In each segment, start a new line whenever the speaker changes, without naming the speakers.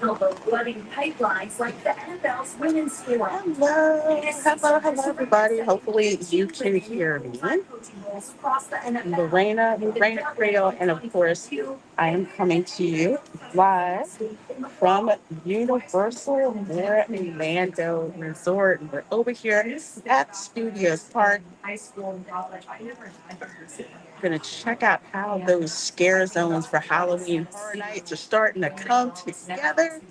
Hello, everybody. Hopefully you can hear me. Reina Creole, and of course, I am coming to you live from Universal Orlando Resort. We're over here at Studios Park. Going to check out how those scare zones for Halloween Horror Nights are starting to come together.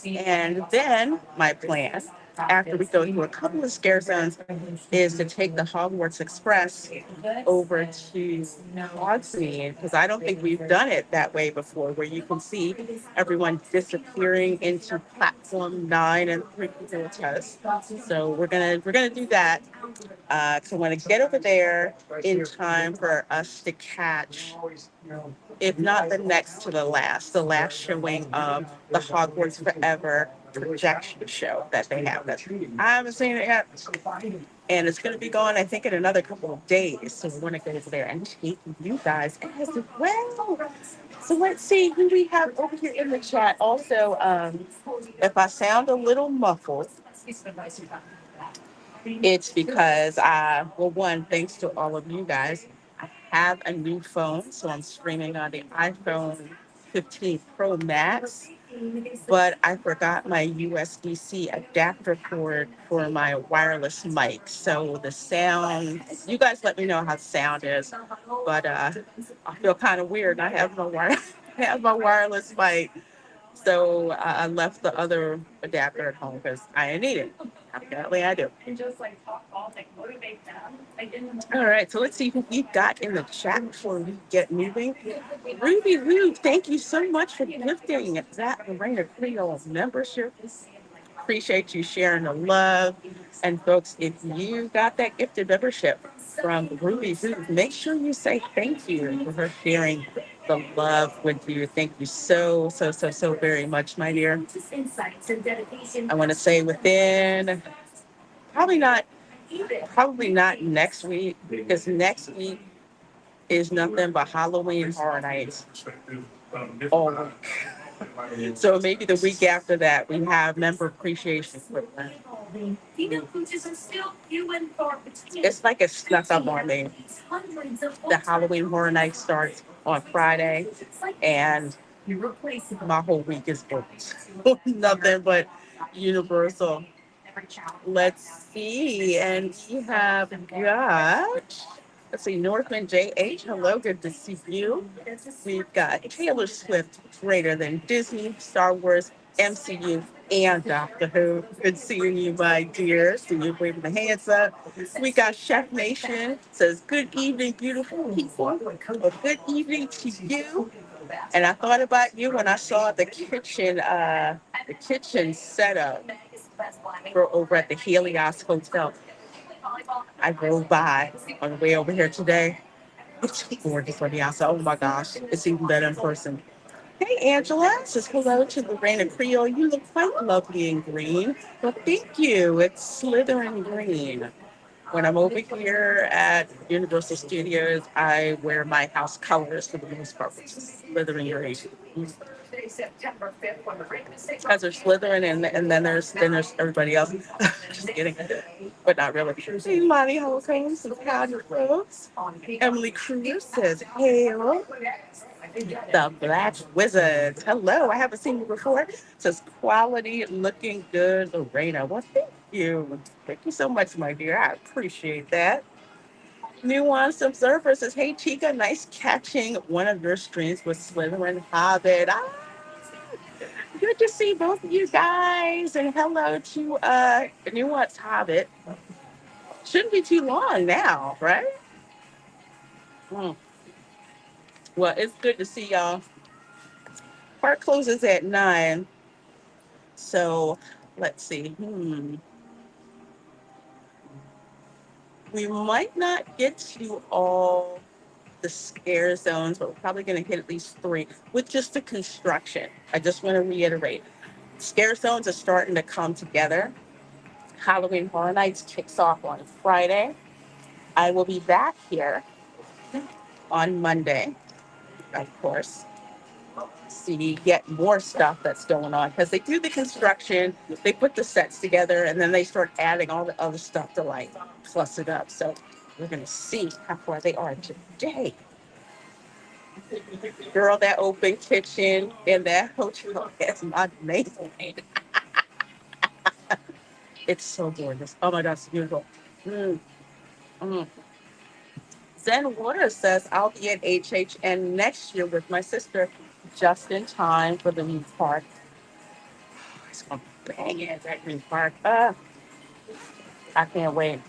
And then my plan, after we go through a couple of scare zones, is to take the Hogwarts Express over to Hogsmeade, because I don't think we've done it that way before, where you can see everyone disappearing into platform 9 and 3/4. So we're gonna do that. So I want to get over there in time for us to catch, if not the next to the last showing of the Hogwarts Forever projection show that they have. I haven't seen it yet, and it's going to be going, I think, in another couple of days. So we want to go over there and take you guys as well. So let's see who we have over here in the chat. Also, if I sound a little muffled, it's because well, one, thanks to all of you guys, I have a new phone, so I'm streaming on the iPhone 15 Pro Max, but I forgot my USB-C adapter cord for my wireless mic. So the sound, you guys let me know how the sound is, but I feel kind of weird. I have I have my wireless mic, so I left the other adapter at home because I didn't need it. Apparently I do. All right, so let's see who we've got in the chat before we get moving. Ruby Lou, thank you so much for gifting that Reina Creole membership. Appreciate you sharing the love. And folks, if you got that gifted membership from Ruby Lou, make sure you say thank you for her sharing the love with you. Thank you so very much, my dear. I want to say within probably not next week, because next week is nothing but Halloween Horror Nights all week. So maybe the week after that, we have member appreciation for them. It's like a snuck up on me. The Halloween Horror Night starts on Friday, and my whole week is booked. Nothing but Universal. Let's see, and we have got, let's see, Northman JH. Hello, good to see you. We've got Taylor Swift, greater than Disney, Star Wars, MCU, and Doctor Who. Good seeing you, my dear. See you waving the hands up. We got Chef Nation says, good evening, beautiful people. Well, good evening to you. And I thought about you when I saw the kitchen setup for over at the Helios Hotel. I drove by on the way over here today. It's gorgeous on the outside. Oh my gosh, it's even better in person. Hey, Angela says hello to the Reina Creole. You look quite lovely in green. Well, thank you. It's Slytherin green. When I'm over here at Universal Studios, I wear my house colors for the most part, which is Slytherin green. Because there's Slytherin and then there's everybody else. Just kidding, but not really. Hey, Lonnie Holcomb says howdy, folks. Emily Cruz says hail. The Black Wizards. Hello, I haven't seen you before. Says quality, looking good, Lorena. Well, thank you. Thank you so much, my dear. I appreciate that. Nuanced Observer says, hey, Chica, nice catching one of your streams with Slytherin Hobbit. Good to see both of you guys. And hello to Nuanced Hobbit. Shouldn't be too long now, right? Hmm. Well, it's good to see y'all. Park closes at 9. So let's see. We might not get to all the scare zones, but we're probably going to hit at least 3 with just the construction. I just want to reiterate. Scare zones are starting to come together. Halloween Horror Nights kicks off on Friday. I will be back here on Monday, of course. see yet more stuff that's going on because they do the construction, they put the sets together, and then they start adding all the other stuff to like plus it up. So we're gonna see how far they are today. Girl, that open kitchen in that hotel has my name on it. It's so gorgeous. Oh my gosh, it's beautiful. Mm, mm. Zen Water says I'll be at HHN next year with my sister just in time for the new park. It's gonna bang in that new park. I can't wait.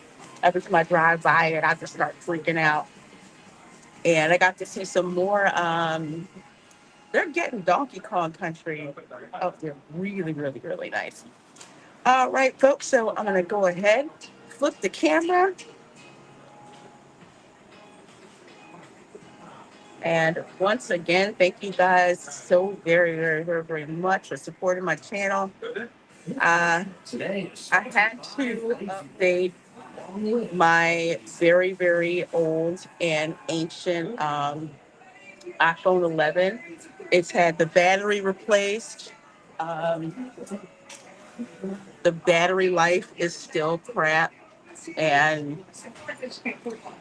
Every time I drive by it, I just start freaking out. And I got to see some more. They're getting Donkey Kong Country up there. Really, really, really nice. All right, folks. So I'm gonna go ahead, flip the camera, and once again, thank you guys so very, very, very, very much for supporting my channel. I had to update my very, very old and ancient iPhone 11. It's had the battery replaced. Um, the battery life is still crap, and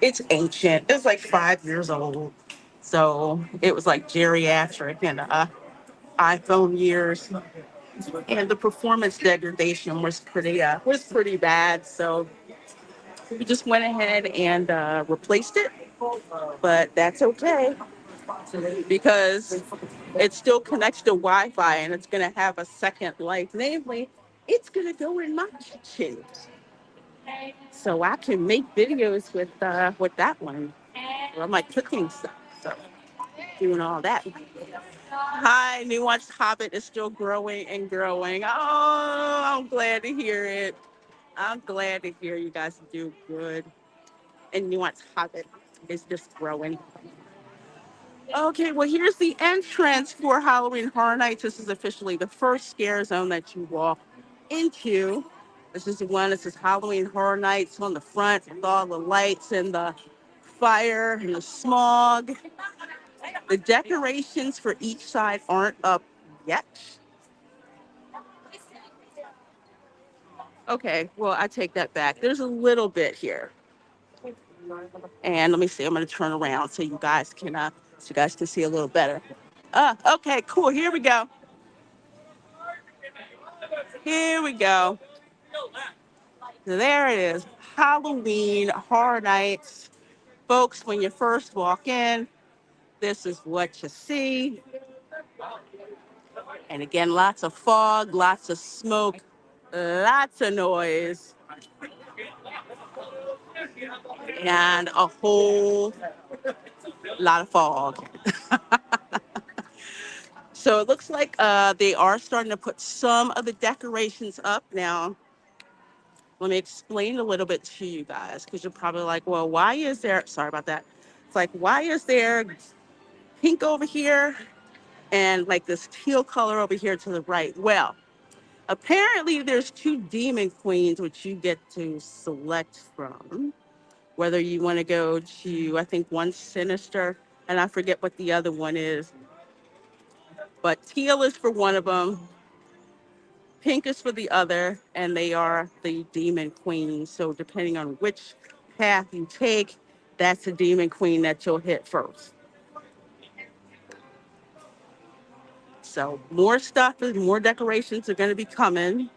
it's ancient. It's like 5 years old. So it was like geriatric and iPhone years. And the performance degradation was pretty bad. So we just went ahead and replaced it, but that's okay because it still connects to Wi-Fi and it's going to have a second life. Namely, it's going to go in my kitchen, so I can make videos with that one or my cooking stuff. So doing all that. Hi, Nuanced Hobbit is still growing and growing. Oh, I'm glad to hear it. I'm glad to hear you guys do good. And Nuanced Hobbit is just growing. Okay, well, here's the entrance for Halloween Horror Nights. This is officially the first scare zone that you walk into. This is the one that says Halloween Horror Nights on the front with all the lights and the fire and the smog. The decorations for each side aren't up yet. Okay, well, I take that back. There's a little bit here. And let me see, I'm going to turn around so you guys can see a little better. Okay, cool. Here we go. Here we go. There it is. Halloween Horror Nights. Folks, when you first walk in, this is what you see. And again, lots of fog, lots of smoke, lots of noise, and a whole lot of fog. So it looks like they are starting to put some of the decorations up now. Let me explain a little bit to you guys because you're probably like, well, why is there, sorry about that. It's like, why is there pink over here and like this teal color over here to the right? Well, apparently there's two demon queens which you get to select from. Whether you want to go to, I think one's Sinister and I forget what the other one is. But teal is for one of them, pink is for the other, and they are the demon queens. So depending on which path you take, that's the demon queen that you'll hit first. So more stuff and more decorations are going to be coming.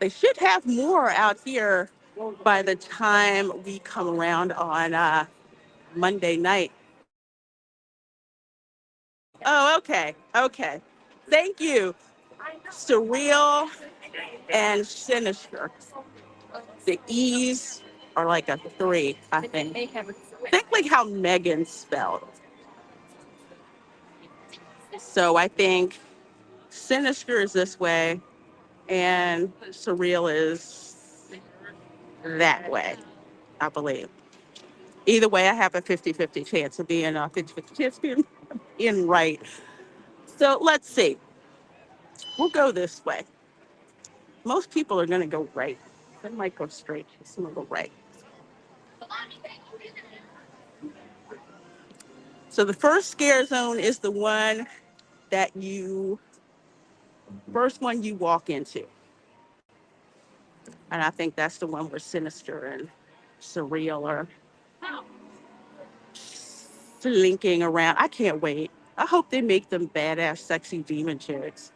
They should have more out here by the time we come around on Monday night. Oh, okay. Okay. Thank you. Surreal and sinister. The E's are like a 3, I think. Think like how Megan's spelled. So I think sinister is this way and surreal is that way, I believe. Either way, I have a 50-50 chance of being a 50-50 chance of being right. So let's see. We'll go this way. Most people are going to go right. They might go straight. Some will go right. So the first scare zone is the one that first one you walk into. And I think that's the one where Sinister and Surreal are slinking around. I can't wait. I hope they make them badass, sexy demon chicks.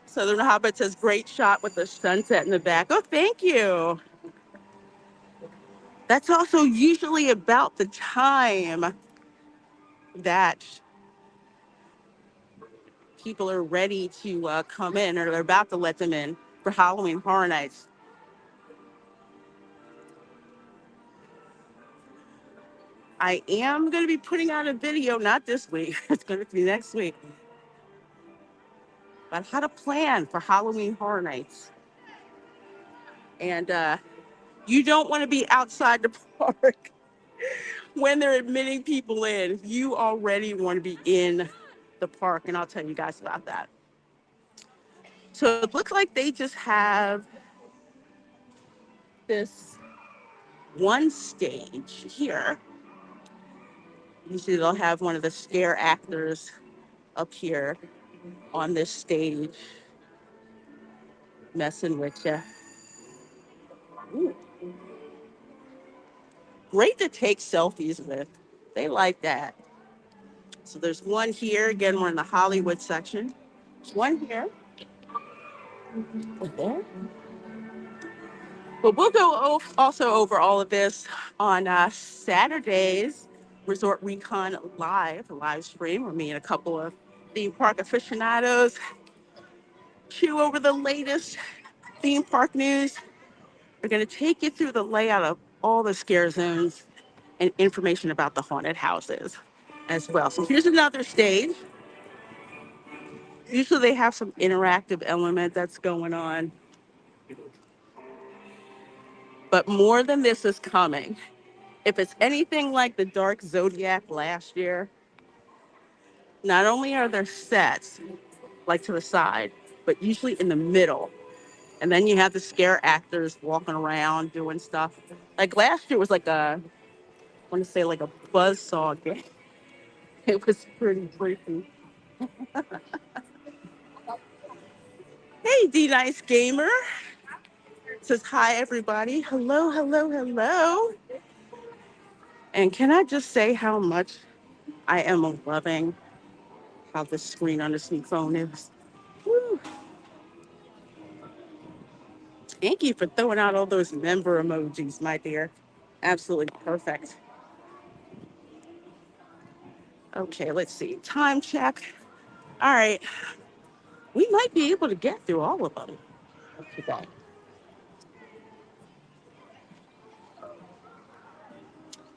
Southern Hobbit says, great shot with the sunset in the back. Oh, thank you. That's also usually about the time that people are ready to come in, or they're about to let them in for Halloween Horror Nights. I am going to be putting out a video, not this week, it's going to be next week, about how to plan for Halloween Horror Nights. And you don't want to be outside the park when they're admitting people in. You already want to be in the park, and I'll tell you guys about that. So it looks like they just have this one stage here. Usually they'll have one of the scare actors up here on this stage messing with you. Ooh, great to take selfies with. They like that. So there's one here. Again, we're in the Hollywood section. There's one here. There. But we'll go also over all of this on Saturday's Resort Recon live stream, where me and a couple of theme park aficionados chew over the latest theme park news. We're going to take you through the layout of all the scare zones and information about the haunted houses as well. So here's another stage. Usually they have some interactive element that's going on. But more than this is coming. If it's anything like the Dark Zodiac last year, not only are there sets like to the side, but usually in the middle. And then you have the scare actors walking around doing stuff. Like last year was like I want to say like a buzzsaw game. It was pretty freaky. Hey, D Nice Gamer says hi everybody. Hello, hello, hello. And can I just say how much I am loving how the screen on this new phone is. Woo. Thank you for throwing out all those member emojis, my dear. Absolutely perfect. Okay, let's see. Time check. All right. We might be able to get through all of them today.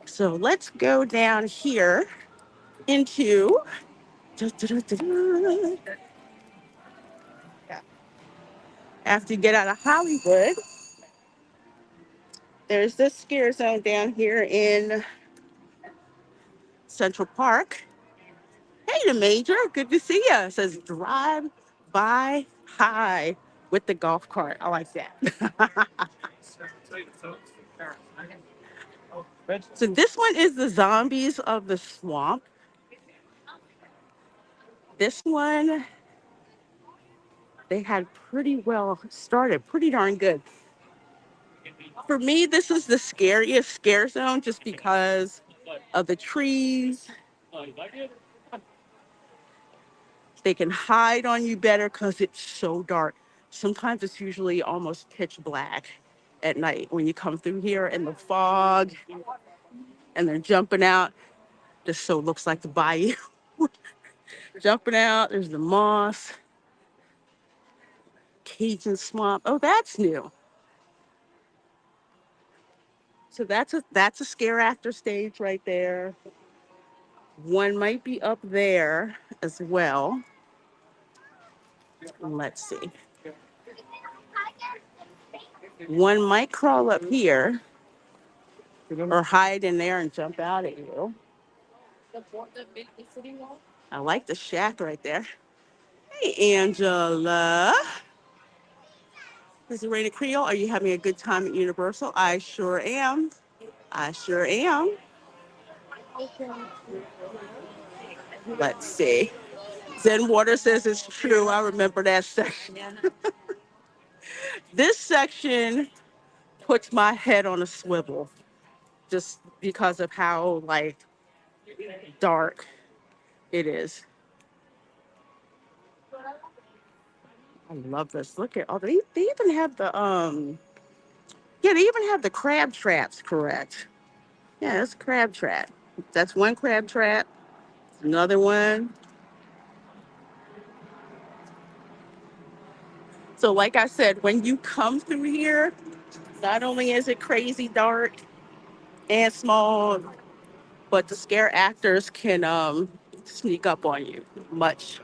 So let's go down here into after you get out of Hollywood, there's this scare zone down here in Central Park. Hey, the Major, good to see you. It says drive by high with the golf cart. I like that. So this one is the Zombies of the Swamp. This one, they had pretty well started, pretty darn good. For me, this is the scariest scare zone just because of the trees. They can hide on you better because it's so dark. Sometimes it's usually almost pitch black at night when you come through here in the fog and they're jumping out. This so looks like the bayou. Jumping out, there's the moss, Cajun swamp. Oh, that's new. So that's a scare actor stage right there. One might be up there as well. Let's see. One might crawl up here or hide in there and jump out at you. I like the shack right there. Hey, Angela. This is Reina Creole. Are you having a good time at Universal? I sure am. I sure am. Let's see. Zen Water says it's true. I remember that section. This section puts my head on a swivel just because of how like dark it is. I love this. Look at all they even have the yeah, they even have the crab traps, correct. Yeah, that's a crab trap. That's one crab trap. Another one. So like I said, when you come through here, not only is it crazy dark and small, but the scare actors can sneak up on you much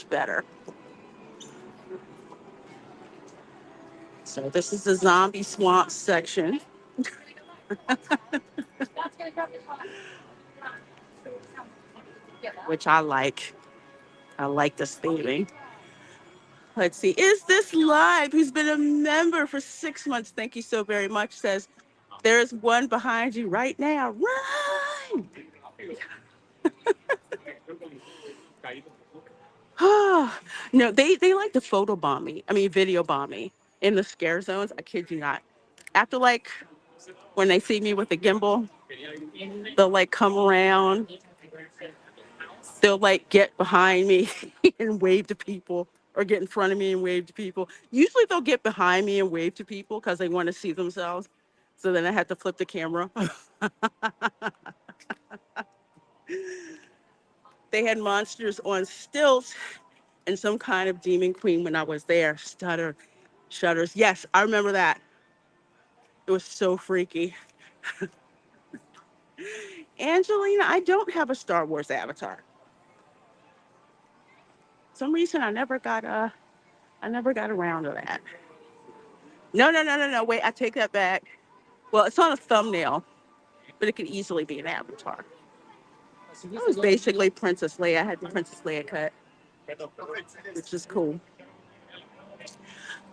better. So this is the zombie swamp section, which I like. I like this theming. Let's see. Is this live? Who's been a member for 6 months? Thank you so very much. Says there's one behind you right now. Run! No, they like to photo bomb me. I mean, video bomb me in the scare zones. I kid you not. After like when they see me with the gimbal, they'll like come around. They'll like get behind me and wave to people, or get in front of me and wave to people. Usually they'll get behind me and wave to people because they want to see themselves. So then I have to flip the camera. They had monsters on stilts and some kind of demon queen when I was there. Shutters. Yes, I remember that. It was so freaky. Angelina, I don't have a Star Wars avatar. For some reason I never got around to that. No. Wait, I take that back. Well, it's on a thumbnail, but it could easily be an avatar. It was basically Princess Leia. I had the Princess Leia cut, which is cool.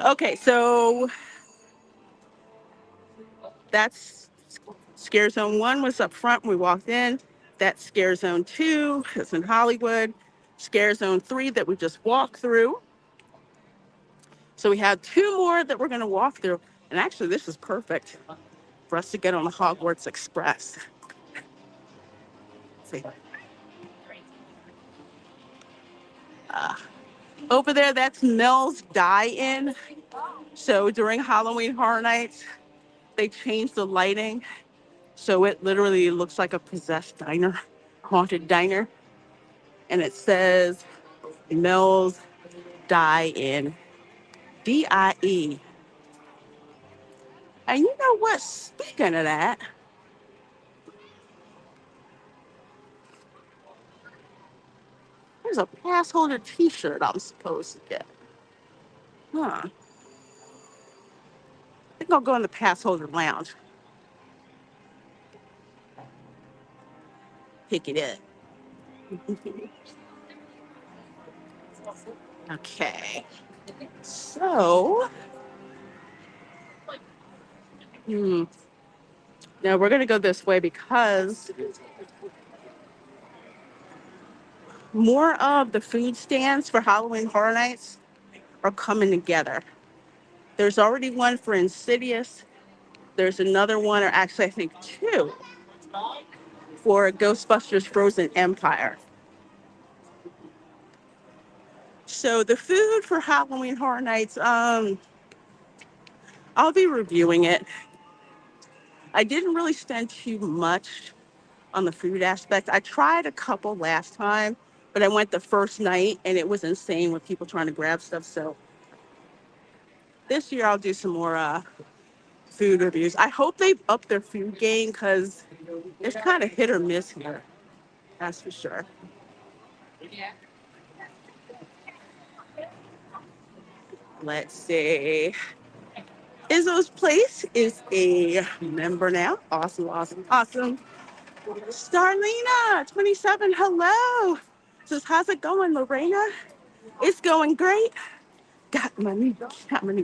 Okay, so that's Scare Zone 1 was up front when we walked in. That's Scare Zone 2. It's in Hollywood. Scare Zone 3 that we just walked through. So we have two more that we're going to walk through. And actually, this is perfect for us to get on the Hogwarts Express. See. Uh, Over there, that's Mel's Die-In. So during Halloween Horror Nights, they changed the lighting. So it literally looks like a possessed diner, haunted diner. And it says Mel's Die-In, DIE. And you know what? Speaking of that, there's a pass holder t-shirt I'm supposed to get. Huh. I think I'll go in the pass holder lounge. Pick it up. Okay. So, now we're going to go this way because more of the food stands for Halloween Horror Nights are coming together. There's already one for Insidious. There's another one, or actually I think two, for Ghostbusters Frozen Empire. So the food for Halloween Horror Nights, I'll be reviewing it. I didn't really spend too much on the food aspect. I tried a couple last time, but I went the first night and it was insane with people trying to grab stuff. So this year I'll do some more food reviews. I hope they've upped their food game because it's kind of hit or miss here. That's for sure. Let's see. Izzo's Place is a member now. Awesome. Starlina, 27, hello. Says, how's it going, Lorena? It's going great. got my new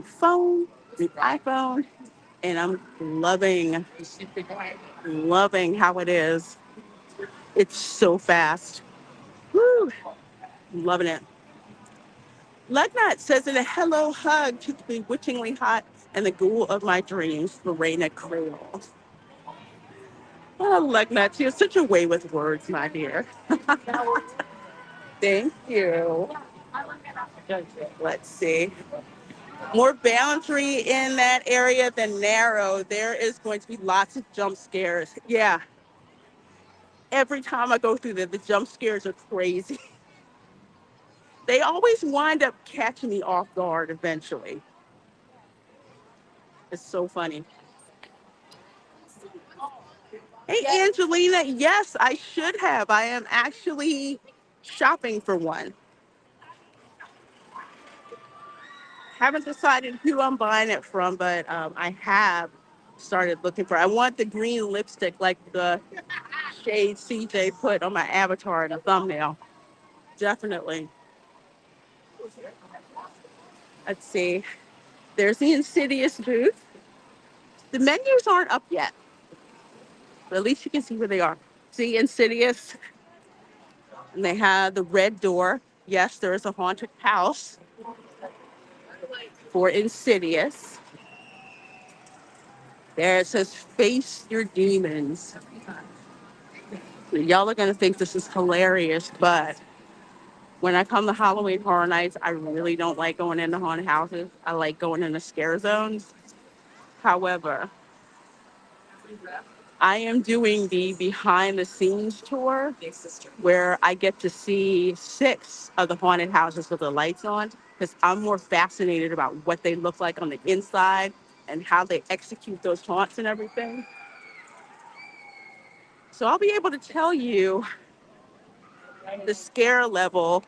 phone, new iPhone, and I'm loving how it is. It's so fast. Woo, loving it. Lugnut says in a hello hug to the bewitchingly hot and the ghoul of my dreams, Reina Creole. Oh, Lugnut, you have such a way with words, my dear. Thank you. Let's see. More boundary in that area than narrow. There is going to be lots of jump scares. Yeah, every time I go through there, the jump scares are crazy. They always wind up catching me off guard eventually. It's so funny. Hey, Angelina. Yes, I should have. I am actually shopping for one. Haven't decided who I'm buying it from, but I have started looking for. I want the green lipstick, like the shade CJ put on my avatar in the thumbnail. Definitely. Let's see. There's the Insidious booth. The menus aren't up yet, but at least you can see where they are. See Insidious, and they have the red door. Yes, there is a haunted house for Insidious. There it says, face your demons. Y'all are going to think this is hilarious, but when I come to Halloween Horror Nights, I really don't like going into haunted houses. I like going into scare zones. However, I am doing the behind the scenes tour where I get to see 6 of the haunted houses with the lights on because I'm more fascinated about what they look like on the inside and how they execute those haunts and everything. So I'll be able to tell you the scare level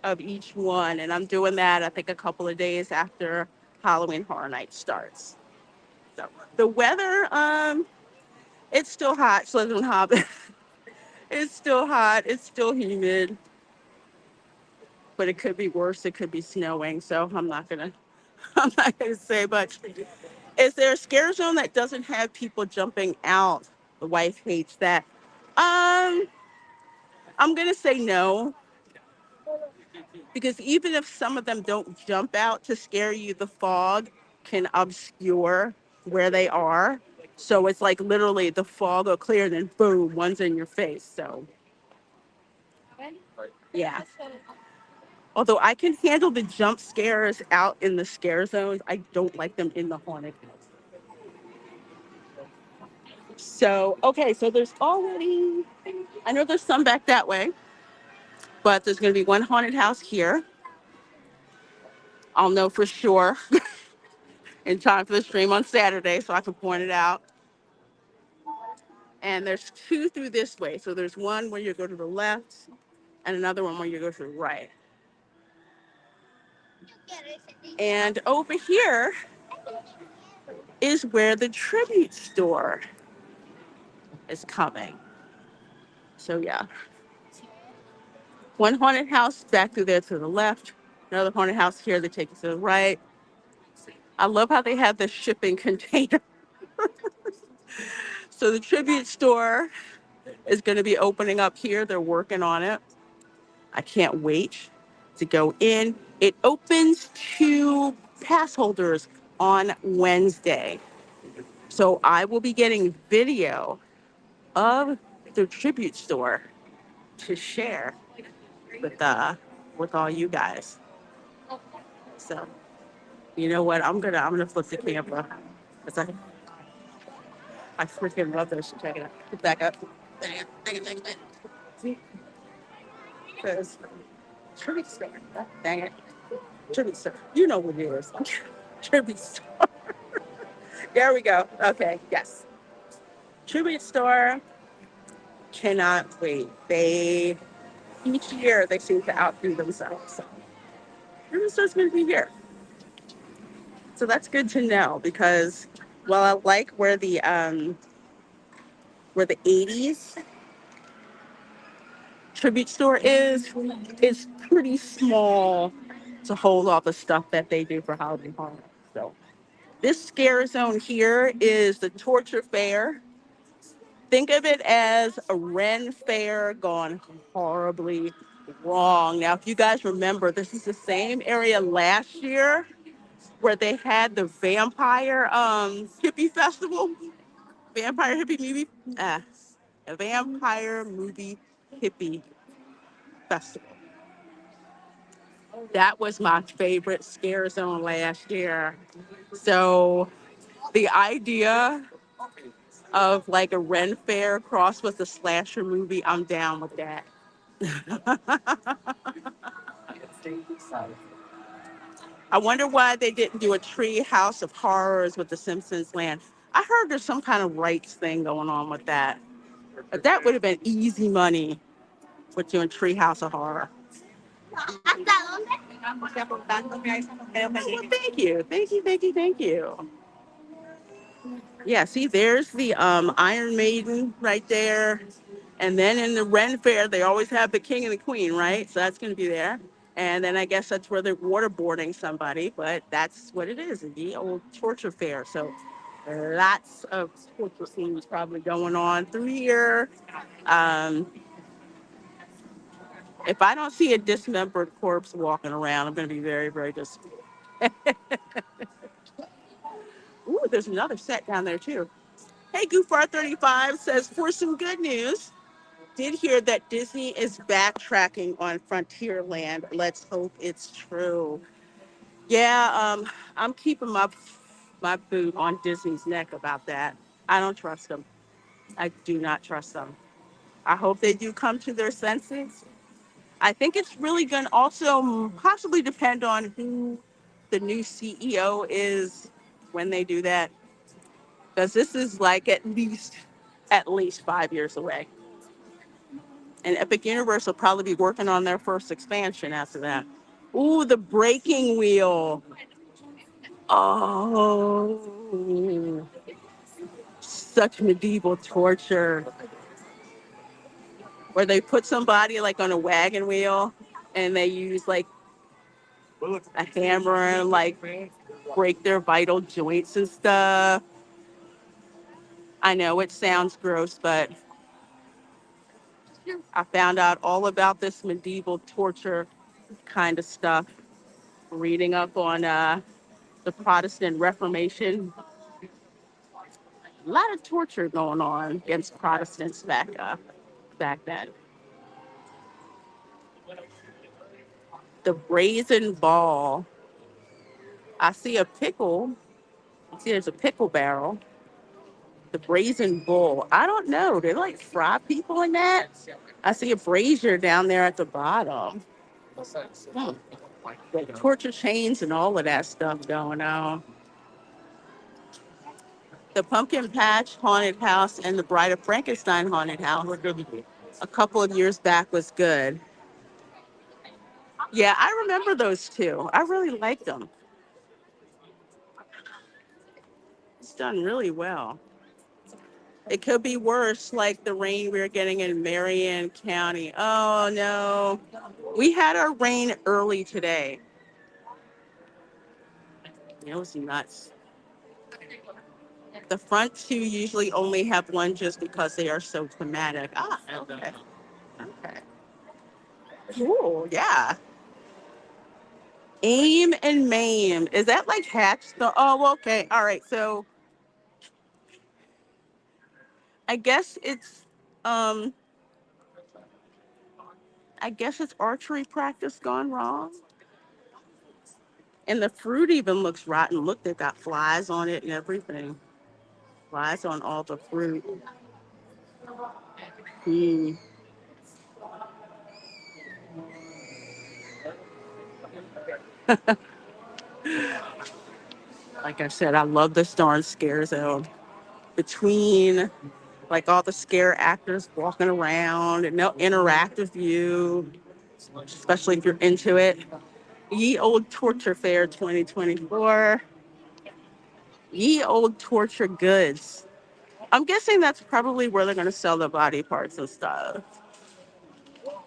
of each one. And I'm doing that, I think, a couple of days after Halloween Horror Night starts. So the weather, it's still hot, Southern Hobbit. It's still hot. It's still humid, but it could be worse. It could be snowing. So I'm not gonna say much. Is there a scare zone that doesn't have people jumping out? The wife hates that. Um, I'm gonna say no, because even if some of them don't jump out to scare you, the fog can obscure where they are. So it's like literally the fog will clear, and then boom, one's in your face. So yeah. Although I can handle the jump scares out in the scare zones, I don't like them in the haunted house. So, okay, so there's already, I know there's some back that way, but there's going to be one haunted house here. I'll know for sure in time for the stream on Saturday so I can point it out. And there's 2 through this way. So there's one where you go to the left and another one where you go to the right. And over here is where the tribute store is coming. So yeah, one haunted house back through there to the left, another haunted house here that takes you to the right. I love how they have the shipping container. So the tribute store is going to be opening up here. They're working on it. I can't wait to go in. It opens to pass holders on Wednesday. So I will be getting video of the tribute store to share with all you guys. So you know what? I'm gonna flip the camera because I freaking love this. Check it out. Get back up. Dang it. Because tribute store. Dang it. Tribute store. You know what it is. Tribute store. There we go. Okay. Yes. Tribute store. Cannot wait. Each year they seem to outdo themselves. So tribute store's gonna be here. So that's good to know because while I like where the 80s tribute store is, it's pretty small to hold all the stuff that they do for Halloween Horror. So this scare zone here is the Torture Fair. Think of it as a Ren Fair gone horribly wrong. Now, if you guys remember, this is the same area last year where they had the vampire hippie festival, vampire hippie movie, a vampire movie hippie festival. That was my favorite scare zone last year. So the idea of like a Ren Fair crossed with a slasher movie, I'm down with that. I wonder why they didn't do a tree house of horrors with the Simpsons land. I heard there's some kind of rights thing going on with that. But that would have been easy money with doing tree house of horror. Well, thank you. Thank you, thank you, thank you. Yeah, see, there's the Iron Maiden right there. And then in the Ren Fair, they always have the king and the queen, right? So that's going to be there. And then I guess that's where they're waterboarding somebody, but that's what it is, the old torture fair. So lots of torture scenes probably going on through here. Um, if I don't see a dismembered corpse walking around, I'm going to be very, very disappointed. Ooh, there's another set down there too. Hey, Goofar35 says, for some good news, did hear that Disney is backtracking on Frontierland. Let's hope it's true. Yeah, I'm keeping my boot on Disney's neck about that. I don't trust them. I do not trust them. I hope they do come to their senses. I think it's really going to also possibly depend on who the new CEO is when they do that, because this is like at least 5 years away. And Epic Universe will probably be working on their first expansion after that. Ooh, the breaking wheel. Oh, such medieval torture where they put somebody like on a wagon wheel and they use like a hammer and like break their vital joints and stuff. I know it sounds gross, but I found out all about this medieval torture kind of stuff reading up on the Protestant Reformation. A lot of torture going on against Protestants back then. The brazen ball. I see a pickle. See, there's a pickle barrel. The brazen bull. I don't know. They like fry people in that. I see a brazier down there at the bottom. Hmm. The torture chains and all of that stuff going on. The Pumpkin Patch Haunted House and the Bride of Frankenstein Haunted House a couple of years back was good. Yeah, I remember those two. I really liked them. It's done really well. It could be worse, like the rain we're getting in Marion County. Oh no. We had our rain early today. It was nuts. The front two usually only have one just because they are so thematic. Ah, okay. Okay. Cool, yeah. Aim and maim. Is that like hatch? Oh, okay. All right. So I guess it's um I guess it's archery practice gone wrong. And the fruit even looks rotten. Look, they've got flies on it and everything. Flies on all the fruit. Hmm. Like I said, I love this darn scare zone. Between like all the scare actors walking around and they'll interact with you, especially if you're into it. Ye Old Torture Fair 2024. Ye Old Torture Goods. I'm guessing that's probably where they're going to sell the body parts and stuff.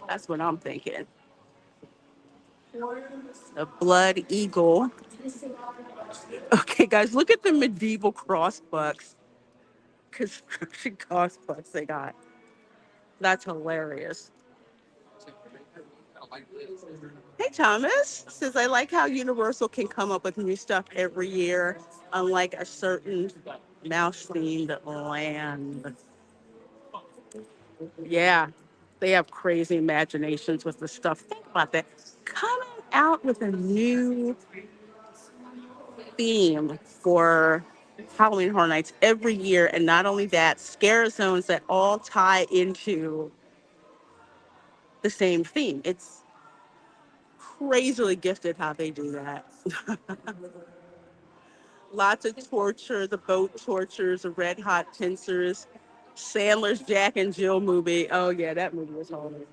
That's what I'm thinking. The Blood Eagle. Okay, guys, look at the medieval crossbucks. Construction crossbucks they got. That's hilarious. Hey, Thomas says, I like how Universal can come up with new stuff every year, unlike a certain mouse themed land. Yeah, they have crazy imaginations with the stuff. Think about that. Coming out with a new theme for Halloween Horror Nights every year. And not only that, scare zones that all tie into the same theme. It's crazily gifted how they do that. Lots of torture, the boat tortures, the red hot pincers, Sandler's Jack and Jill movie. Oh yeah, that movie was horrible.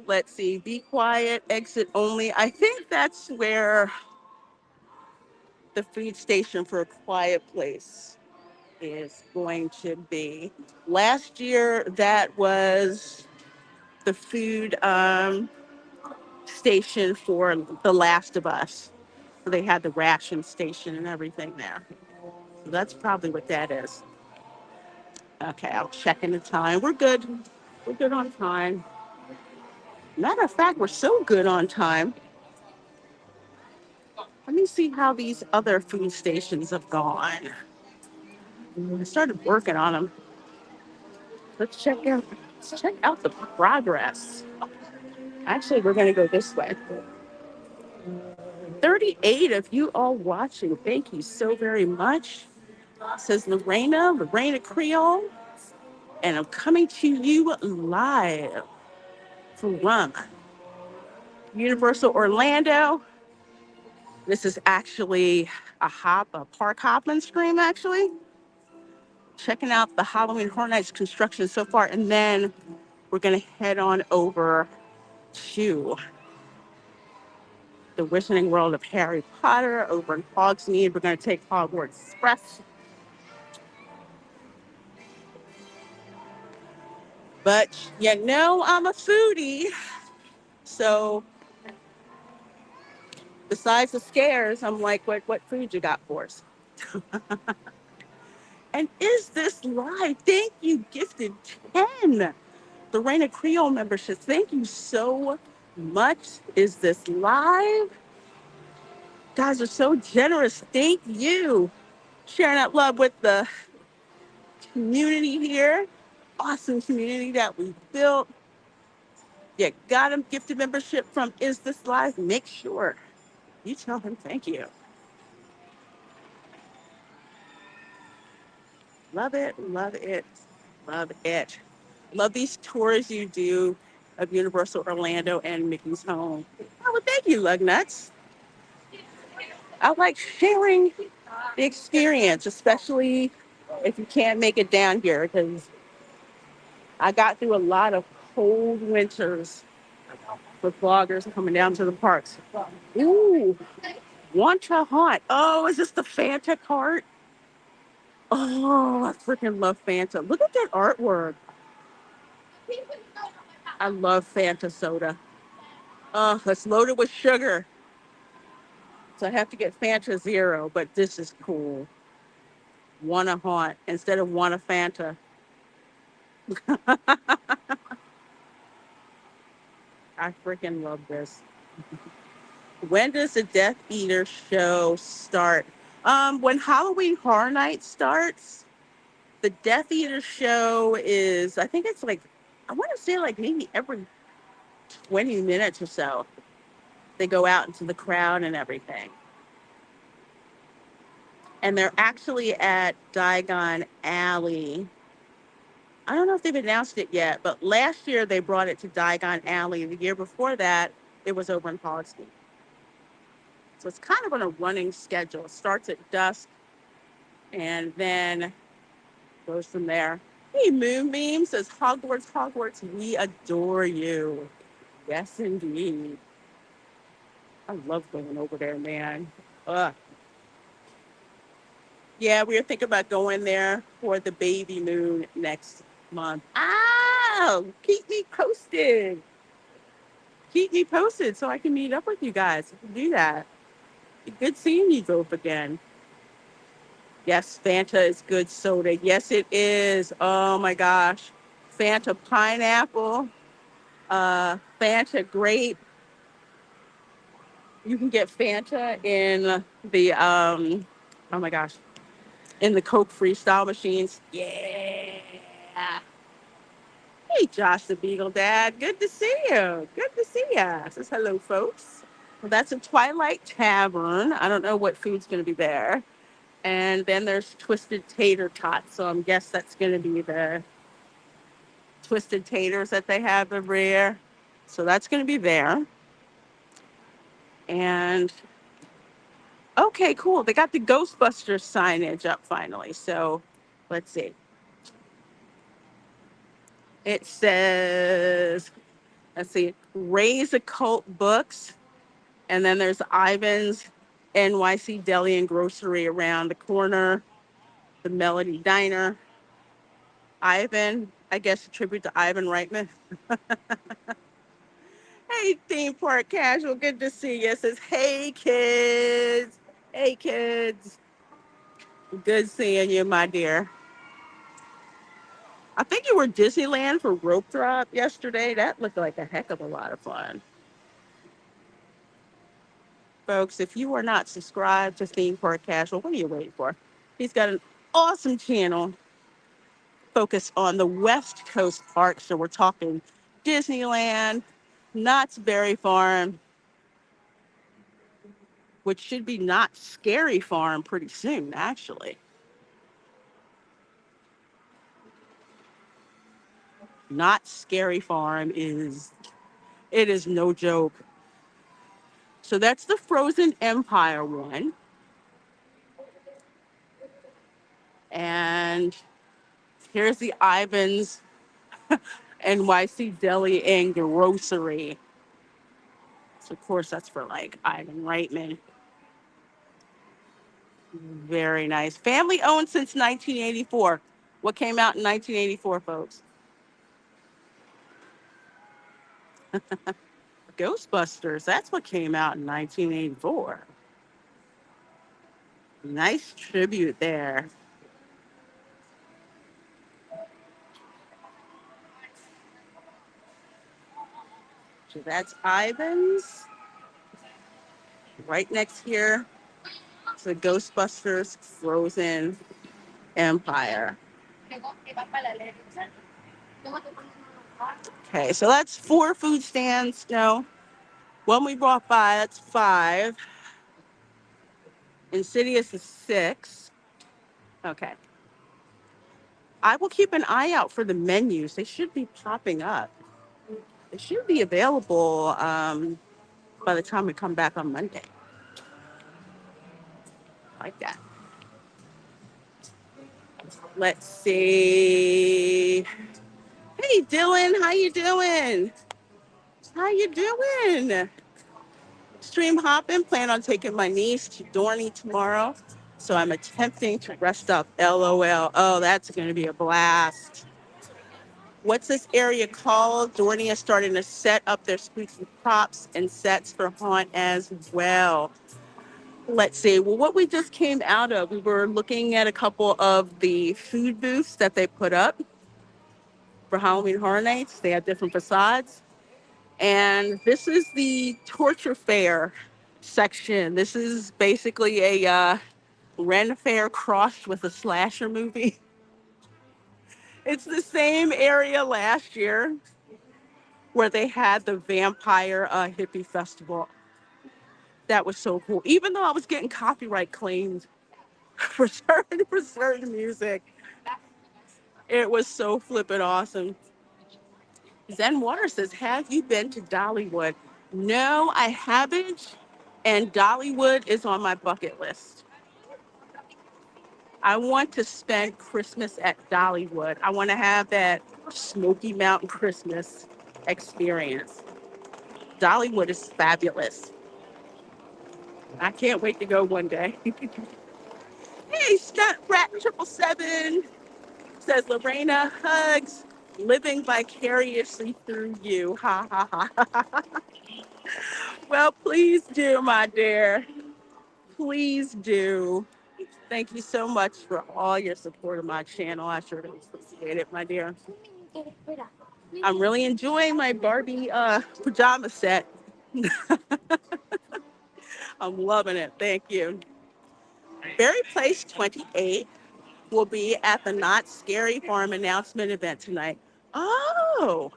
Let's see, be quiet, exit only. I think that's where the food station for a quiet place is going to be. Last year, that was the food station for The Last of Us. They had the ration station and everything there. So that's probably what that is. Okay, I'll check in the time. We're good. We're good on time. Matter of fact, we're so good on time. Let me see how these other food stations have gone. I started working on them. Let's check out the progress. Actually, we're going to go this way. 38 of you all watching. Thank you so very much. Says Reina Creole. And I'm coming to you live from Universal Orlando. This is actually a park hopping stream, actually. Checking out the Halloween Horror Nights construction so far. And then we're going to head on over to the Wizarding World of Harry Potter over in Hogsmeade. We're going to take Hogwarts Express. But you know I'm a foodie. So besides the scares, I'm like, what food you got for us? And is this live? Thank you, Gifted 10. The Reina Creole membership. Thank you so much. Is this live? Guys are so generous. Thank you. Sharing that love with the community here. Awesome community that we built. You got him gifted membership from Is This Live? Make sure you tell him thank you. Love it, love it, love it. Love these tours you do of Universal Orlando and Mickey's Home. Oh, well, thank you, Lugnuts. I like sharing the experience, especially if you can't make it down here, because I got through a lot of cold winters with vloggers coming down to the parks. Ooh, want to haunt. Oh, is this the Fanta cart? Oh, I freaking love Fanta. Look at that artwork. I love Fanta soda. Oh, it's loaded with sugar. So I have to get Fanta Zero, but this is cool. Wanna haunt instead of wanna Fanta. I freaking love this. When does the Death Eater show start? When Halloween Horror Night starts, the Death Eater show is, I think it's like, I want to say like maybe every 20 minutes or so. They go out into the crowd and everything. And they're actually at Diagon Alley. I don't know if they've announced it yet, but last year they brought it to Diagon Alley. The year before that, it was over in Hogsmeade. So it's kind of on a running schedule. It starts at dusk and then goes from there. Hey, Moonbeam says, Hogwarts, Hogwarts, we adore you. Yes, indeed. I love going over there, man. Ugh. Yeah, we were thinking about going there for the baby moon next month. Ah, well. Keep me posted. Keep me posted so I can meet up with you guys. Do that. Good seeing you both again. Yes, Fanta is good soda. Yes, it is. Oh my gosh. Fanta pineapple, Fanta grape. You can get Fanta in the oh my gosh, in the Coke Freestyle machines. Yeah. Hey, Josh the Beagle Dad. Good to see you. Good to see you. Says hello, folks. Well, that's a Twilight Tavern. I don't know what food's going to be there. And then there's Twisted Tater Tots. So I'm guess that's going to be the Twisted Taters that they have every year. So that's going to be there. And okay, cool. They got the Ghostbusters signage up finally. So let's see. It says, let's see, Raise Occult Books. And then there's Ivan's NYC Deli and Grocery around the corner, the Melody Diner. Ivan, I guess a tribute to Ivan Reitman. Hey, Theme Park Casual, good to see you. It says, hey, kids. Hey, kids. Good seeing you, my dear. I think you were Disneyland for Rope Drop yesterday. That looked like a heck of a lot of fun. Folks, if you are not subscribed to Theme Park Casual, what are you waiting for? He's got an awesome channel focused on the West Coast parks. So we're talking Disneyland, Knott's Berry Farm, which should be Knott's Scary Farm pretty soon, actually. Knott's Scary Farm it is no joke. So that's the Frozen Empire one. And here's the Ivan's NYC Deli and Grocery. So of course that's for like Ivan Reitman. Very nice. Family owned since 1984. What came out in 1984, folks? Ghostbusters. That's what came out in 1984. Nice tribute there. So that's Ivan's. Right next here to Ghostbusters Frozen Empire. Okay, so that's 4 food stands. No, one we brought by, that's 5. Insidious is 6. Okay. I will keep an eye out for the menus. They should be popping up. They should be available by the time we come back on Monday. Like that. Let's see. Hey, Dylan, how you doing? How you doing? Stream hopping. Plan on taking my niece to Dorney tomorrow. So I'm attempting to rest up. LOL. Oh, that's going to be a blast. What's this area called? Dorney is starting to set up their spooky props and sets for Haunt as well. Let's see. Well, what we just came out of, we were looking at a couple of the food booths that they put up for Halloween Horror Nights. They have different facades. And this is the torture fair section. This is basically a Ren Fair crossed with a slasher movie. It's the same area last year where they had the vampire hippie festival. That was so cool. Even though I was getting copyright claimed for certain music, it was so flippin' awesome. Zen Water says, have you been to Dollywood? No, I haven't. And Dollywood is on my bucket list. I want to spend Christmas at Dollywood. I want to have that Smoky Mountain Christmas experience. Dollywood is fabulous. I can't wait to go one day. Hey, Stunt Rat 777 says Lorena hugs. living vicariously through you. Ha ha ha. Well, please do, my dear. Please do. Thank you so much for all your support of my channel. I sure appreciate it, my dear. I'm really enjoying my Barbie pajama set. I'm loving it. Thank you. Berry Place 28 will be at the Not Scary Farm announcement event tonight. Oh,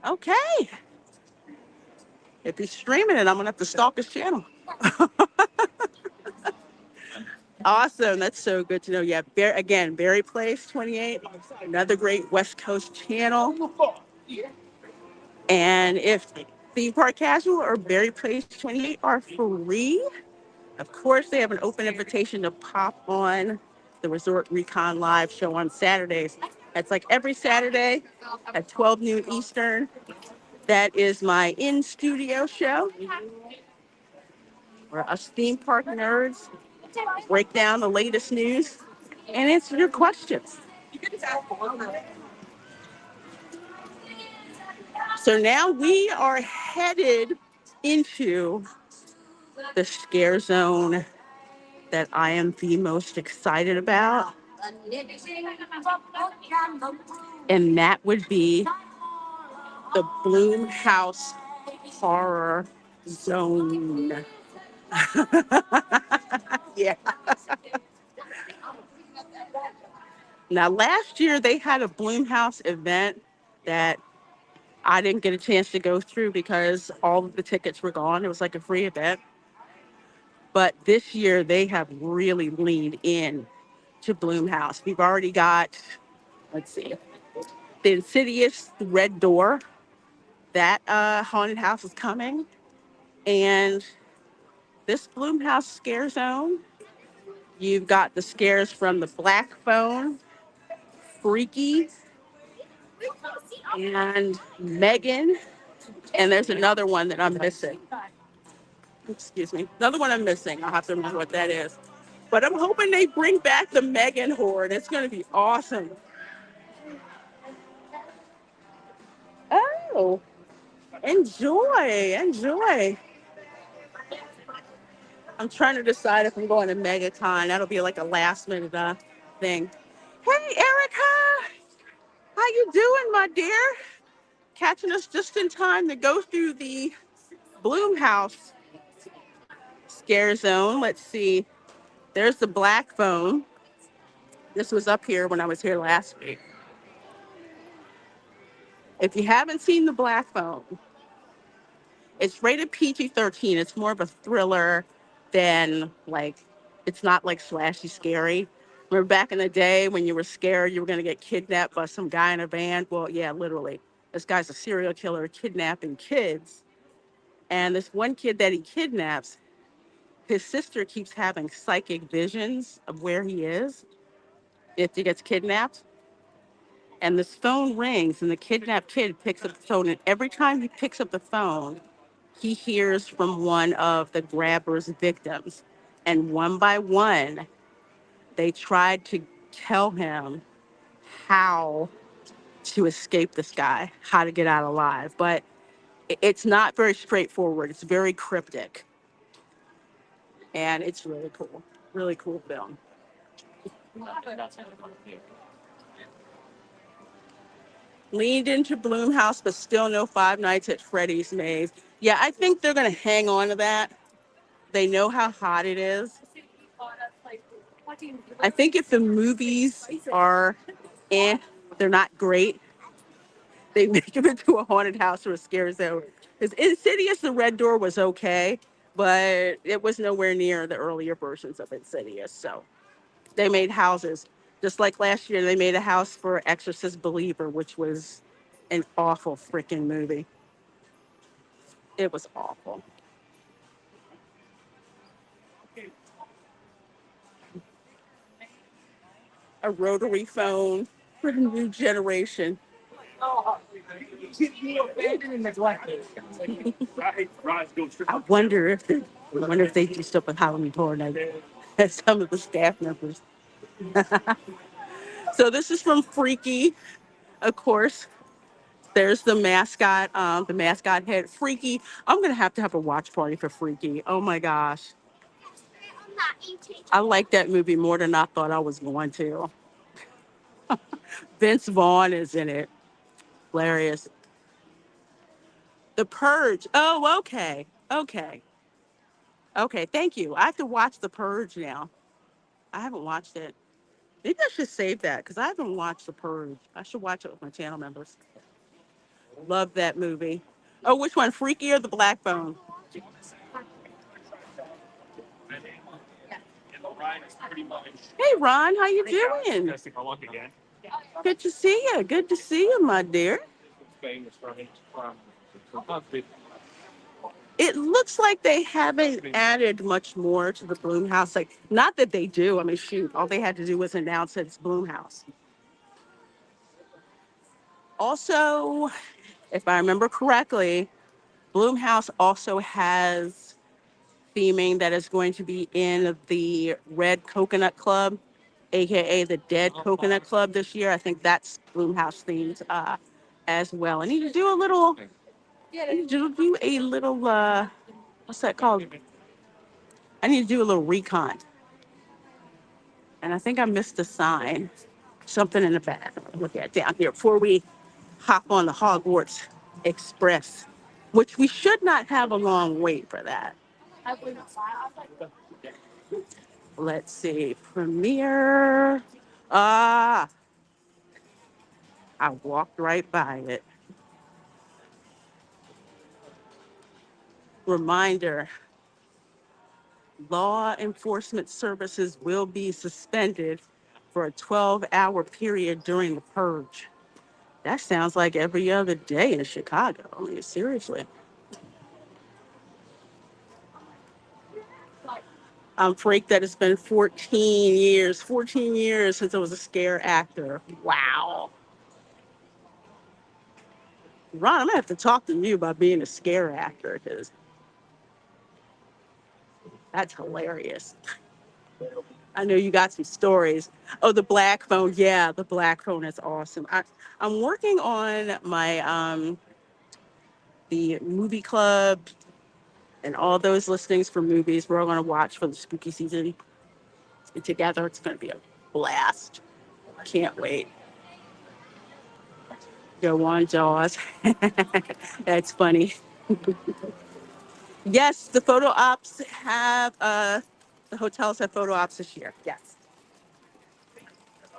okay. If he's streaming it, I'm going to have to stalk his channel. Awesome. That's so good to know. Yeah, again, Berry Place 28, another great West Coast channel. And if Theme Park Casual or Berry Place 28 are free, of course, they have an open invitation to pop on the Resort Recon Live show on Saturdays. It's like every Saturday at 12 noon Eastern. That is my in-studio show where us theme park nerds break down the latest news and answer your questions. So now we are headed into the scare zone that I am the most excited about. And that would be the Blumhouse horror zone. Yeah. Now, last year they had a Blumhouse event that I didn't get a chance to go through because all of the tickets were gone. It was like a free event. But this year they have really leaned in to Blumhouse. We've already got, let's see, the Insidious Red Door. That haunted house is coming. And this Blumhouse scare zone, you've got the scares from the Black Phone, Freaky, and Megan. And there's another one that I'm missing. Excuse me. Another one I'm missing. I'll have to remember what that is. But I'm hoping they bring back the Megan horde. It's going to be awesome. Oh, enjoy. Enjoy. I'm trying to decide if I'm going to MegaCon. That'll be like a last minute thing. Hey, Erica. How you doing, my dear? Catching us just in time to go through the Blumhouse scare zone. Let's see. There's the Black Phone. This was up here when I was here last week. If you haven't seen the Black Phone, it's rated PG-13. It's more of a thriller than like, it's not like slashy scary. Remember back in the day when you were scared you were going to get kidnapped by some guy in a van? Well, yeah, literally. This guy's a serial killer kidnapping kids. And this one kid that he kidnaps, his sister keeps having psychic visions of where he is if he gets kidnapped. And this phone rings and the kidnapped kid picks up the phone. And every time he picks up the phone, he hears from one of the grabber's victims. And one by one, they tried to tell him how to escape this guy, how to get out alive. But it's not very straightforward. It's very cryptic. And it's really cool. Really cool film. Leaned into Blumhouse, but still no Five Nights at Freddy's maze. Yeah, I think they're going to hang on to that. They know how hot it is. I think if the movies are they're not great, they make them into a haunted house or a scare zone. Because Insidious, the Red Door was okay, but it was nowhere near the earlier versions of Insidious. So they made houses. Just like last year, they made a house for Exorcist Believer, which was an awful freaking movie. It was awful. A rotary phone for the new generation. I wonder if they do stuff with Halloween Horror Night as some of the staff members. So this is from Freaky. of course, there's the mascot head, Freaky. I'm gonna have a watch party for Freaky. Oh my gosh, I like that movie more than I thought I was going to. Vince Vaughn is in it. Hilarious. The Purge. Oh, okay. Okay. Okay. Thank you. I have to watch The Purge now. I haven't watched it. Maybe I should save that because I haven't watched The Purge. I should watch it with my channel members. Love that movie. Oh, which one? Freaky or The Black Phone? Hey, Ron, how you doing? Good to see you. Good to see you, my dear. It looks like they haven't added much more to the Blumhouse. Like, not that they do. I mean, shoot, all they had to do was announce it's Blumhouse. Also, if I remember correctly, Blumhouse also has theming that is going to be in the Red Coconut Club, aka the Dead Coconut Club this year. I think that's Blumhouse themed as well. I need to do a little. I need to do a little. What's that called? I need to do a little recon, and I think I missed a sign. Something in the back. Look at down here before we hop on the Hogwarts Express, which we should not have a long wait for that. Let's see, premiere. Ah, I walked right by it. Reminder, law enforcement services will be suspended for a 12-hour period during the purge. That sounds like every other day in Chicago. I mean, seriously. I'm freaked that it's been 14 years since I was a scare actor. Wow. Ron, I'm gonna have to talk to you about being a scare actor because that's hilarious. I know you got some stories. Oh, the black phone. Yeah, the black phone is awesome. I'm working on my the movie club and all those listings for movies we're all gonna watch for the spooky season together. It's gonna be a blast. Can't wait. Go on, Jaws. That's funny. Yes, the photo ops have the hotels have photo ops this year. Yes.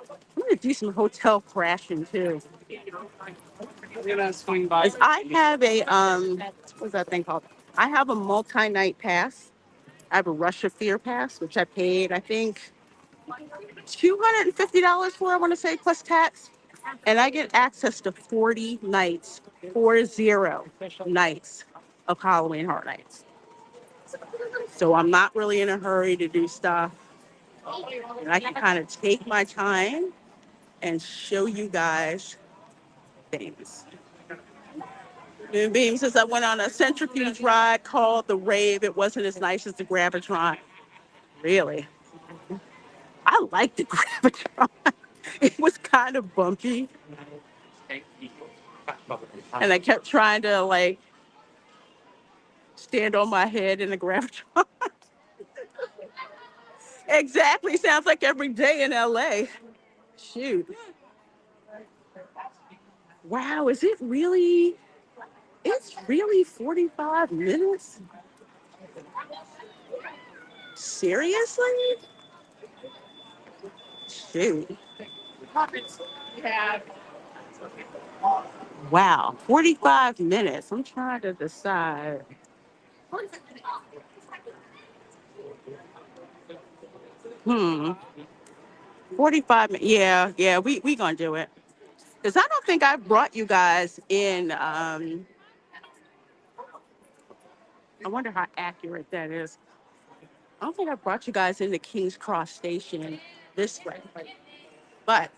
I'm gonna do some hotel crashing too. As I have a what's that thing called? I have a multi-night pass. I have a Russia Fear pass, which I paid, I think, $250 for, I want to say, plus tax. And I get access to 40 nights, 40 nights of Halloween Horror Nights. So I'm not really in a hurry to do stuff. And I can kind of take my time and show you guys things. Moonbeam says I went on a centrifuge ride called the Rave. It wasn't as nice as the Gravitron. Really? I liked the Gravitron. It was kind of bumpy. And I kept trying to like stand on my head in the Gravitron. Exactly. Sounds like every day in LA. Shoot. Wow, is it really? It's really 45 minutes? Seriously? Shoot. Wow, 45 minutes. I'm trying to decide. 45 minutes. Yeah, we gonna do it. Because I don't think I brought you guys in. I wonder how accurate that is. I don't think I brought you guys into King's Cross Station this way. But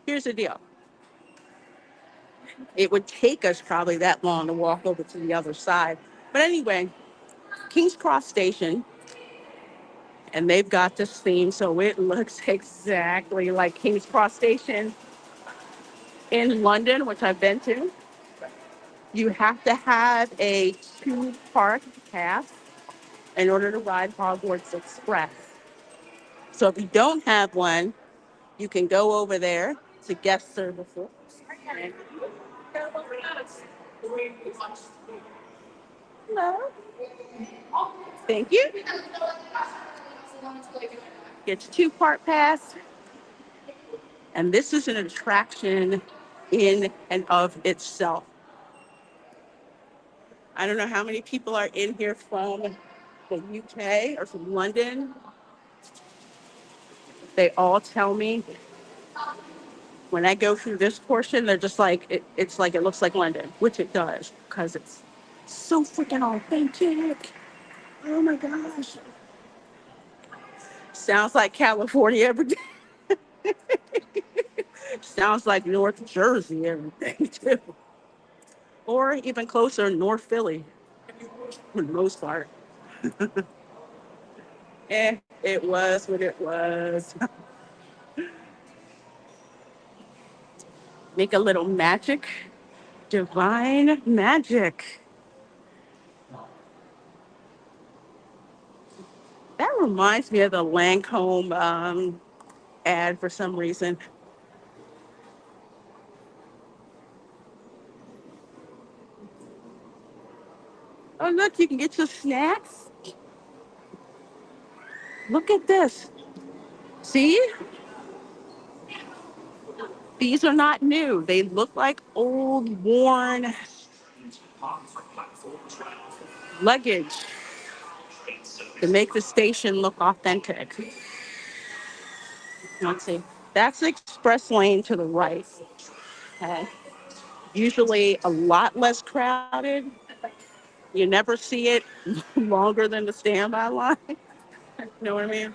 here's the deal. It would take us probably that long to walk over to the other side. But anyway, King's Cross Station, and they've got this theme, so it looks exactly like King's Cross Station. In London, which I've been to, you have to have a two-park pass in order to ride Hogwarts Express. So if you don't have one, you can go over there to guest services. And hello, thank you. Get your two-part pass, and this is an attraction in and of itself. I don't know how many people are in here from the UK or from London. They all tell me when I go through this portion, they're just like, it's like it looks like London, which it does, because it's so freaking authentic. Oh my gosh. Sounds like California every day. Sounds like North Jersey, everything too. Or even closer, North Philly, for the most part. It was what it was. Make a little magic, divine magic. That reminds me of the Lancome ad for some reason. Oh, look, you can get your snacks. Look at this. See? These are not new. They look like old, worn luggage to make the station look authentic. Let's see. That's the express lane to the right. Okay. Usually a lot less crowded. You never see it longer than the standby line. You know what I mean?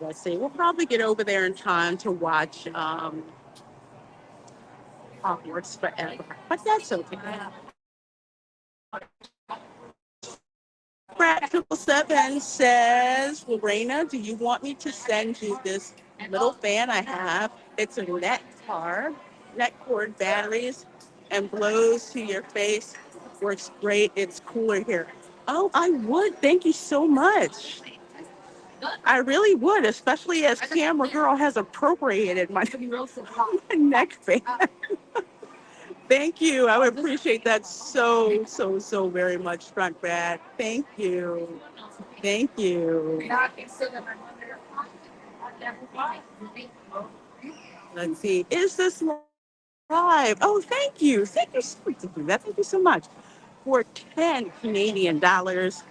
Let's see. We'll probably get over there in time to watch Hogwarts Forever, but that's okay. Brad777 says, well, Reina, do you want me to send you this little fan I have? It's a net cord batteries, and blows to your face. Works great. It's cooler here. Oh, I would. Thank you so much. I really would, especially as Camera Girl has appropriated my neck fan. Thank you. I would appreciate that so very much, Front Brad. Thank you. Thank you. Let's see. Is this live? Oh, thank you. Thank you so much to do that. Thank you so much. For 10 Canadian dollars,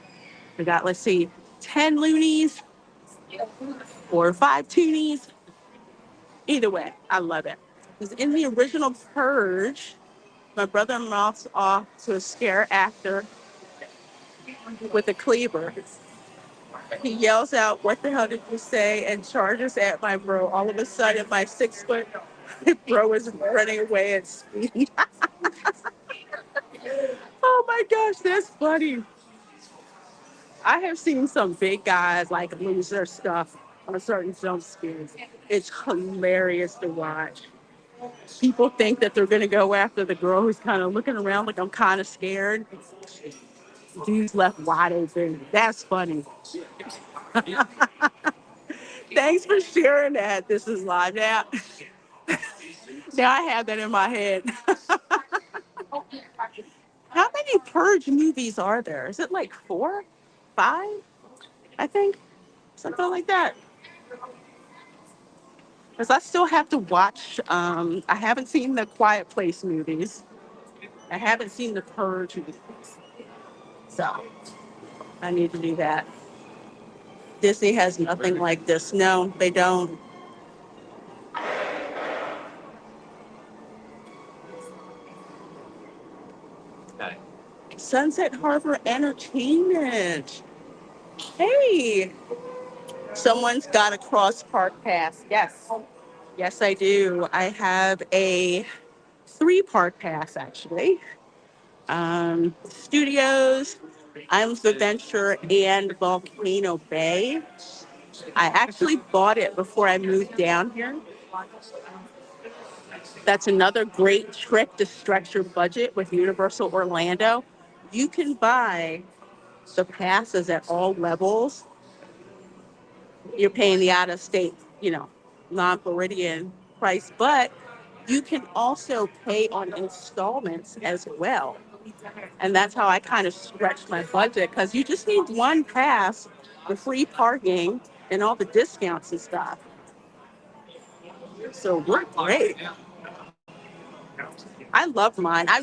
we got, let's see, 10 loonies or 5 toonies. Either way, I love it. Because in the original Purge, my brother-in-law's off to a scare actor with a cleaver. He yells out, "What the hell did you say?" and charges at my bro. All of a sudden, my 6 foot bro is running away at speed. Oh my gosh, that's funny. I have seen some big guys like lose their stuff on certain jump scares. It's hilarious to watch. People think that they're going to go after the girl who's kind of looking around like I'm kind of scared. Dude's left wide open. That's funny. Thanks for sharing that. This is live now. Now I have that in my head. How many Purge movies are there? Is it like 4, 5? I think something like that. Because I still have to watch. I haven't seen the Quiet Place movies. I haven't seen the Purge movies. So I need to do that. Disney has nothing like this. No, they don't. Sunset Harbor Entertainment. Hey, someone's got a cross park pass. Yes. Yes, I do. I have a 3-part pass actually. Studios, Islands of Adventure, and Volcano Bay. I actually bought it before I moved down here. That's another great trick to stretch your budget with Universal Orlando. You can buy the passes at all levels. You're paying the out of state, non Floridian price, but you can also pay on installments as well. And that's how I kind of stretch my budget because you just need one pass, the free parking, and all the discounts and stuff. So we're great. I love mine. I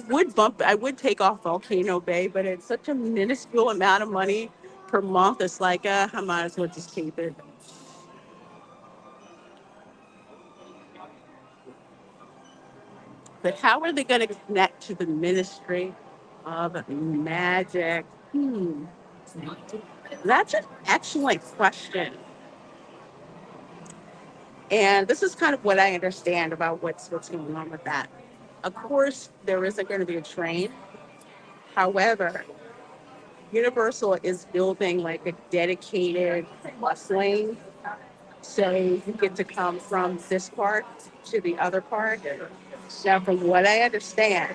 would take off Volcano Bay, but it's such a minuscule amount of money per month. It's like, I might as well just keep it. But how are they going to connect to the Ministry of Magic? That's an excellent question. And this is kind of what I understand about what's going on with that. Of course, there isn't going to be a train. However, Universal is building like a dedicated bus lane. So you get to come from this park to the other park. Now, from what I understand,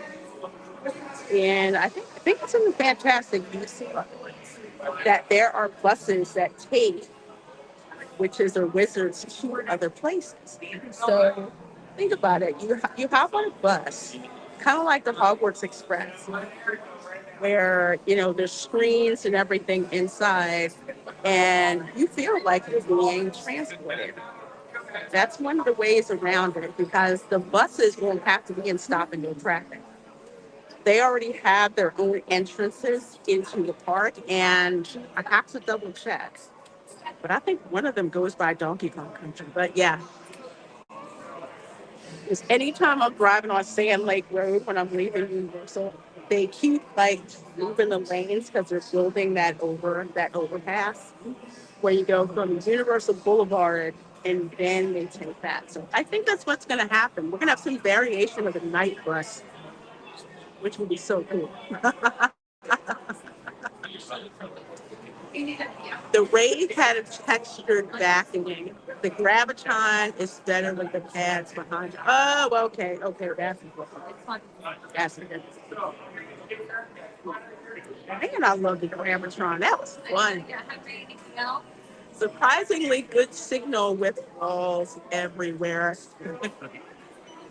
and I think it's in the Fantastic Beasts that there are buses that take witches or wizards to other places. So think about it. You hop on a bus, kind of like the Hogwarts Express, where there's screens and everything inside, and you feel like you're being transported. That's one of the ways around it because the buses won't have to be in stop and go traffic. They already have their own entrances into the park, and I have to double check. But I think one of them goes by Donkey Kong Country. But yeah, because anytime I'm driving on Sand Lake Road when I'm leaving Universal, they keep like moving the lanes because they're building that overpass where you go from Universal Boulevard and then they take that. So I think that's what's going to happen. We're going to have some variation of the night bus, which will be so cool. The Rave had a textured backing. The Graviton is better with the pads behind it. Oh, okay, that's good. That's good. Man, I love the Graviton. That was fun. Surprisingly good signal with walls everywhere.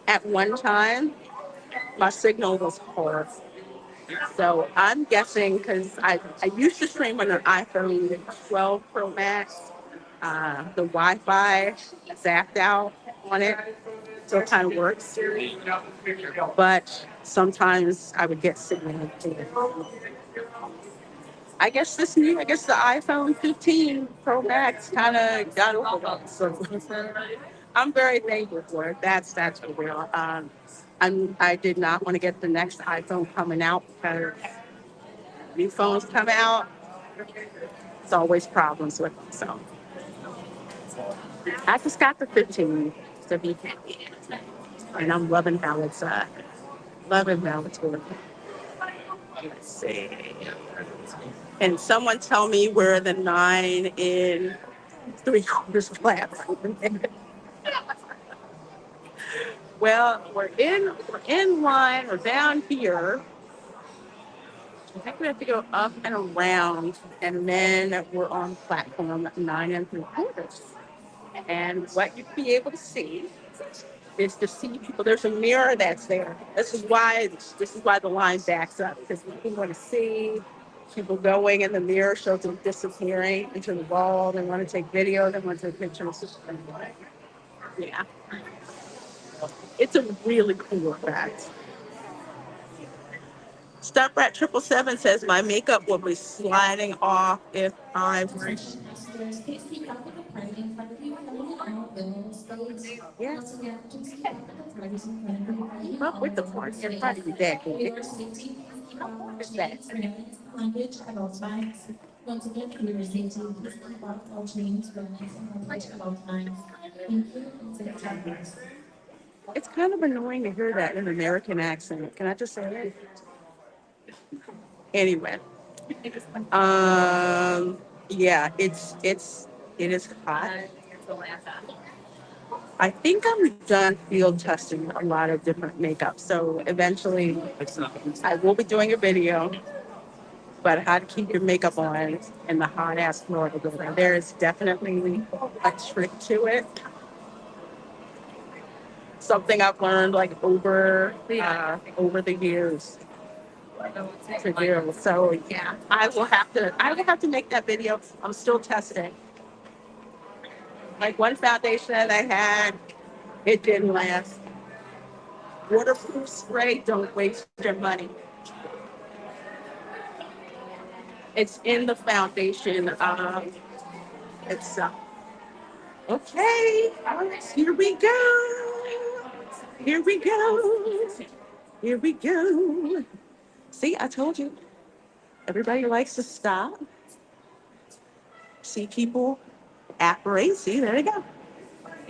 At one time, my signal was horrible. So I'm guessing because I used to stream on an iPhone 12 Pro Max. The Wi-Fi zapped out on it, so it kind of works. But sometimes I would get signal. I guess the iPhone 15 Pro Max kind of got over it. So I'm very thankful for it. That's for real. I did not want to get the next iPhone coming out because new phones come out. It's always problems with them. So I just got the 15 to be happy, and I'm loving how it's working. Let's see. And someone tell me where the 9 in 3/4 flats. Well, we're in line or down here. I think we have to go up and around, and then we're on platform 9 3/4. And what you'd be able to see is to see people. There's a mirror that's there. This is why the line backs up because people want to see people going, and the mirror shows them disappearing into the wall. They want to take video. They want to take pictures. Yeah, it's a really cool effect. Steprat 777 says my makeup will be sliding off if I were. Yeah. Keep up with the party. Everybody be back. How far is that? It's kind of annoying to hear that in an American accent. Can I just say that? Anyway, yeah, it's It is hot. I think I'm done field testing a lot of different makeup. So eventually I will be doing a video about how to keep your makeup on in the hot ass Florida weather. There is definitely a trick to it. Something I've learned like over the years to do. So yeah, I will have to make that video. I'm still testing. Like one foundation that I had, it didn't last. Waterproof spray, don't waste your money. It's in the foundation itself. Okay, all right, here we go. Here we go. Here we go. See, I told you. Everybody likes to stop, see people apparate. See, there they go.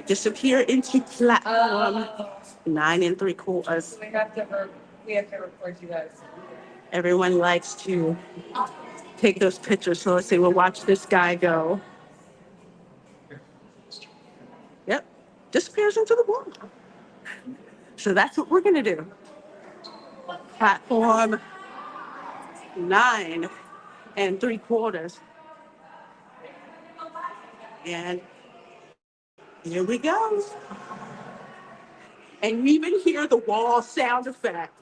Disappear into platform 9 3/4. We have to record you guys. Everyone likes to take those pictures. So let's see, we'll watch this guy go. Yep, disappears into the wall. So that's what we're gonna do. Platform 9 3/4. And here we go. And you even hear the wall sound effect.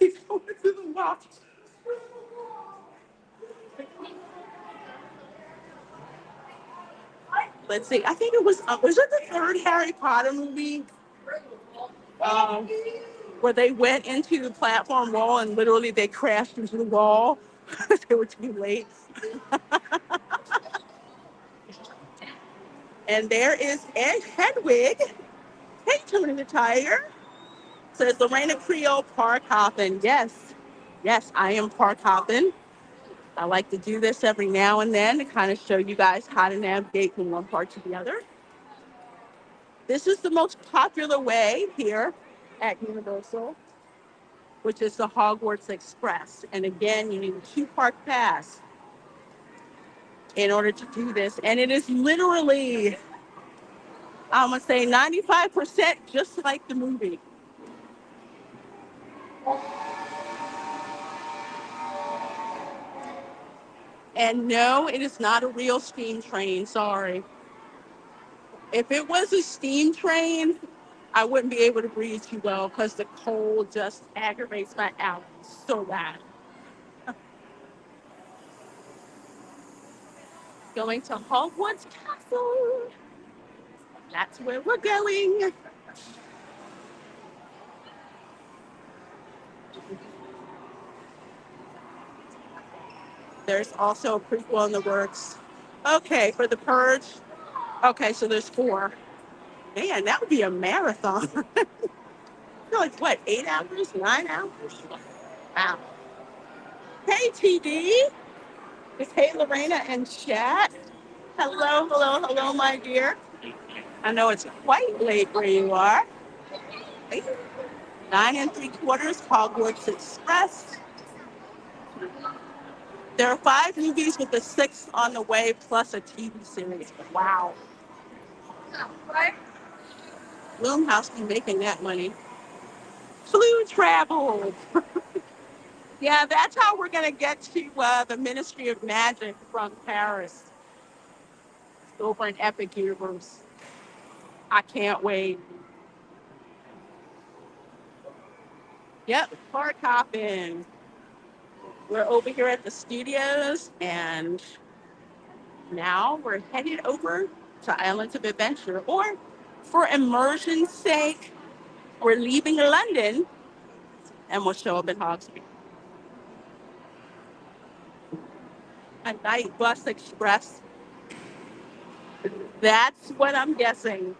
He's going through the wall. Let's see. I think it was it the third Harry Potter movie? Um, where they went into the platform wall and literally they crashed into the wall because they were too late. And there is Ed Hedwig. Hey, Tony the Tiger. Says the Reina Creole park hopping. Yes, yes, I am park hopping. I like to do this every now and then to kind of show you guys how to navigate from one part to the other. This is the most popular way here at Universal, which is the Hogwarts Express. And again, you need a 2 park pass in order to do this. And it is literally, I'm going to say 95% just like the movie. And no, it is not a real steam train. Sorry. If it was a steam train, I wouldn't be able to breathe too well because the cold just aggravates my allergies so bad. Going to Hogwarts Castle. That's where we're going. There's also a prequel in the works. Okay, for the Purge. Okay, so there's 4. Man, that would be a marathon. Like what, 8 hours, 9 hours? Wow. Hey, TD. It's Hey Lorena and chat. Hello, hello, hello, my dear. I know it's quite late where you are. 9 3/4, Hogwarts Express. There are 5 movies with a 6th on the way, plus a TV series. Wow. Blumhouse be making that money. Flu travel. Yeah, that's how we're going to get to the Ministry of Magic from Paris over in Epic Universe. I can't wait. Yep, park hopping. We're over here at the studios, and now we're headed over to Islands of Adventure. Or, for immersion's sake, we're leaving London, and we'll show up in Hogsmeade. A night bus express. That's what I'm guessing.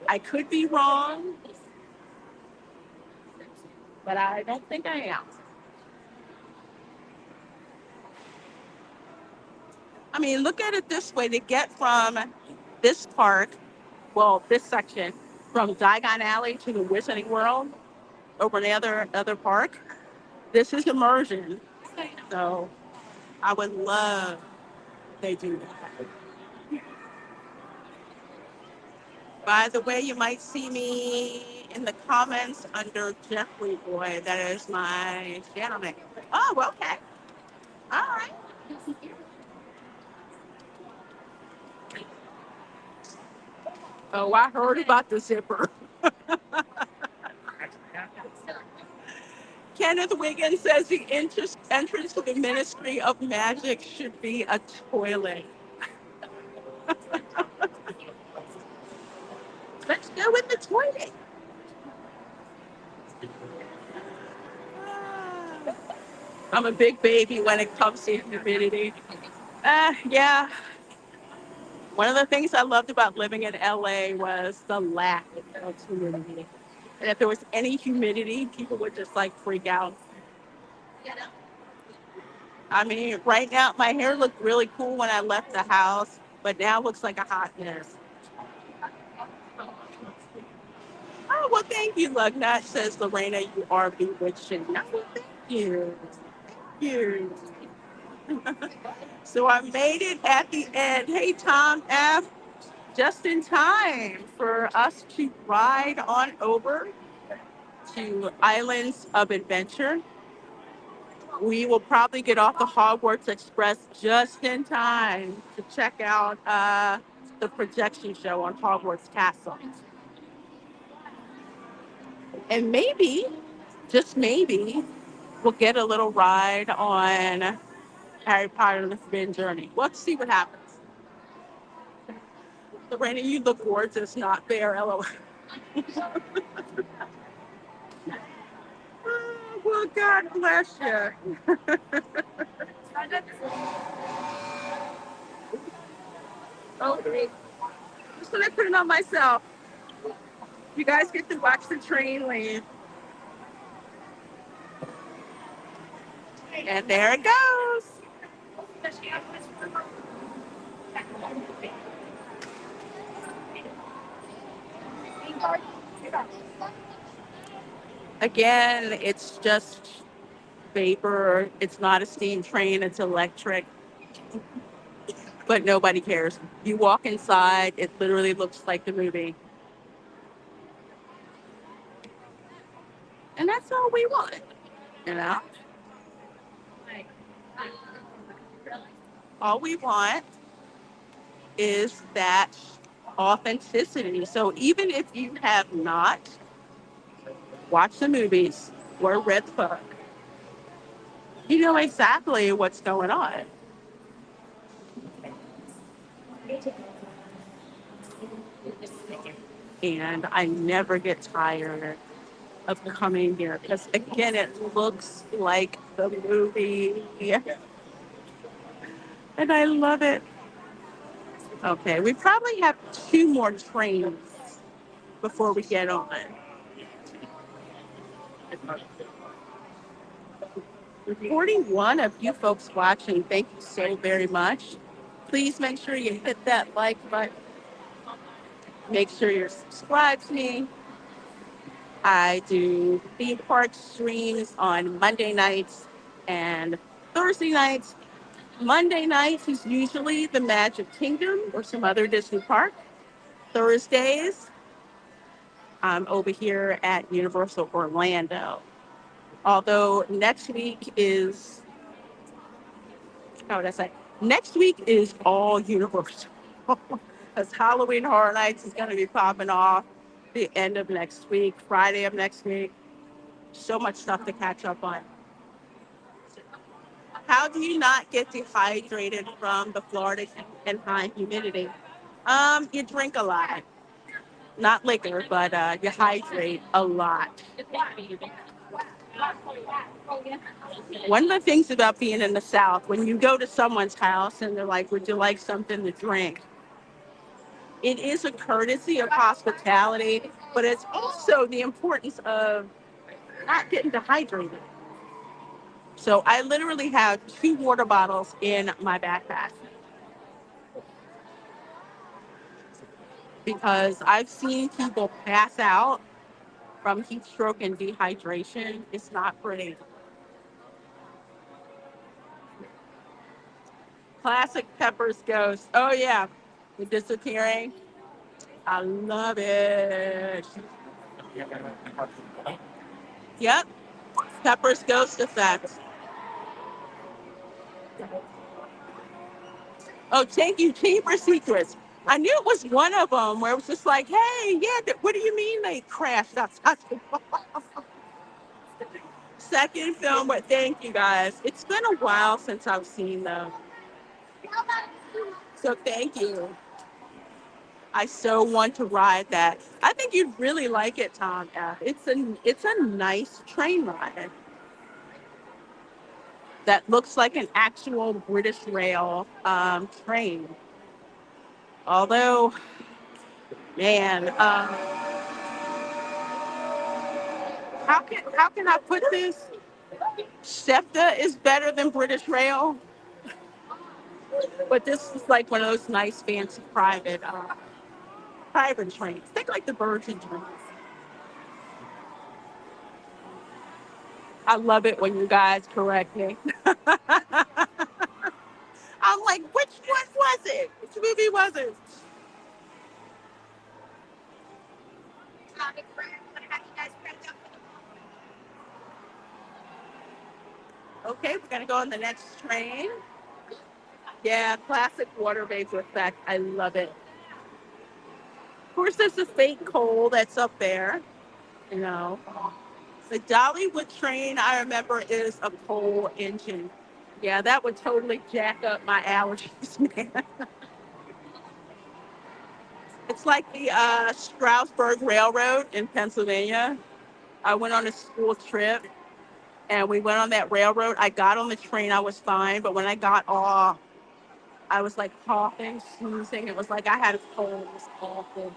I could be wrong, but I don't think I am. I mean, look at it this way. To get from this park, well, this section, from Diagon Alley to the Wizarding World over the other park, this is immersion. So I would love if they do that. By the way, you might see me in the comments under Jeffrey Boy. That is my channel name. Oh, okay. All right. Oh, I heard about the zipper. Kenneth Wiggins says the entrance to the Ministry of Magic should be a toilet. Let's go with the toilet. I'm a big baby when it comes to humidity. Yeah. One of the things I loved about living in LA was the lack of humidity. And if there was any humidity, people would just like freak out. I mean, right now, my hair looked really cool when I left the house, but now it looks like a hot mess. Oh, well, thank you, Lugnut, says Lorena. You are bewitching. No, well, thank you. Thank you. So I made it at the end. Hey, Tom F., just in time for us to ride on over to Islands of Adventure. We will probably get off the Hogwarts Express just in time to check out the projection show on Hogwarts Castle. And maybe, just maybe, we'll get a little ride on Harry Potter and the Forbidden Journey. Let's see what happens. Lorena, you look gorgeous, not fair, LOL. Oh, well, God bless you. Okay. Just gonna put it on myself. You guys get to watch the train leave. And there it goes. Again, it's just vapor. It's not a steam train, it's electric, but nobody cares. You walk inside, it literally looks like the movie. And that's all we want, you know? All we want is that authenticity. So even if you have not watched the movies or read the book, you know exactly what's going on. And I never get tired of coming here because, again, it looks like the movie. And I love it. Okay, we probably have two more trains before we get on. 41 of you folks watching, thank you so very much. Please make sure you hit that like button. Make sure you're subscribed to me. I do theme park streams on Monday nights and Thursday nights. Monday nights is usually the Magic Kingdom or some other Disney park. Thursdays, I'm over here at Universal Orlando. Although next week is, how would I say? Next week is all Universal. Because Halloween Horror Nights is going to be popping off the end of next week, Friday of next week. So much stuff to catch up on. How do you not get dehydrated from the Florida heat and high humidity? You drink a lot. Not liquor, but you hydrate a lot. One of the things about being in the South, when you go to someone's house and they're like, would you like something to drink? It is a courtesy of hospitality, but it's also the importance of not getting dehydrated. So I literally have two water bottles in my backpack because I've seen people pass out from heat stroke and dehydration. It's not pretty. Classic Peppers ghost. Oh, yeah. The disappearing. I love it. Yep. Pepper's Ghost Effect. Oh, thank you, Chamber Secrets. I knew it was one of them where it was just like, hey, yeah, what do you mean they crashed outside the second film? But thank you guys. It's been a while since I've seen them. So thank you. I so want to ride that. I think you'd really like it, Tom F. It's a nice train ride that looks like an actual British Rail train. Although, man, how can I put this? SEPTA is better than British Rail, but this is like one of those nice, fancy private trains. Think like the Verge trains. I love it when you guys correct me. I'm like, which one was it? Which movie was it? Okay, we're gonna go on the next train. Yeah, classic water vapor effect. I love it. Of course, there's the fake coal that's up there. You know, the Dollywood train I remember is a coal engine. Yeah, that would totally jack up my allergies, man. It's like the Stroudsburg Railroad in Pennsylvania. I went on a school trip and we went on that railroad. I got on the train, I was fine, but when I got off, I was like coughing, sneezing. It was like I had a cold. It was awful.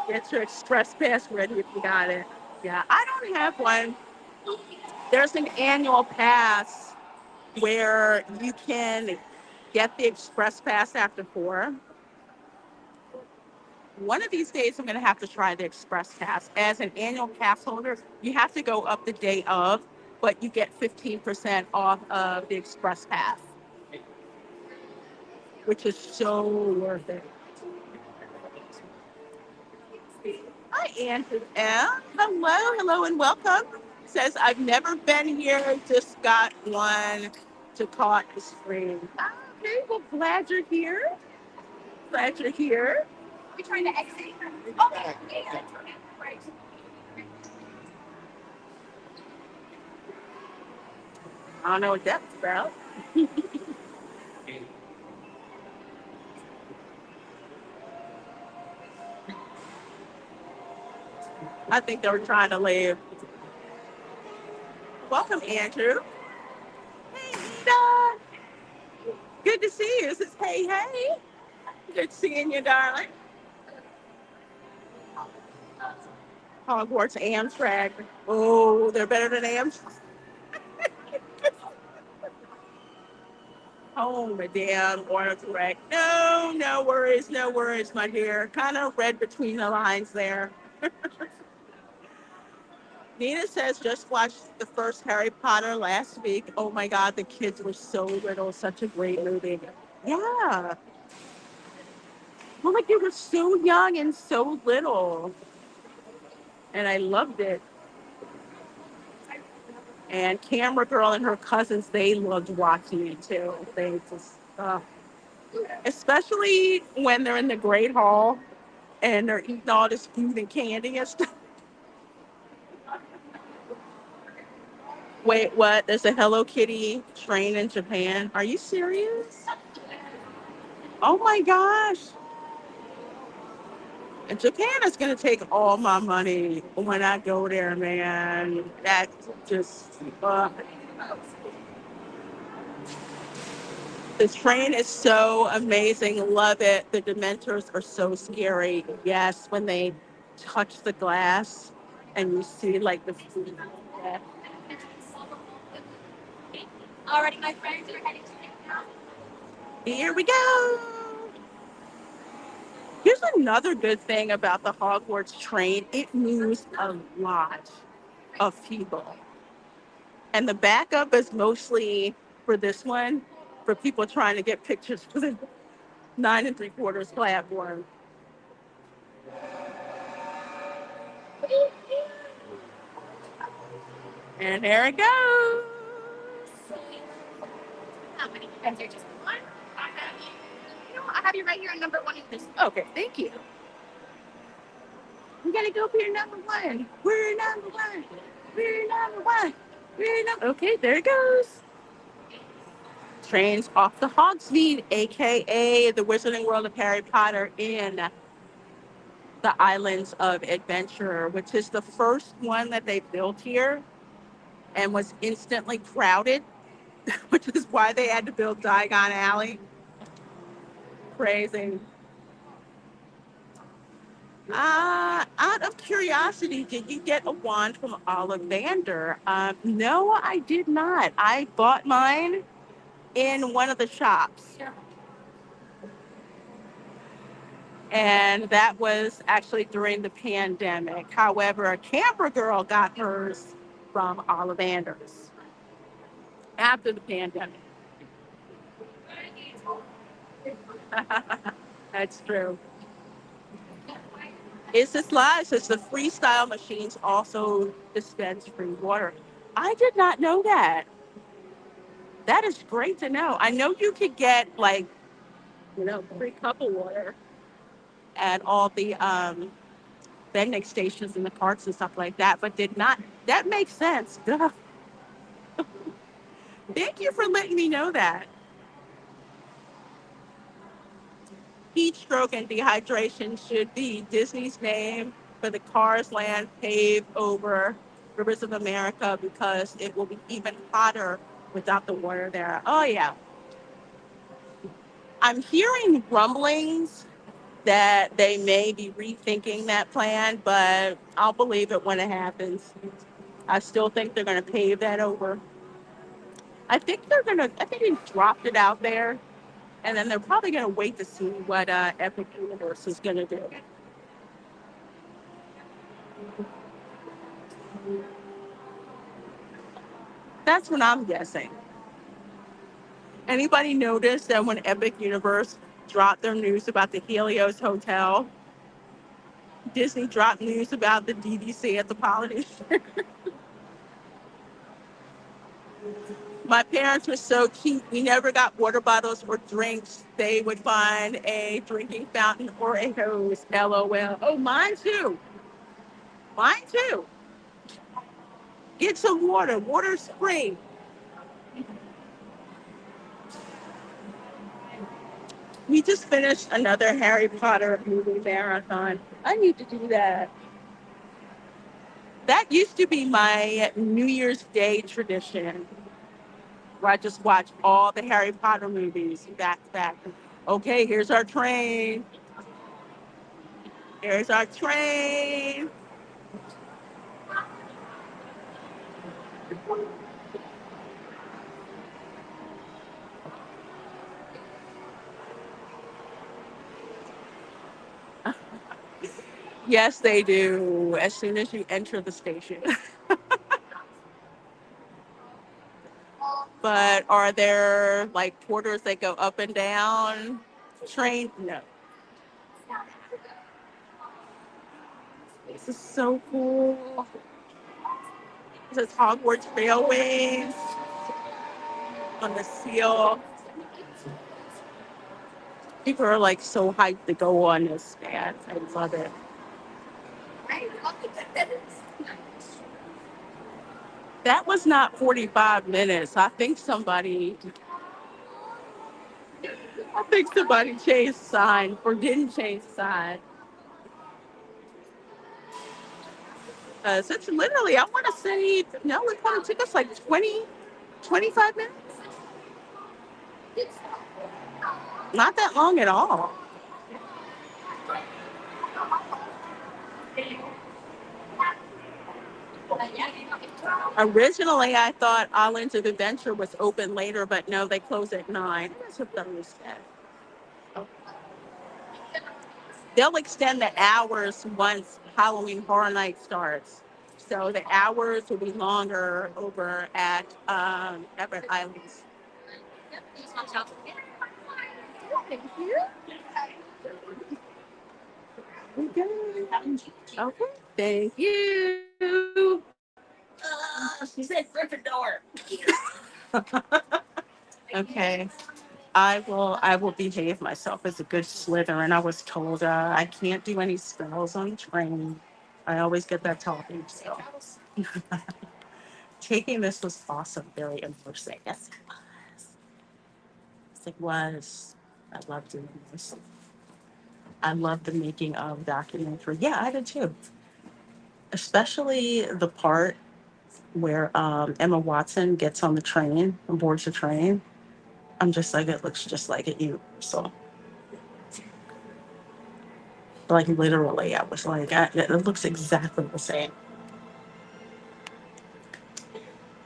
Get your express pass ready if you got it. Yeah, I don't have one. There's an annual pass where you can get the express pass after 4. One of these days, I'm going to have to try the express pass. As an annual pass holder, you have to go up the day of, but you get 15% off of the express pass, which is so worth it. Hi, Andrew M. Hello, and welcome. Says, I've never been here, just got one to caught the screen. Okay, well, glad you're here. Glad you're here. We're trying to exit. Okay. Right. I don't know what that's about. I think they were trying to leave. Welcome, Andrew. Hey, Nita. Good to see you. This is Hey Hey. Good seeing you, darling. Hogwarts Amtrak. Oh, they're better than Amtrak. Oh, Madame, autocorrect. No, no worries, my dear. Kind of read between the lines there. Nina says, just watched the first Harry Potter last week. Oh my God, the kids were so little. Such a great movie. Yeah. Well, like they were so young and so little. And I loved it. And Camera Girl and her cousins, they loved watching it too. They just, especially when they're in the Great Hall and they're eating all this food and candy and stuff. Wait, what? There's a Hello Kitty train in Japan. Are you serious? Oh my gosh. And Japan is going to take all my money when I go there, man. That's just, the train is so amazing. Love it. The Dementors are so scary. Yes, when they touch the glass and you see like the food. Alrighty, my friends, we're heading to now. Here we go. Here's another good thing about the Hogwarts train. It moves a lot of people. And the backup is mostly for this one, for people trying to get pictures for 9 3/4 platform. And there it goes. How many pens are just one? I have you right here on number one. Okay, thank you. We gotta go for number one. We're number one. We're number one. We're number. Okay, there it goes. Trains off the Hogsmeade, aka the Wizarding World of Harry Potter in the Islands of Adventure, which is the first one that they built here and was instantly crowded, which is why they had to build Diagon Alley. Crazy. Out of curiosity, did you get a wand from Ollivander? No, I did not. I bought mine in one of the shops. And that was actually during the pandemic. However, a camper girl got hers from Ollivander's after the pandemic. That's true. It's this live, says the freestyle machines also dispense free water. I did not know that. That is great to know. I know you could get like, free cup of water at all the vending stations and the parks and stuff like that, but did not. That makes sense. Duh. Thank you for letting me know that. Heat stroke and dehydration should be Disney's name for the Cars Land paved over Rivers of America because it will be even hotter without the water there. Oh, yeah. I'm hearing rumblings that they may be rethinking that plan, but I'll believe it when it happens. I still think they're going to pave that over. I think they dropped it out there, and then they're probably going to wait to see what Epic Universe is going to do. That's what I'm guessing. Anybody notice that when Epic Universe dropped their news about the Helios Hotel, Disney dropped news about the DDC at the Polynesian? My parents were so cute. We never got water bottles or drinks. They would find a drinking fountain or a hose. LOL. Oh, mine too. Mine too. Get some water. Water's free. We just finished another Harry Potter movie marathon. I need to do that. That used to be my New Year's Day tradition, where I just watch all the Harry Potter movies back to back. Okay, here's our train. Here's our train. Yes, they do. As soon as you enter the station. But are there like porters that go up and down train? No. This is so cool. This is Hogwarts Railways on the seal. People are like so hyped to go on this, man. I love it. That was not 45 minutes. I think somebody changed the sign or didn't change the sign. It's literally, I want to say, no, it probably took us like 25 minutes. Not that long at all. Originally, I thought Islands of Adventure was open later, but no, they close at 9. That's what they said. They'll extend the hours once Halloween Horror Night starts. So the hours will be longer over at Everett Islands. Okay. Okay. Thank you. She said Gryffindor. Okay. I will behave myself as a good Slytherin. I was told I can't do any spells on the train. I always get that talking. So taking this was awesome, very immersing. Yes, it was. Yes, it was. I love doing this. I love the making of documentary. Yeah, I did too. Especially the part where Emma Watson gets on the train, and boards the train. I'm just like, it looks just like it. So, like, literally, I was like, it looks exactly the same.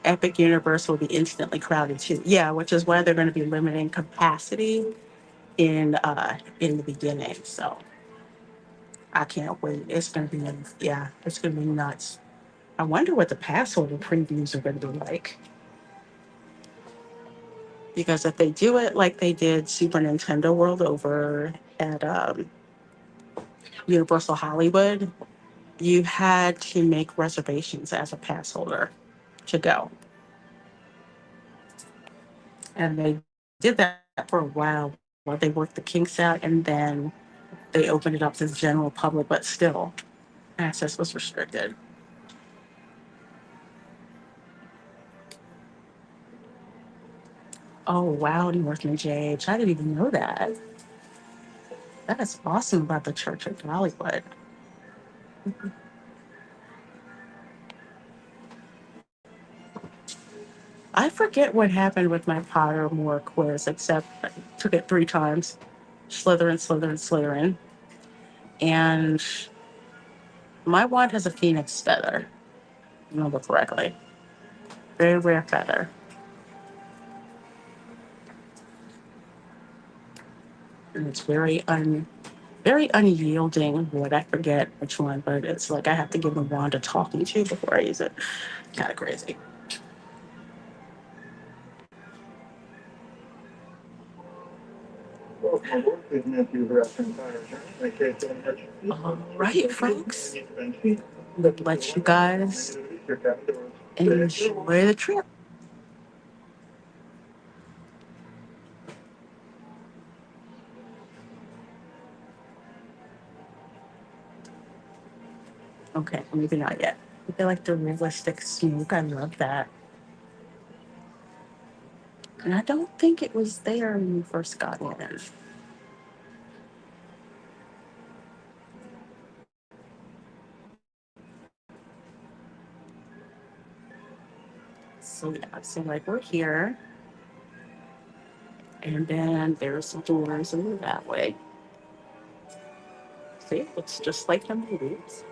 Epic Universe will be instantly crowded too. Yeah, which is why they're going to be limiting capacity in the beginning. So I can't wait. It's going to be yeah, it's going to be nuts. I wonder what the pass holder previews are going to be like. Because if they do it like they did Super Nintendo World over at Universal Hollywood, you had to make reservations as a pass holder to go. And they did that for a while they worked the kinks out, and then they opened it up to the general public, but still, access was restricted. Oh, wow, Northern JH. I didn't even know that. That is awesome about the Church of Hollywood. I forget what happened with my Pottermore quiz, except I took it 3 times. Slytherin, Slytherin, Slytherin. And my wand has a phoenix feather, if I remember correctly. Very rare feather. And it's very unyielding wood. I forget which one, but it's like I have to give the wand a talking to before I use it. Kind of crazy. All right, folks. Let you guys enjoy the trip. Okay, maybe not yet. I feel like the realistic smoke. I love that. And I don't think it was there when we first got in. So yeah, so like we're here, and then there's some doors over that way. See, it looks just like the movies.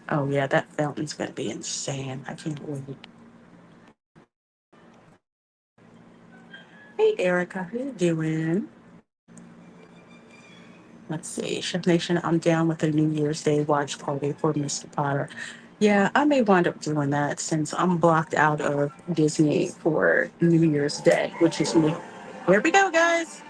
Oh yeah, that fountain's gonna be insane. I can't wait. Hey Erica, how you doing? Let's see, Chef Nation, I'm down with a New Year's Day watch party for Mr. Potter. Yeah, I may wind up doing that since I'm blocked out of Disney for New Year's Day, which is me. Here we go, guys.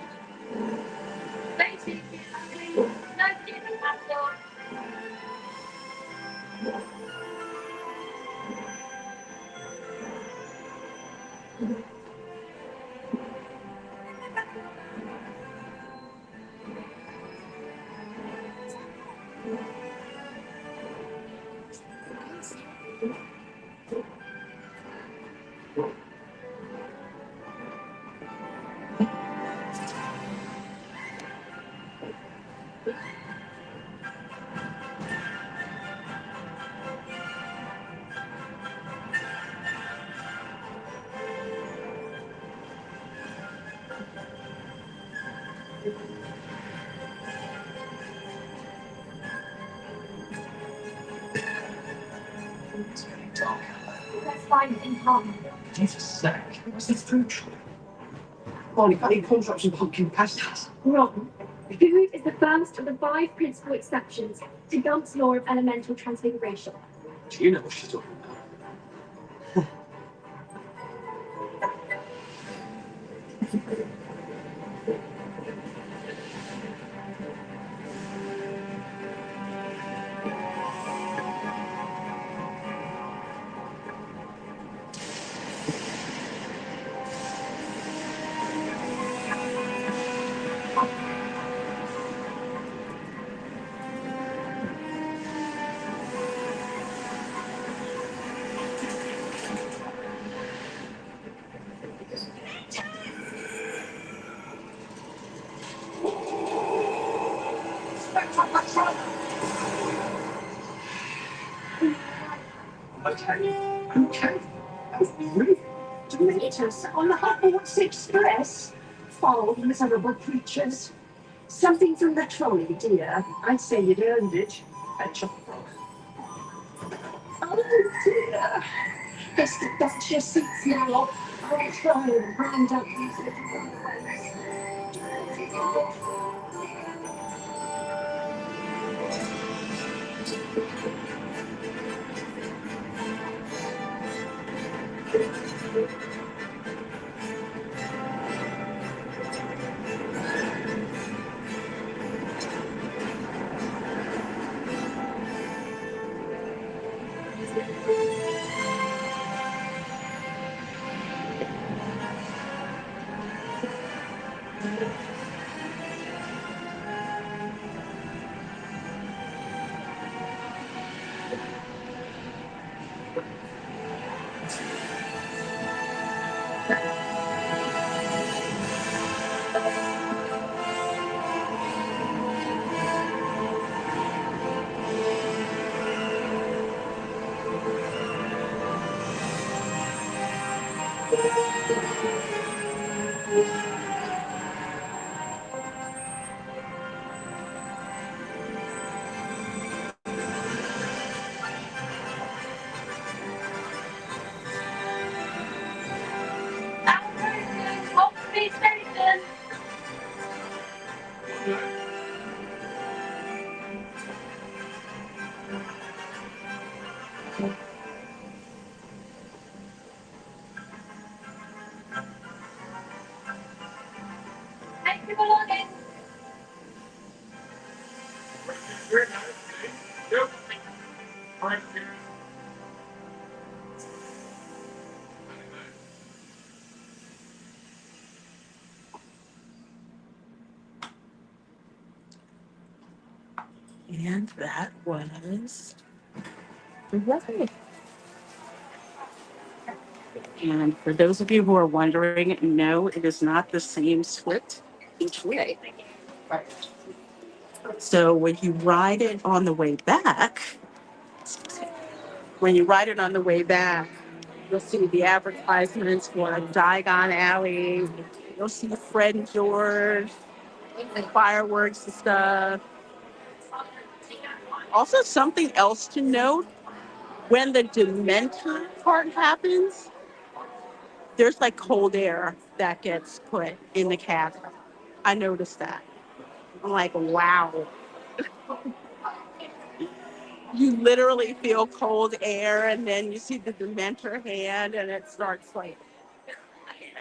Let's find in common. Jesus sake, what's this food truck? Molly, any contracts and pumpkin pasties? No. Food is the first of the five principal exceptions to Gump's law of elemental transfiguration.
Do you know what she's talking about?
Okay. Dementors on the Hogwarts Express. Foul, miserable creatures. Something from the trolley, dear. I'd say you'd earned it. A chocolate. Oh, dear. Best to dust your seats now. I'll try and round up these little runaways.
And that was the ride. And for those of you who are wondering, no, it is not the same script each way. So when you ride it on the way back, you'll see the advertisements for Diagon Alley. You'll see Fred and George, and fireworks and stuff. Also, something else to note, when the Dementor part happens, there's like cold air that gets put in the cabin. I noticed that. I'm like, wow. You literally feel cold air, and then you see the Dementor hand, and it starts like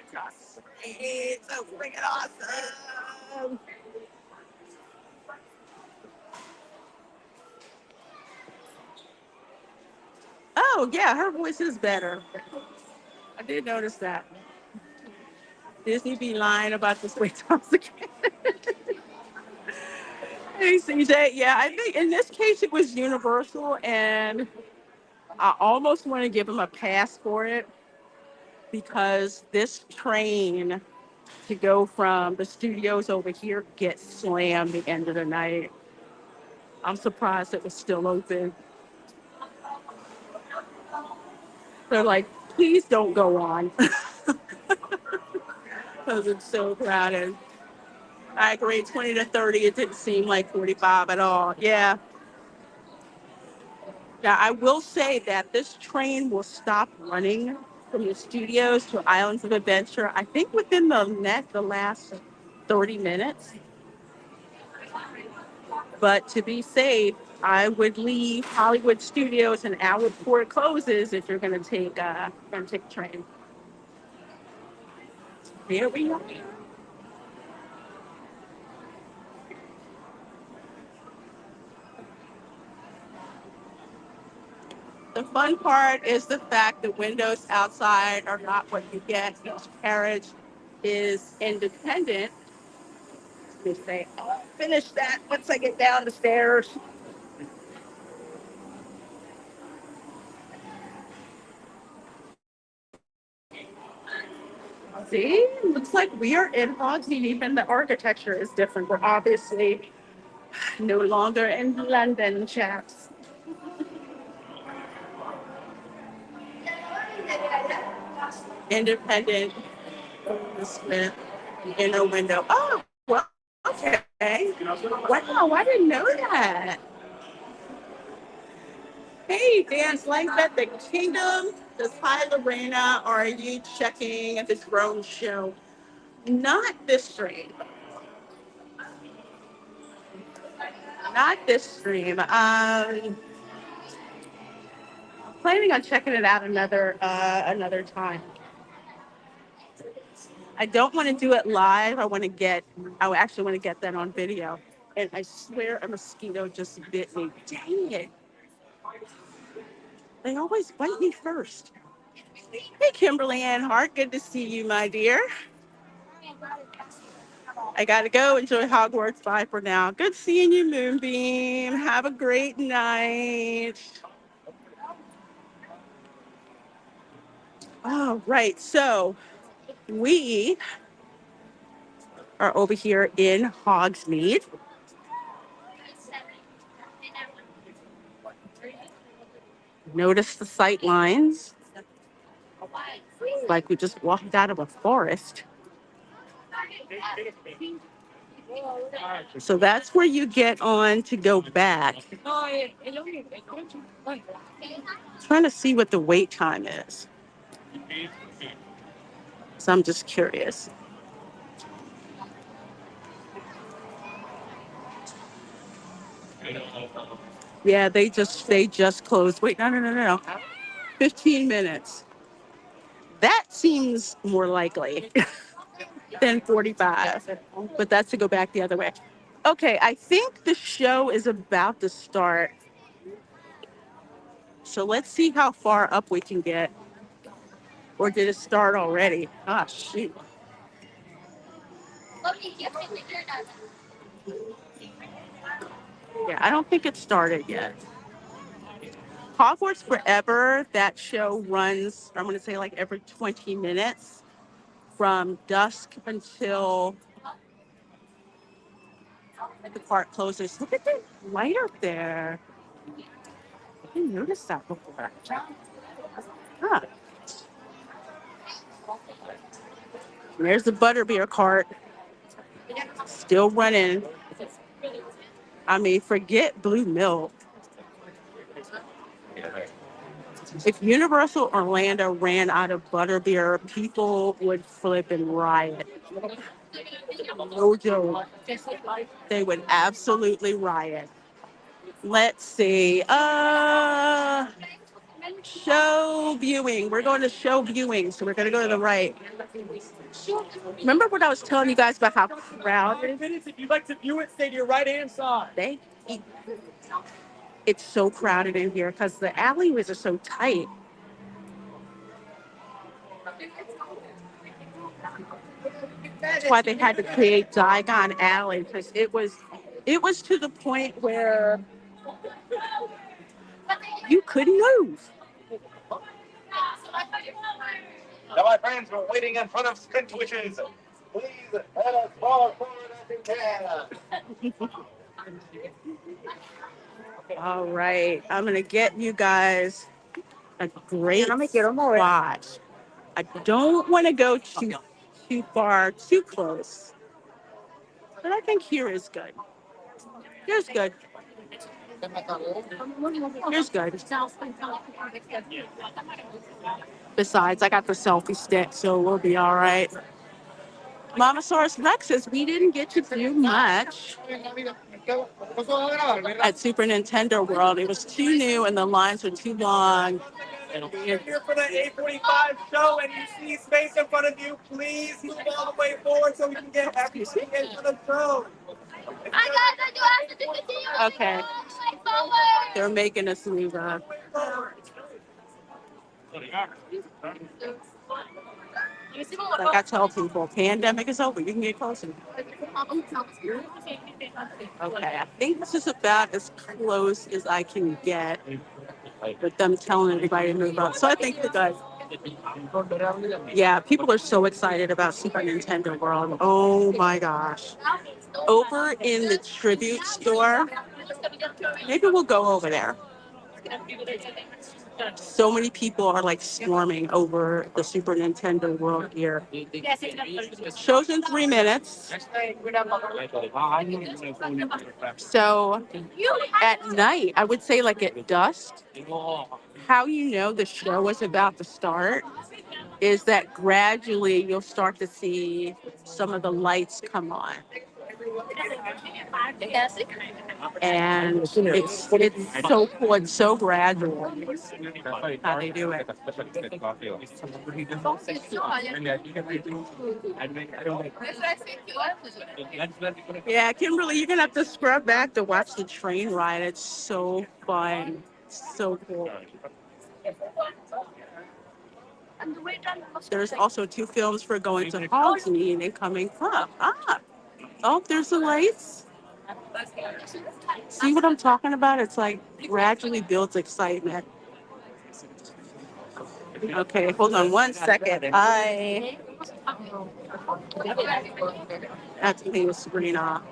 across the street. It's so freaking awesome. Oh yeah, her voice is better. I did notice that. Disney be lying about this way times again. Hey CJ, yeah, I think in this case it was Universal, and I almost want to give him a pass for it because this train to go from the studios over here gets slammed the end of the night. I'm surprised it was still open. They're like, please don't go on because it's so crowded. I agree, 20 to 30, it didn't seem like 45 at all. Yeah. Now, I will say that this train will stop running from the studios to Islands of Adventure, I think within the last 30 minutes. But to be safe, I would leave Hollywood Studios an hour before it closes if you're gonna take a train. Here we are. The fun part is the fact that windows outside are not what you get. Each carriage is independent. Let me say, I'll finish that once I get down the stairs. See, looks like we are in Hogsmeade. Even the architecture is different. We're obviously no longer in London, chaps. Independent Smith in a window. Oh, well, okay. Wow, I didn't know that. Hey, Dan's Life at the Kingdom. Says, hi, Lorena. Are you checking at the drone show? Not this stream. Not this stream. Planning on checking it out another time. I don't want to do it live. I actually want to get that on video. And I swear a mosquito just bit me. Dang it. They always bite me first. Hey, Kimberly Ann Hart. Good to see you, my dear. I got to go enjoy Hogwarts. Bye for now. Good seeing you, Moonbeam. Have a great night. Oh, right. So we are over here in Hogsmeade. Notice the sight lines. Like we just walked out of a forest. So that's where you get on to go back. Trying to see what the wait time is. So I'm just curious. Yeah, they just closed. Wait, no. 15 minutes. That seems more likely than 45. But that's to go back the other way. Okay, I think the show is about to start. So let's see how far up we can get. Or did it start already? Ah, shoot. Yeah, I don't think it started yet. Hogwarts Forever, that show runs, I'm going to say like every 20 minutes from dusk until the park closes. Look at the light up there. I didn't notice that before. Huh. There's the butterbeer cart. Still running. I mean, forget blue milk. If Universal Orlando ran out of butterbeer, people would flip and riot. No joke. They would absolutely riot. Let's see. Show viewing. We're going to show viewing, so we're going to go to the right. Remember what I was telling you guys about how crowded?
If you'd like to view it, stay to your right-hand side.
It's so crowded in here because the alleyways are so tight. That's why they had to create Diagon Alley because it was to the point where you couldn't move.
Now, my friends, we're waiting in front of Sprint Witches. Please head as far forward as you can.
All right, I'm gonna get you guys a great spot. I don't want to go too far, too close, but I think here is good. Here's good. Here's good. Besides, I got the selfie stick, so we'll be all right. Mamasaurus Rex says we didn't get to do much. at Super Nintendo World. It was too new and the lines were too long.
You're here for the 8:45 show and you see space in front of you, please move all the way forward so we can get everybody into the show.
Okay. They're making us move up. Like I tell people, pandemic is over. You can get closer. Okay, I think this is about as close as I can get with them telling everybody to move up. So I think we're good. Yeah, people are so excited about Super Nintendo World. Oh my gosh. Over in the tribute store, maybe we'll go over there. So many people are like swarming over the Super Nintendo World here. Shows in 3 minutes. So at night, I would say like at dusk, how you know the show is about to start is that gradually you'll start to see some of the lights come on. And it's so cool. It's so gradual how they do it. Yeah, Kimberly, you're gonna have to scrub back to watch the train ride. It's so fun. So cool. There's also 2 films for going to Hogsmeade and coming up. Oh, there's the lights. See what I'm talking about? It's like gradually builds excitement. Okay, hold on 1 second. I have to clean the screen off.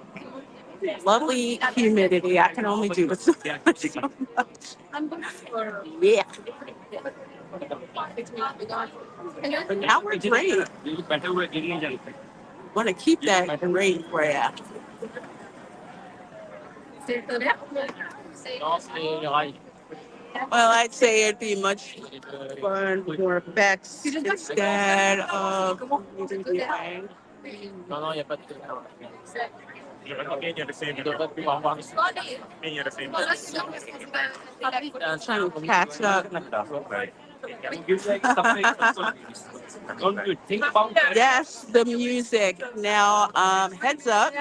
Lovely humidity. I can only do so much. Yeah. But now we're great. Want to keep that great for you. Well, I'd say it'd be much fun, more effects instead of reviewing. Trying to catch up. Yes, the music. Now, heads up,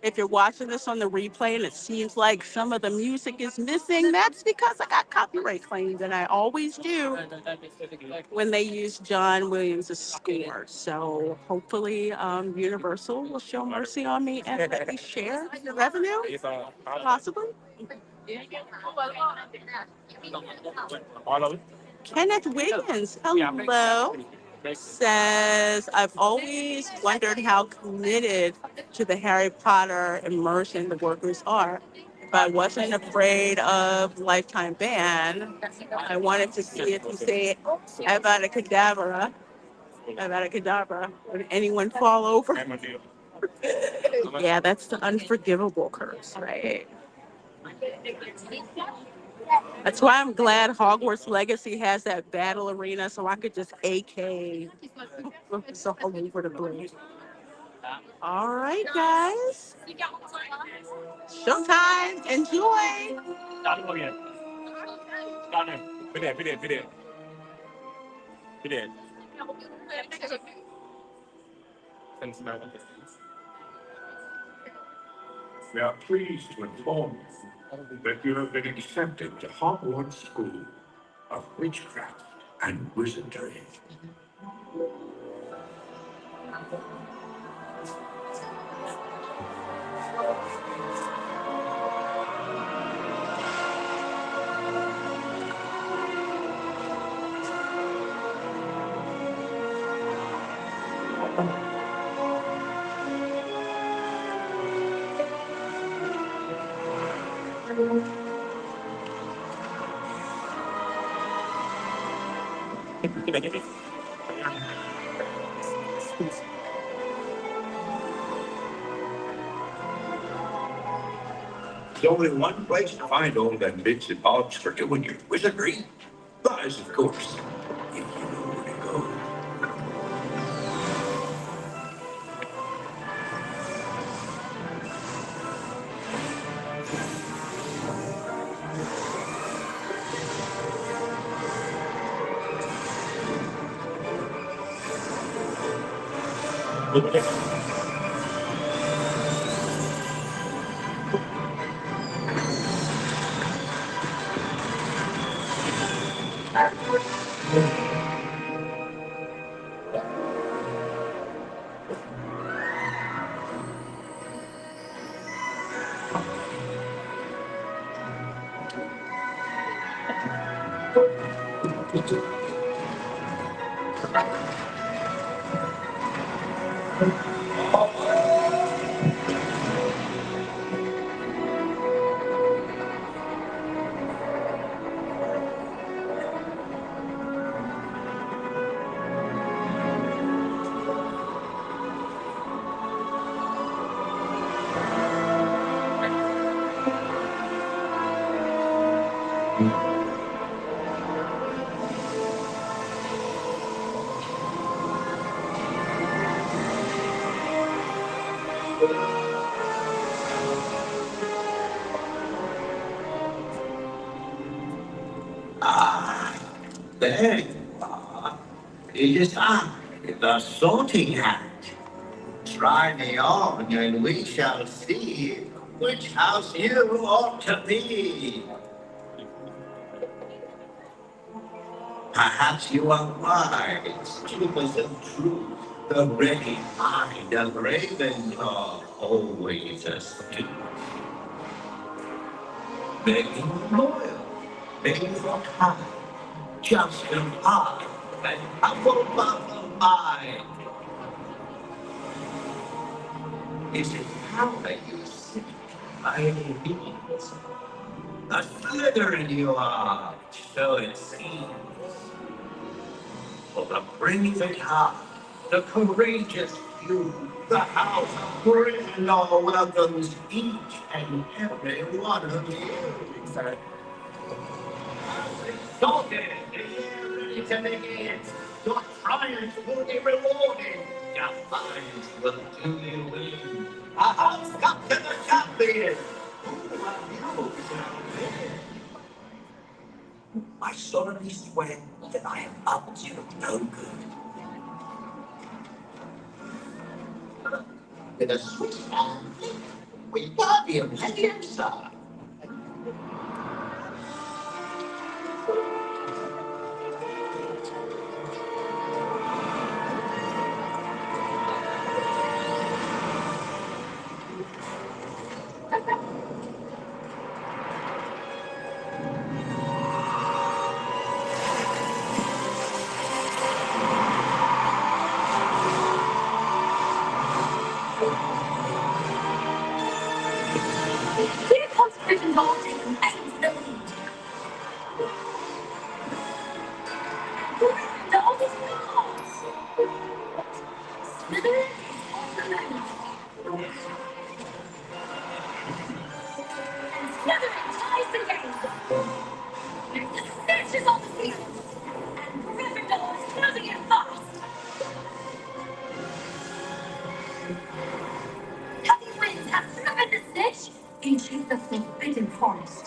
if you're watching this on the replay and it seems like some of the music is missing, that's because I got copyright claims, and I always do when they use John Williams' score. So hopefully Universal will show mercy on me and let me share the revenue, possibly. Kenneth Wiggins, hello, says, I've always wondered how committed to the Harry Potter immersion the workers are. If I wasn't afraid of lifetime ban, I wanted to see if you say Avada Kedavra. Avada Kedavra. Would anyone fall over? Yeah, that's the unforgivable curse, right? That's why I'm glad Hogwarts Legacy has that battle arena so I could just AK so all over the place. All right, guys. Showtime. Enjoy.
We are pleased to inform you that you have been accepted to Hogwarts School of Witchcraft and Wizardry. There's only one place to find all them bits and bobs for doing your wizardry. That is, of course, if you know where to go. There you are. It is I, the sorting hat. Try me on, and we shall see which house you ought to be. Perhaps you are wise, keepers of truth, the ready mind of Ravenclaw, always astute. Maybe loyal, maybe for kind, just and hard, and Hufflepuff of mine. Is it power you seek by any means? A Slytherin you are, so it seems. For the brave at heart, the courageous few, the house of Gryffindor welcomes each and every one of you. Sir. As exalted, the year ready to begin. Your triumph will be rewarded. Defiance will duly win. A house got to the champion. Who of you shall win? I solemnly swear that I am up to no good. With a sweet hand, we got him, sir. Here comes Gryffindor taking aims the lead. Gryffindor is yours. Slytherin is on the move. And Slytherin ties the game. The snitch is on the field. And Gryffindor is closing it fast. Heavy winds have driven the snitch into the forbidden forest.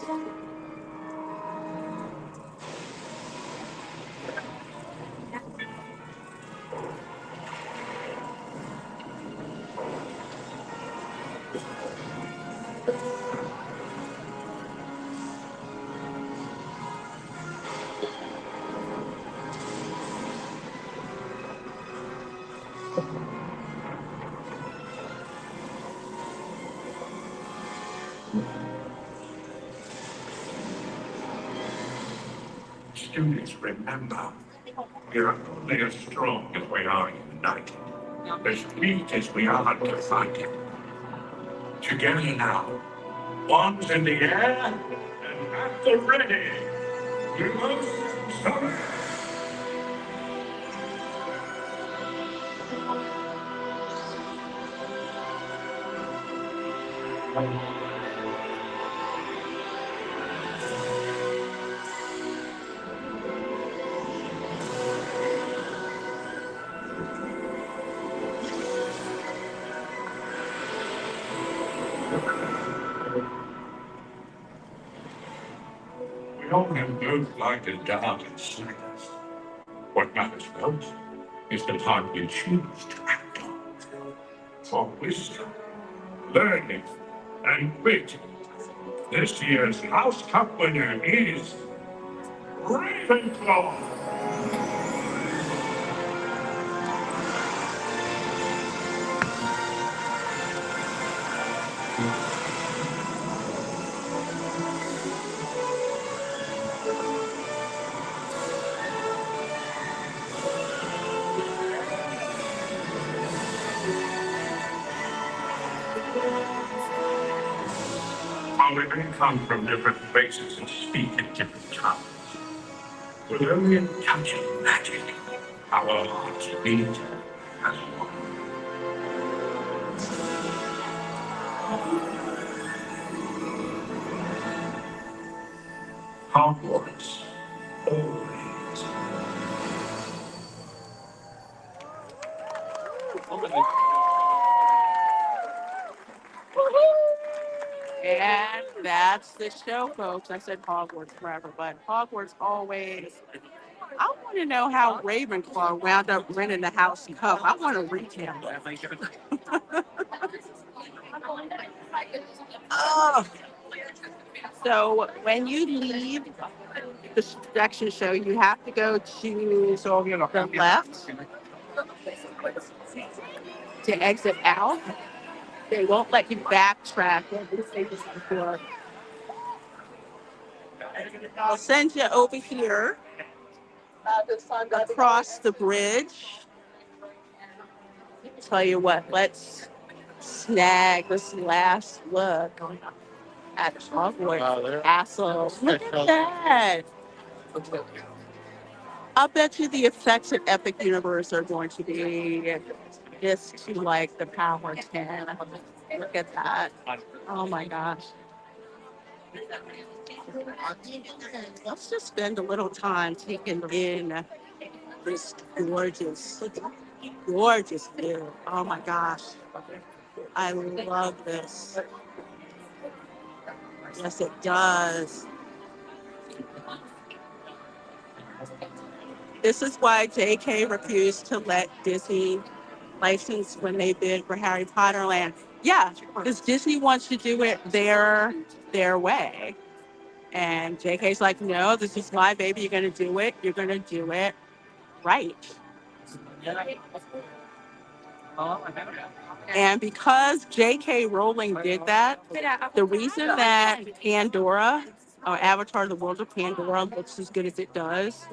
Students, remember, we are only as strong as we are united, as weak as we are divided. Together now, wands in the air and at the ready. You must summon. We all have both light and dark inside us. What matters most is the part we choose to act on. for wisdom, learning, and wit. This year's House Cup winner is Ravenclaw. Our women come from different places and speak in different tongues. With only a touch of magic, our hearts beat as one. Hogwarts, always.
And that's the show, folks. I said Hogwarts forever, but Hogwarts always. I want to know how Ravenclaw wound up renting the House Cup. I want to recap that. Oh. So when you leave the section show, you have to go to the left to exit out. They won't let you backtrack. I'll send you over here across the bridge. Tell you what, let's snag this last look at Hogwarts Castle. Look at that. I'll bet you the effects of Epic Universe are going to be just to like the Power 10. Look at that. Oh my gosh. Let's just spend a little time taking in this gorgeous view. Oh my gosh. I love this. Yes, it does. This is why JK refused to let Disney license when they bid for Harry Potter Land. Yeah, because Disney wants to do it their way. And JK's like, no, this is my baby. You're going to do it. You're going to do it right. And because J.K. Rowling did that, the reason that Pandora, or Avatar, the World of Pandora, looks as good as it does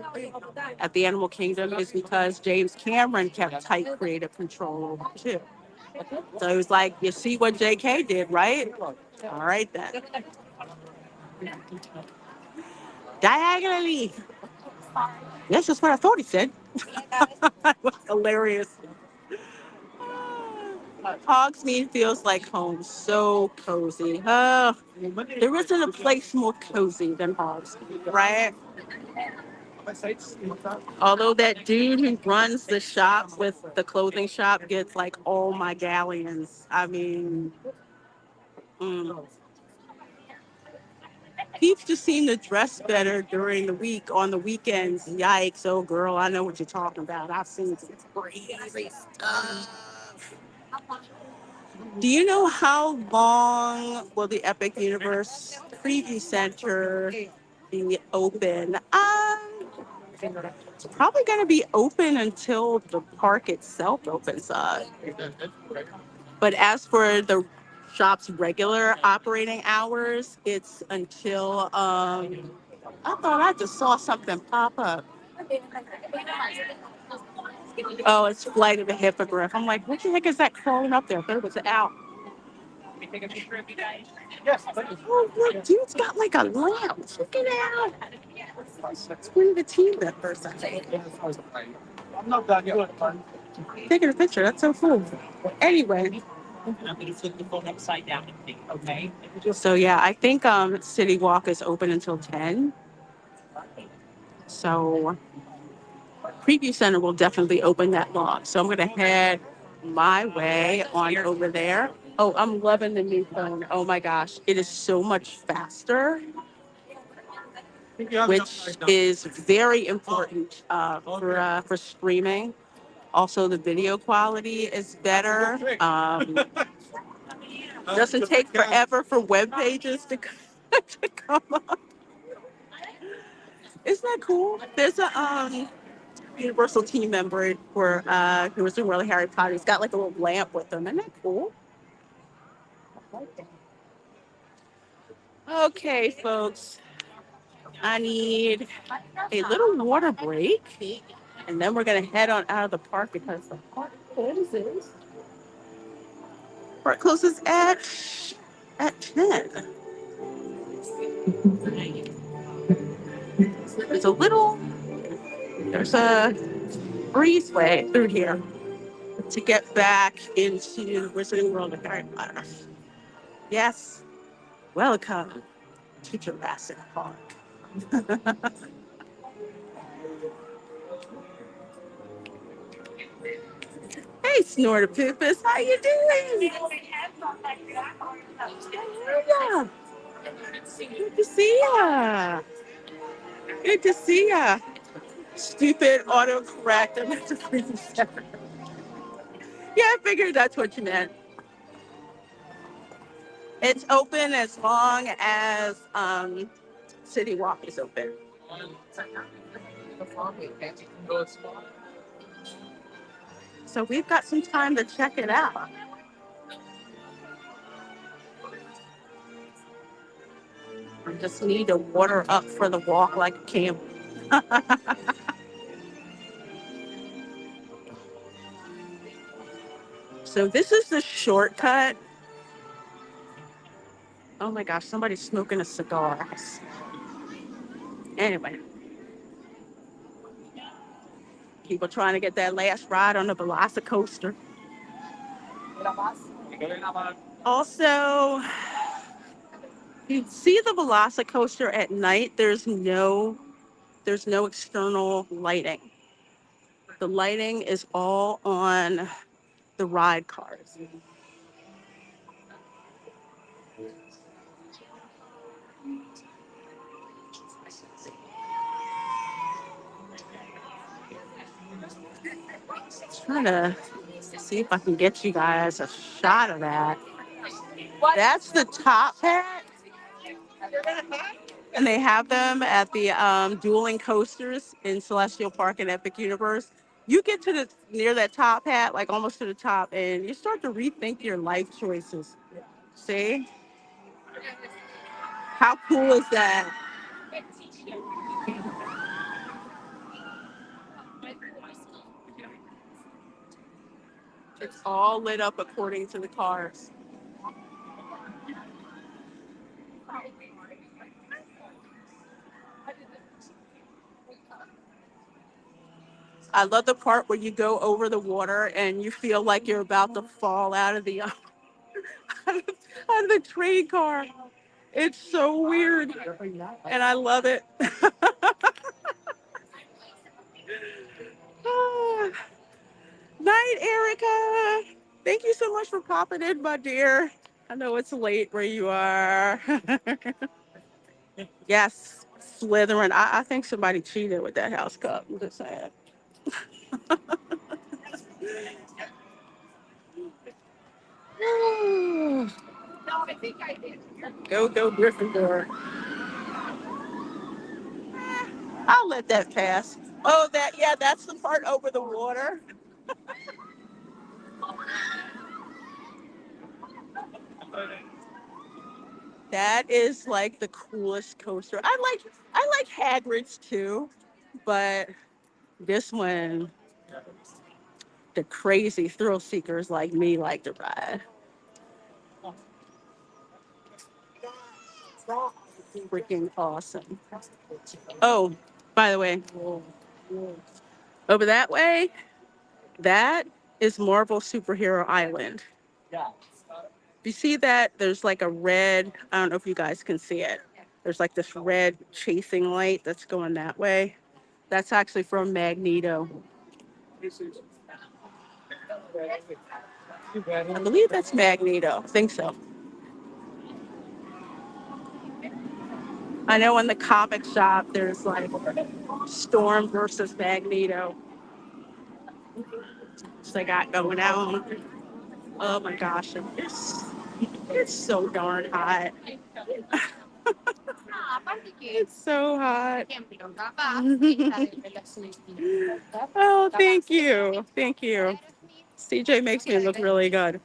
at the Animal Kingdom is because James Cameron kept tight creative control over it too. So he was like, you see what J.K. did, right? All right then. Diagonally. Yes, that's what I thought he said. That was hilarious. Hogsmeade feels like home. So cozy. There isn't a place more cozy than Hogsmeade, right? Although that dude who runs the shop with the clothing shop gets like all my galleons. I mean, people just seem to dress better during the week. On the weekends, yikes. Oh, girl, I know what you're talking about. I've seen some crazy stuff. Do you know how long will the Epic Universe Preview Center be open? It's probably going to be open until the park itself opens up. But as for the shop's regular operating hours, it's until, I thought I just saw something pop up. Oh, it's Flight of the Hippogriff. I'm like, what the heck is that crawling up there? I thought it was out. Oh, look, dude's got like a lamp. Check it out. It's one of the team members, I think.
I'm not that good.
Taking a picture. That's so cool. Anyway. So yeah, I think City Walk is open until 10. So Preview Center will definitely open that long. So I'm gonna head my way on over there. Oh, I'm loving the new phone. Oh my gosh, it is so much faster, which is very important for streaming. Also, the video quality is better. Doesn't take forever for web pages to, to come up. Isn't that cool? There's a Universal team member for who was doing really Harry Potter. He's got like a little lamp with him. Isn't that cool? Okay, folks. I need a little water break, and then we're gonna head on out of the park because the park closes at 10. There's a little there's a breezeway through here to get back into Wizarding World of Harry Potter. Yes, welcome to Jurassic Park. Hey, Snortopoopas, how you doing? Yeah, good to see ya. Good to see ya. Stupid autocorrect. I'm at the freezing center. Yeah, I figured that's what you meant. It's open as long as City Walk is open. So we've got some time to check it out. I just need to water up for the walk like a camel. So this is the shortcut. Oh my gosh, somebody's smoking a cigar. Anyway, people trying to get that last ride on the Velocicoaster. Also, you see the Velocicoaster at night, there's no external lighting. The lighting is all on the ride cars. Trying to see if I can get you guys a shot of that. That's the top hat, and they have them at the dueling coasters in Celestial Park and Epic Universe. You get to the near that top hat, like almost to the top, and you start to rethink your life choices. See? How cool is that? It's all lit up according to the cars. I love the part where you go over the water and you feel like you're about to fall out of the out of the train car. It's so weird, and I love it. Ah, night, Erica. Thank you so much for popping in, my dear. I know it's late where you are. Yes, Slytherin. I think somebody cheated with that house cup. I'm just saying. Go, Gryffindor. I'll let that pass. Oh, that's the part over the water. That is like the coolest coaster. I like Hagrid's too, but this one, the crazy thrill seekers like me like to ride. Freaking awesome. Oh, by the way, over that way, that is Marvel Superhero Island. You see that? There's like a red, I don't know if you guys can see it. There's like this red chasing light that's going that way. That's actually from Magneto. I believe that's Magneto. I think so. I know in the comic shop there's like Storm versus Magneto. So I got going on. Oh my gosh, it's so darn hot. It's so hot. Oh, thank you. Thank you. CJ makes me look really good.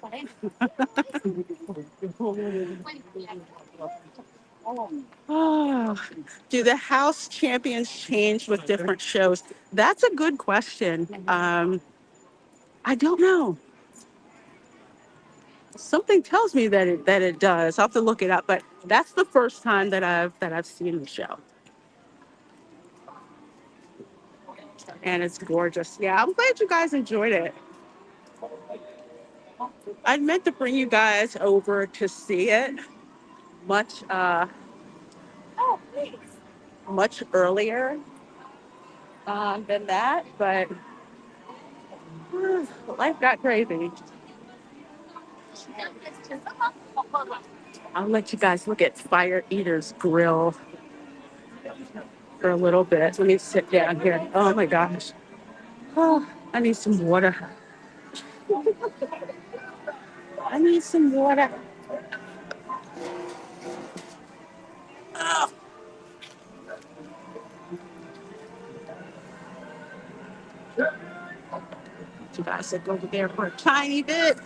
Oh, do the house champions change with different shows? That's a good question. I don't know. Something tells me that it does. I'll have to look it up, but that's the first time that I've seen the show, and it's gorgeous. Yeah, I'm glad you guys enjoyed it. I meant to bring you guys over to see it much much earlier than that, but life got crazy. I'll let you guys look at Fire Eater's Grill for a little bit. Let me sit down here. Oh my gosh. Oh, I need some water. I need some water. Oh, you guys sit over there for a tiny bit.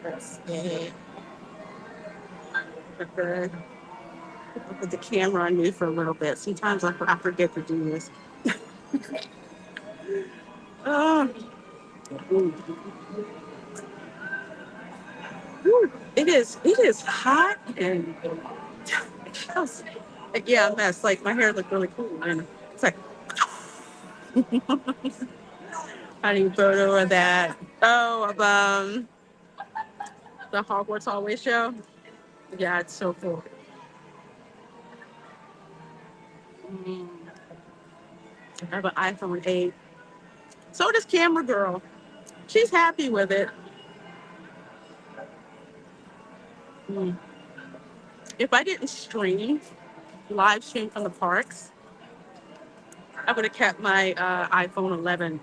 Let's see. Put the camera on me for a little bit. Sometimes I forget to do this. Oh, it is hot and it feels, yeah, a mess. Like my hair looked really cool and it's like I need a photo of that. Oh, of the Hogwarts Hallway show. Yeah, it's so cool. Mm, I have an iPhone 8. So does Camera Girl. She's happy with it. Mm. If I didn't live stream from the parks, I would have kept my iPhone 11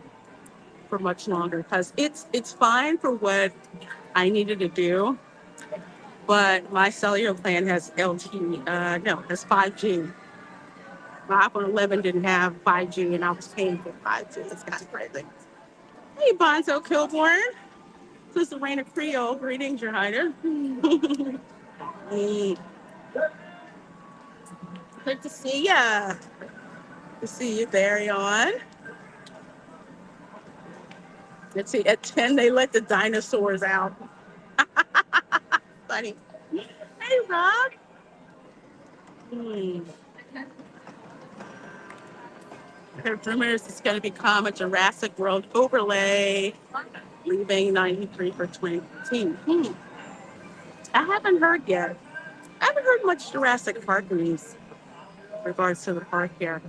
for much longer because it's fine for what I needed to do, but my cellular plan has has 5G. My iPhone 11 didn't have 5G, and I was paying for 5G. It's kind of crazy. Hey, Bonzo Kilborn. This is Reina Creole. Greetings, Your Highness. Mm, good to see ya. To see you, Barry on. Let's see, at 10, they let the dinosaurs out. Funny. Hey, Rob. Hmm. There's rumors it's going to become a Jurassic World overlay, leaving 93 for 2018. I haven't heard yet. I haven't heard much Jurassic Park news in regards to the park here.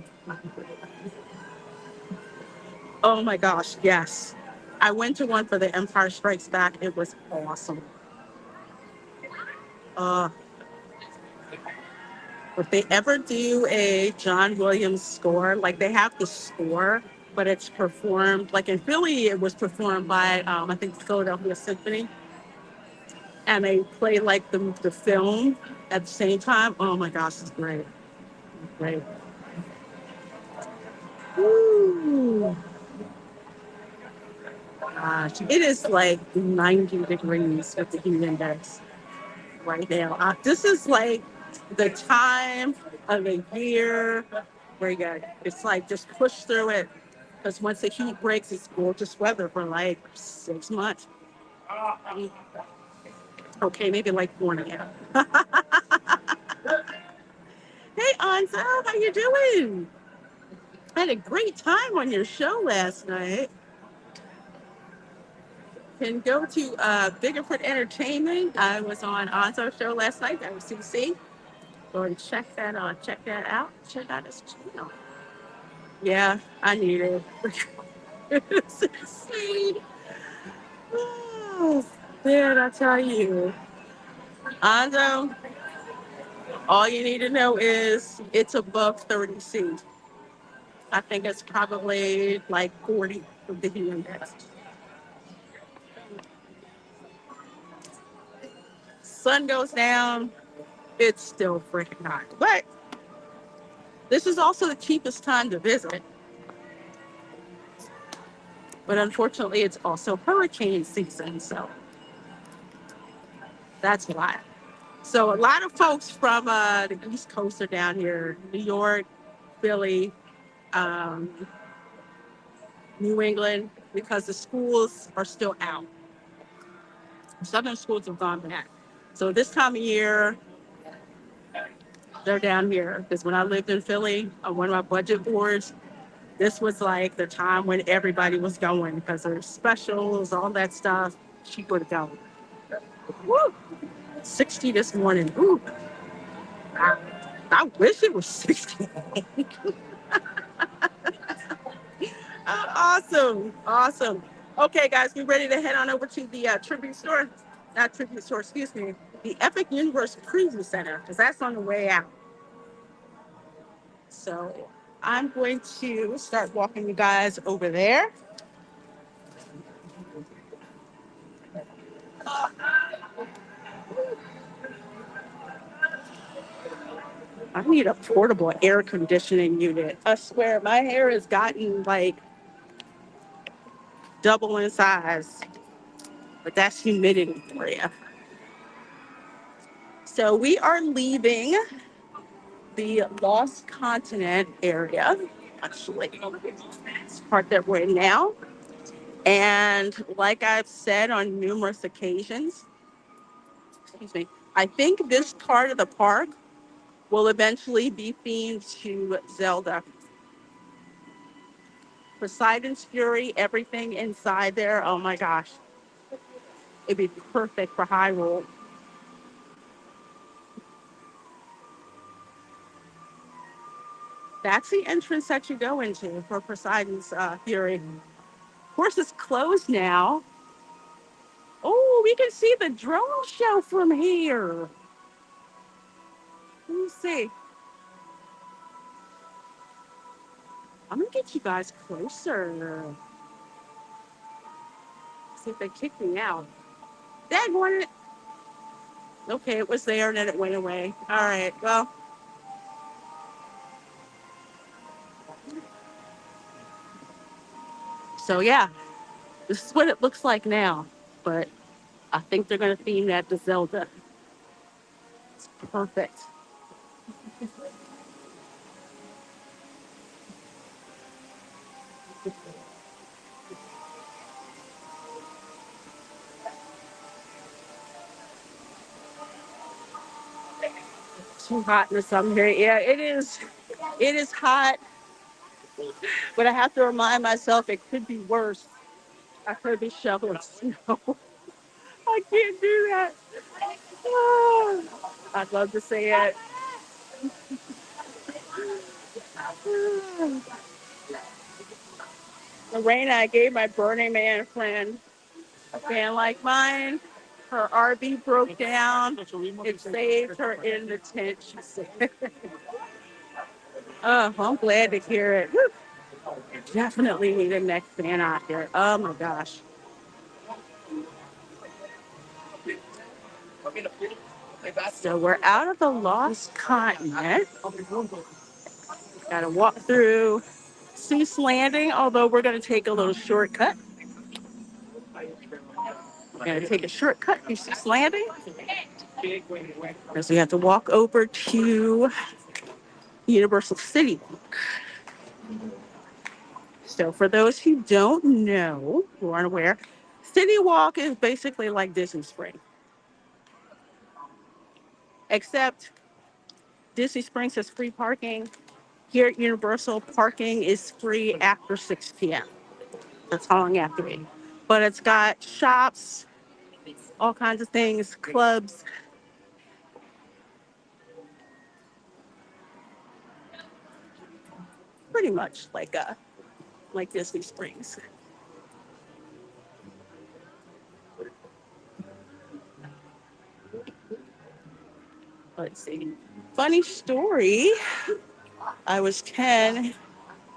Oh my gosh, yes. I went to one for the Empire Strikes Back. It was awesome. Uh, if they ever do a John Williams score, like they have the score, but it's performed, like in Philly, it was performed by, I think, Philadelphia Symphony. And they play like the film at the same time. Oh my gosh, it's great. Great. Ooh. Gosh, it is like 90 degrees with the heat index right now. This is like the time of the year where it's like just push through it. Because once the heat breaks, it's gorgeous weather for like 6 months. Okay, maybe like 4.5. Hey, Anza, how you doing? I had a great time on your show last night. Can go to Biggerfoot Entertainment. I was on Anzo's show last night, WCC. Go and check that out. Check out his channel. Yeah, I need it. It's insane. Oh, man, I tell you. Anzo, All you need to know is it's above 30 C. I think it's probably like 40 with the heat index. Sun goes down, it's still freaking hot. But this is also the cheapest time to visit. But unfortunately, it's also hurricane season, so that's why. So a lot of folks from the East Coast are down here: New York, Philly, um, New England, because the schools are still out. Southern schools have gone back. So this time of year, they're down here. Because when I lived in Philly on one of my budget boards, this was like the time when everybody was going because there's specials, all that stuff. Cheaper to go. Woo! 60 this morning. Ooh, I, I wish it was 60. Awesome. Awesome. Okay, guys, we ready to head on over to the tribute store? Not tribute store, excuse me. The Epic Universe Preview Center, because that's on the way out. So I'm going to start walking you guys over there. I need a portable air conditioning unit. I swear, my hair has gotten like double in size, but that's humidity for you. So we are leaving the Lost Continent area, actually, it's the part that we're in now. And like I've said on numerous occasions, excuse me, I think this part of the park will eventually be themed to Zelda. Poseidon's Fury, everything inside there, oh my gosh, it'd be perfect for Hyrule. That's the entrance that you go into for Poseidon's Fury. Of course, it's closed now. Oh, we can see the drone show from here. Let me see. I'm gonna get you guys closer. See if they kick me out. Dad wanted it. Okay, it was there and then it went away. All right, well, so yeah, this is what it looks like now. But I think they're gonna theme that to Zelda. It's perfect. Too hot in the summer here. Yeah, it is. It is hot, but I have to remind myself it could be worse. I could be shoveling snow. I can't do that. Ah, I'd love to say it. Reina, I gave my Burning Man friend a fan like mine. Her RV broke down. It saved her in the tent, she said. Oh, I'm glad to hear it. Woo. Definitely need a neck fan out here. Oh my gosh. So we're out of the Lost Continent. Got to walk through Seuss Landing, although we're going to take a little shortcut. We're going to take a shortcut through Seuss Landing because we have to walk over to Universal City. So for those who don't know, who aren't aware, City Walk is basically like Disney Spring, except Disney Springs has free parking. Here at Universal, parking is free after 6 p.m. That's how long you have to wait. But it's got shops, all kinds of things, clubs, pretty much like Disney Springs. Let's see. Funny story, I was 10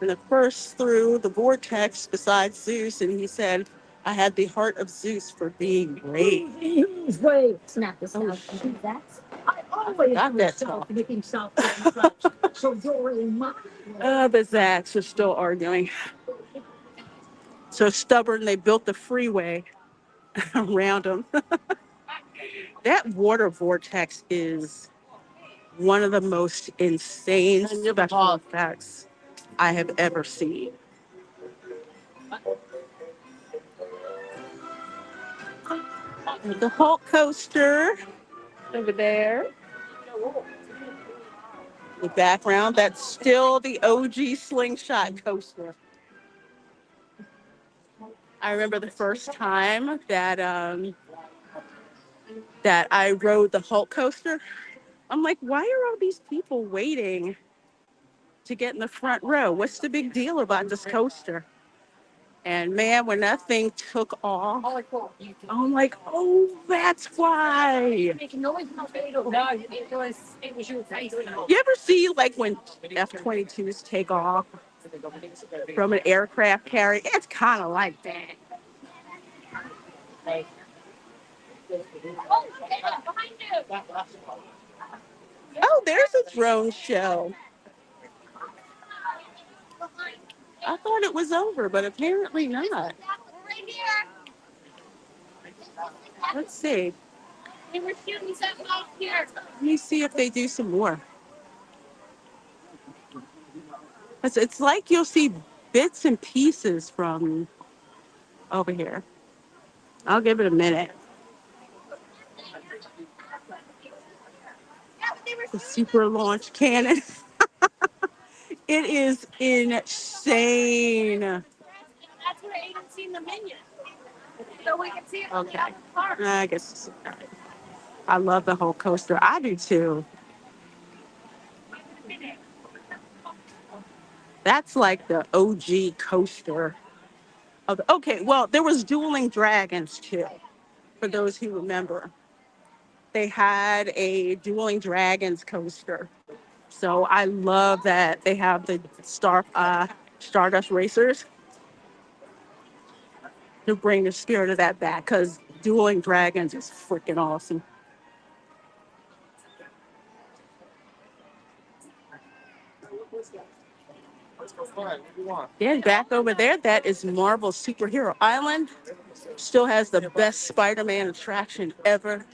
and the first through the vortex besides Zeus, and he said I had the heart of Zeus for being brave. He's brave. Snap this out. Shoot that. I forgot that talk. So you're in my the Zacks are still arguing. So stubborn, they built the freeway around them. That water vortex is one of the most insane special effects I have ever seen. The Hulk coaster over there. The background, that's still the OG slingshot coaster. I remember the first time that I rode the Hulk coaster. I'm like, why are all these people waiting to get in the front row? What's the big deal about this coaster? And man, when that thing took off, I'm like, oh, that's why. You ever see like when F-22s take off from an aircraft carrier? It's kind of like that. Oh, there's a drone show. I thought it was over, but apparently not. Let's see. Let me see if they do some more. It's like you'll see bits and pieces from over here. I'll give it a minute. The super launch cannon. It is insane. Okay. I guess I love the whole coaster. I do too. That's like the OG coaster. Okay, well, there was Dueling Dragons too, for those who remember. They had a Dueling Dragons coaster. So I love that they have the Stardust Racers to bring the spirit of that back, because Dueling Dragons is freaking awesome. Yeah, back over there, that is Marvel Superhero Island. Still has the best Spider-Man attraction ever,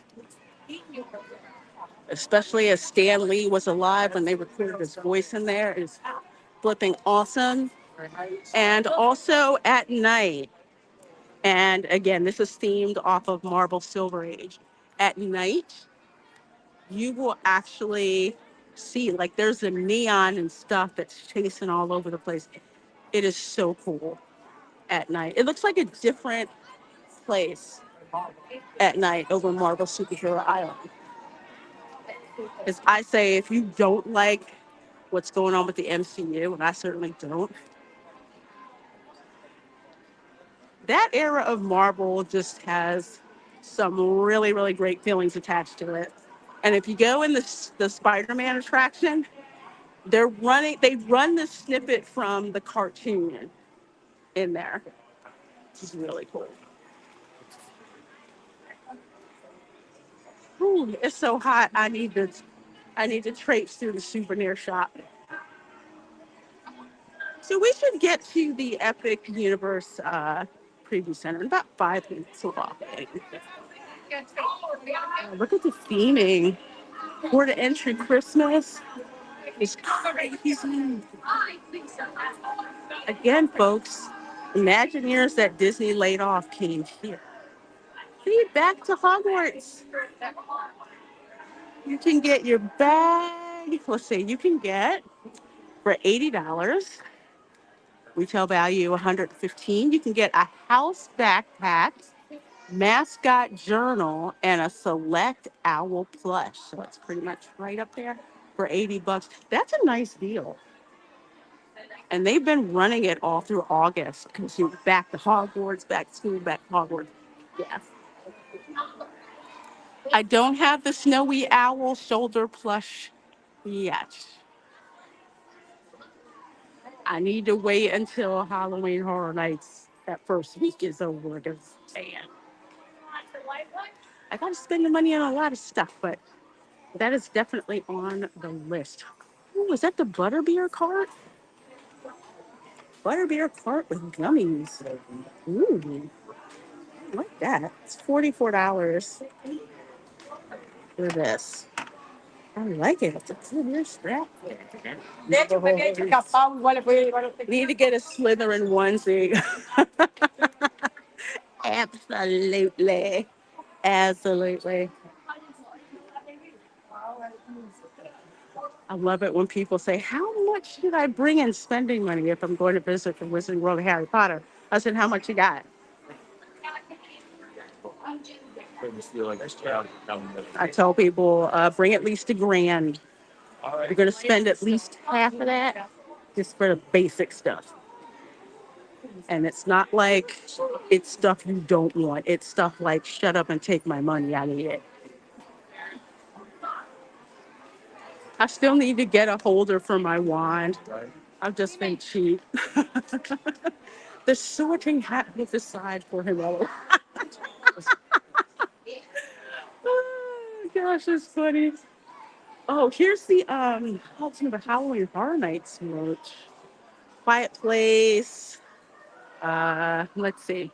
especially as Stan Lee was alive when they recorded his voice in there. It's flipping awesome. And also at night, and again, this is themed off of Marvel Silver Age. At night, you will actually see, like, there's a neon and stuff that's chasing all over the place. It is so cool at night. It looks like a different place at night over Marvel Superhero Island. As I say, if you don't like what's going on with the MCU, and I certainly don't, that era of Marvel just has some really, really great feelings attached to it. And if you go in the Spider-Man attraction, they run the snippet from the cartoon in there, which is really cool. Ooh, it's so hot. I need to traipse through the souvenir shop. So we should get to the Epic Universe preview center in about 5 minutes. We're walking. Look at the theming. Port of entry Christmas is crazy. Again, folks, Imagineers that Disney laid off came here. See, back to Hogwarts. You can get your bag. Let's see, you can get for $80, retail value $115. You can get a house backpack, mascot journal, and a select owl plush. So it's pretty much right up there for $80. That's a nice deal. And they've been running it all through August because you're back to Hogwarts, back to school, back to Hogwarts. Yeah. I don't have the snowy owl shoulder plush Yes. I need to wait until Halloween Horror Nights that first week is over because, man, I got to spend the money on a lot of stuff, but that is definitely on the list. Ooh, is that the butterbeer cart? Butterbeer cart with gummies. Ooh, I like that. It's $44 for this. I like it. It's a good strap. Need to get a Slytherin onesie. Absolutely. Absolutely. I love it when people say, how much should I bring in spending money if I'm going to visit the Wizarding World of Harry Potter? I said, how much you got? I tell people, bring at least $1,000. You're going to spend at least half of that just for the basic stuff. And it's not like it's stuff you don't want. It's stuff like, shut up and take my money. I need it. I still need to get a holder for my wand. I've just been cheap. The sorting hat will decide for him. Oh, gosh, that's funny. Oh, here's the Ultimate Halloween Horror Nights merch. Quiet Place. Let's see.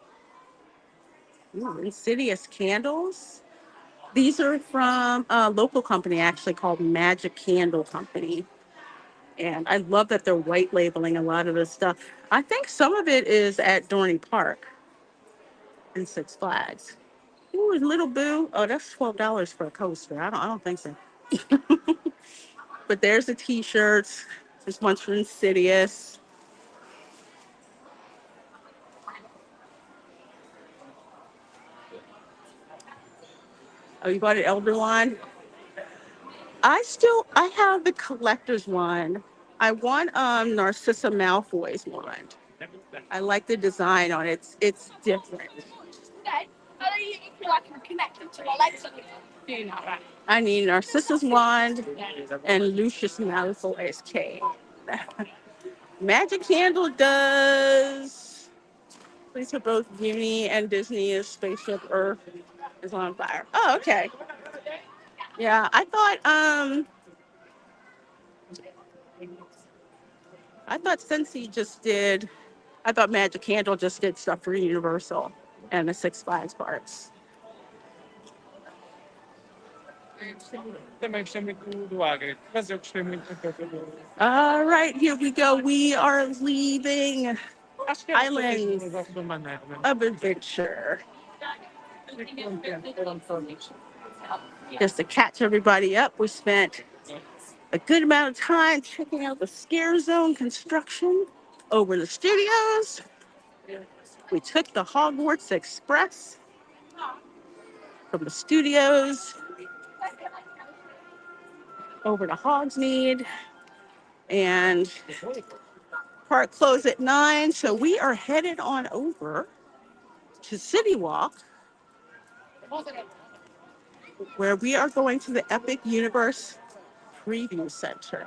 Ooh, Insidious candles. These are from a local company actually called Magic Candle Company. And I love that they're white labeling a lot of this stuff. I think some of it is at Dorney Park and Six Flags. Ooh, Little Boo. Oh, that's $12 for a coaster. I don't think so. But there's the t-shirts. There's ones for Insidious. Oh, you bought an Elder wand? I have the collector's one. I want Narcissa Malfoy's wand. I like the design on it. It's different. I need Narcissa's wand and Lucius Malfoy's cane. Magic Candle does. Please for both Uni and Disney's Spaceship Earth is on fire. Oh, okay. Yeah, I thought Scentsy just did. I thought Magic Candle just did stuff for Universal and the Six Flags parks. All right, here we go. We are leaving Islands of Adventure. Just to catch everybody up, we spent a good amount of time checking out the Scare Zone construction over the studios. We took the Hogwarts Express from the studios over to Hogsmeade, and park closed at 9, so we are headed on over to City Walk, where we are going to the Epic Universe Preview Center.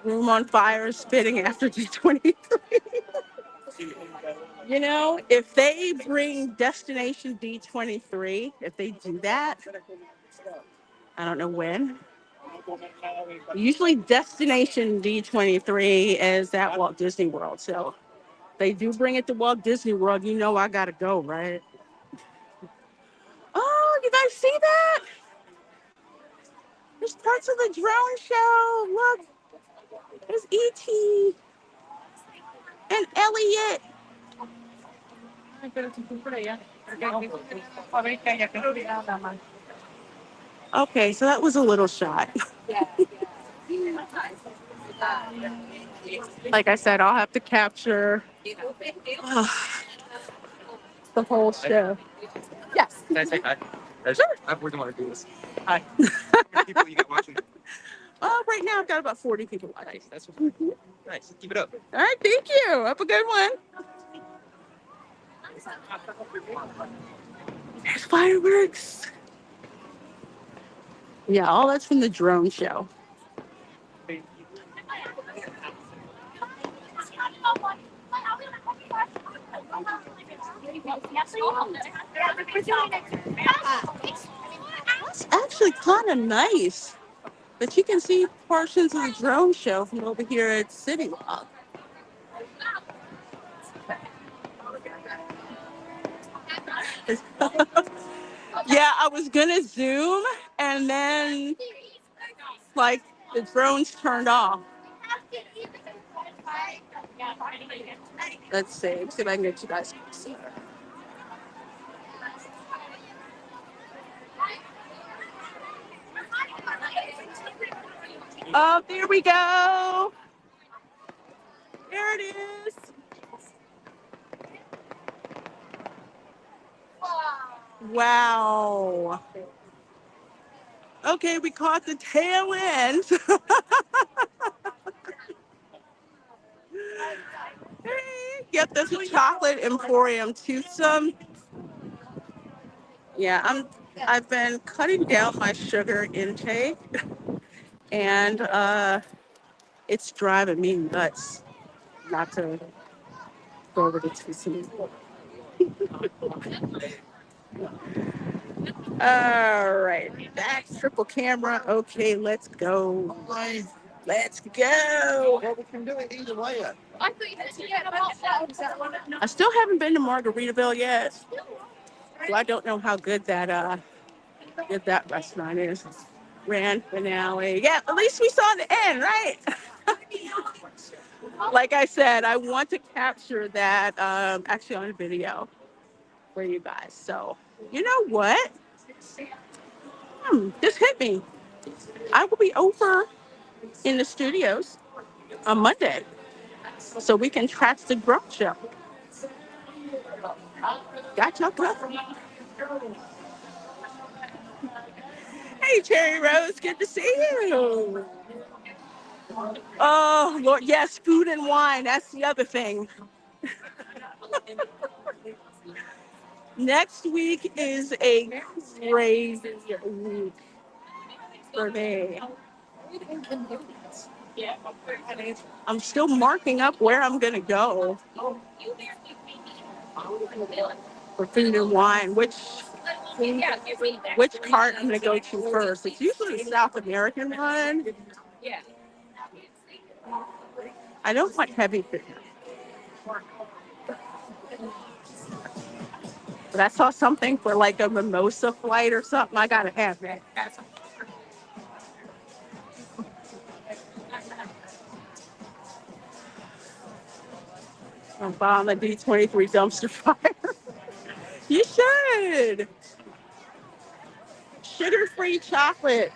Room on fire, spitting after D23. You know, if they bring Destination D23, if they do that, I don't know when. Usually Destination D23 is at Walt Disney World. So if they do bring it to Walt Disney World, you know I gotta go, right? Oh, you guys see that? There's parts of the drone show. Look, there's E.T. and Elliot. Okay, so that was a little shot. Like I said, I'll have to capture the whole show. Yes. Can I say hi? Sure. I really want to do this. Hi. How many people you got watching? Right now I've got about 40 people watching. Nice. That's nice. Keep it up. All right, thank you. Have a good one. There's fireworks. Yeah, all that's from the drone show. It's actually kind of nice, but you can see portions of the drone show from over here at City Walk. Yeah, I was gonna zoom, and then like the drones turned off. Let's see. See if I can get you guys closer. Oh, there we go. There it is. Wow. Okay, we caught the tail end. Yep, there's a chocolate emporium toothsome. Yeah, I've been cutting down my sugar intake, and it's driving me nuts not to go over to toothsome. All right, back triple camera. Okay, let's go. Let's go.
Well, we can do it either way.
I still haven't been to Margaritaville yet, so I don't know how good that restaurant is. Grand finale. Yeah, at least we saw the end, right? Like I said, I want to capture that actually on video for you guys. So, you know what? Just hit me. I will be over in the studios on Monday, so we can track the growth show. Gotcha. Hey, Cherry Rose, good to see you. Oh, Lord, yes, food and wine. That's the other thing. Next week is a crazy week for me. I'm still marking up where I'm going to go for food and wine, which cart I'm going to go to first. It's usually the South American one. I don't want heavy food, but I saw something for like a mimosa flight or something. I got to have that. I'm buying a D23 dumpster fire. You should. Sugar-free chocolate.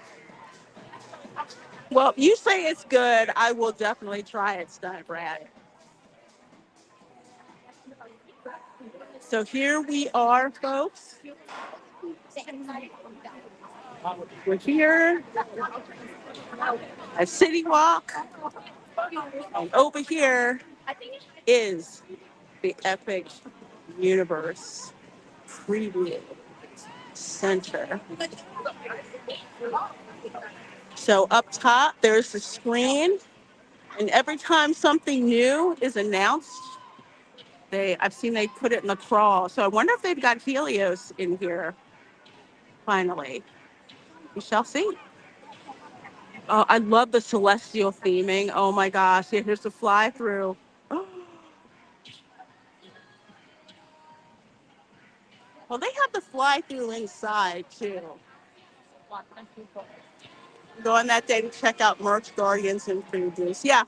Well, you say it's good. I will definitely try it, Stunt Brad. So here we are, folks. We're here at City Walk. And over here is the Epic Universe Preview Center. So up top, there's the screen. And every time something new is announced, I've seen they put it in the crawl. So I wonder if they've got Helios in here finally. We shall see. Oh, I love the celestial theming. Oh my gosh. Yeah, here's the fly through. Well, they have the fly through inside too. Go on that day to check out Merch Guardians and Food Juice. Yeah,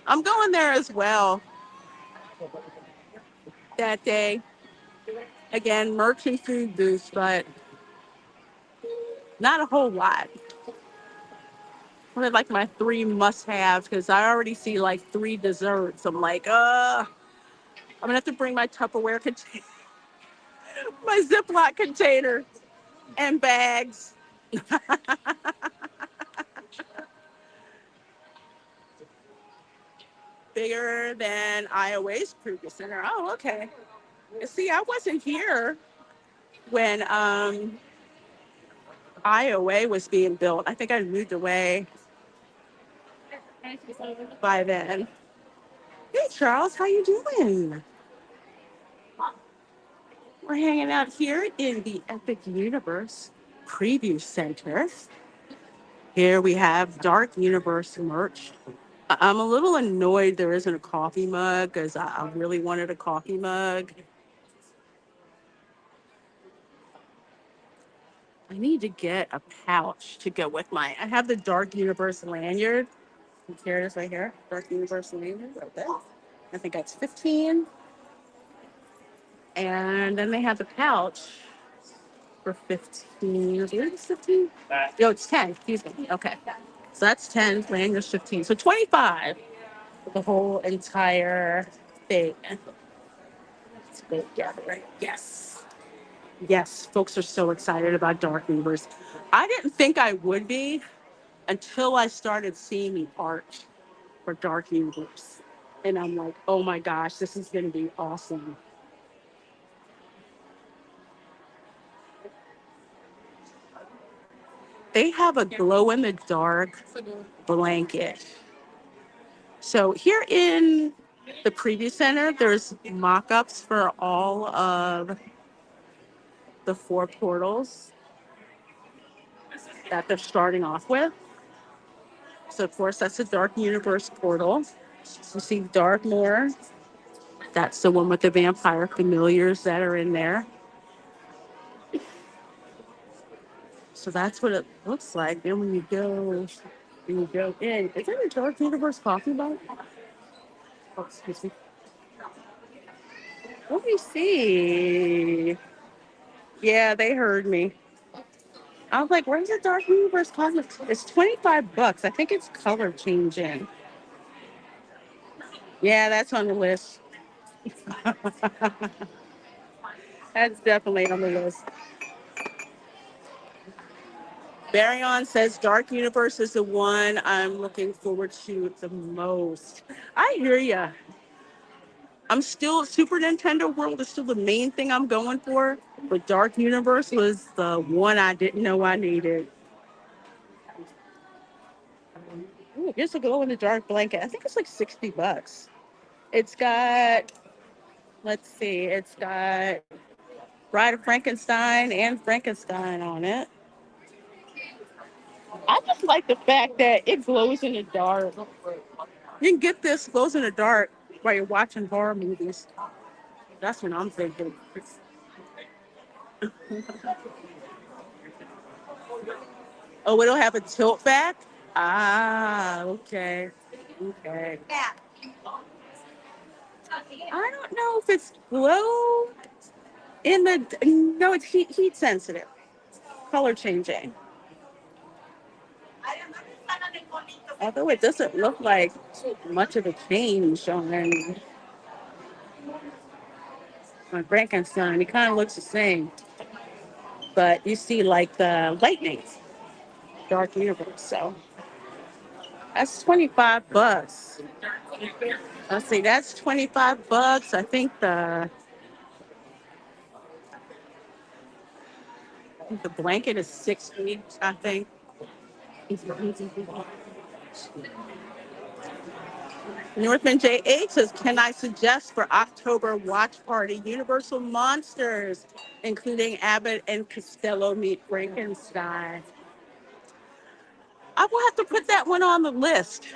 I'm going there as well that day. Again, merch and food booths, but not a whole lot. What are like my three must-haves? Because I already see like three desserts. I'm like, I'm gonna have to bring my Tupperware container, my Ziploc container, and bags. Bigger than Iowa's Kruger Center. Oh, okay. See, I wasn't here when IOA was being built. I think I moved away by then. Hey Charles, how you doing? We're hanging out here in the Epic Universe Preview Center. Here we have Dark Universe merch. I'm a little annoyed there isn't a coffee mug because I really wanted a coffee mug. I need to get a pouch to go with my. I have the Dark Universe lanyard. Here it is right here. Dark Universe lanyard. Okay. I think that's 15. And then they have the pouch for 15. Is it 15? No, it's 10. Excuse me. Okay. So that's 10. Lanyard's 15. So 25 for the whole entire thing. Let's go gather it. Yes. Yes. Folks are so excited about Dark Universe. I didn't think I would be until I started seeing the art for Dark Universe. And I'm like, oh my gosh, this is going to be awesome. They have a glow in the dark blanket. So here in the preview center, there's mock-ups for all of the 4 portals that they're starting off with. So of course, that's the Dark Universe portal. You see Darkmoor. That's the one with the vampire familiars that are in there. So that's what it looks like. Then when you go in, is that a Dark Universe coffee mug? Oh, excuse me. Let me see. Yeah, they heard me. I was like, where's the Dark Universe coffee? It's 25 bucks. I think it's color changing. Yeah, that's on the list. That's definitely on the list. Barryon says Dark Universe is the one I'm looking forward to the most. I hear ya. I'm still Super Nintendo World is still the main thing I'm going for, but Dark Universe was the one I didn't know I needed. Ooh, here's a glow in the dark blanket. I think it's like 60 bucks. It's got, let's see, it's got Bride of Frankenstein and Frankenstein on it. I just like the fact that it glows in the dark. You can get this glows in the dark while you're watching horror movies. That's what I'm thinking. Oh, it'll have a tilt back? Ah, okay. Okay. I don't know if it's glow in the, no, it's heat sensitive, color changing. Although it doesn't look like much of a change on Frankenstein. It kind of looks the same, but you see like the lightning, Dark Universe. So that's 25 bucks. Let's see, that's 25 bucks. I think the blanket is 60, I think. Northman J8 says, can I suggest for October watch party Universal Monsters, including Abbott and Costello meet Frankenstein? I will have to put that one on the list.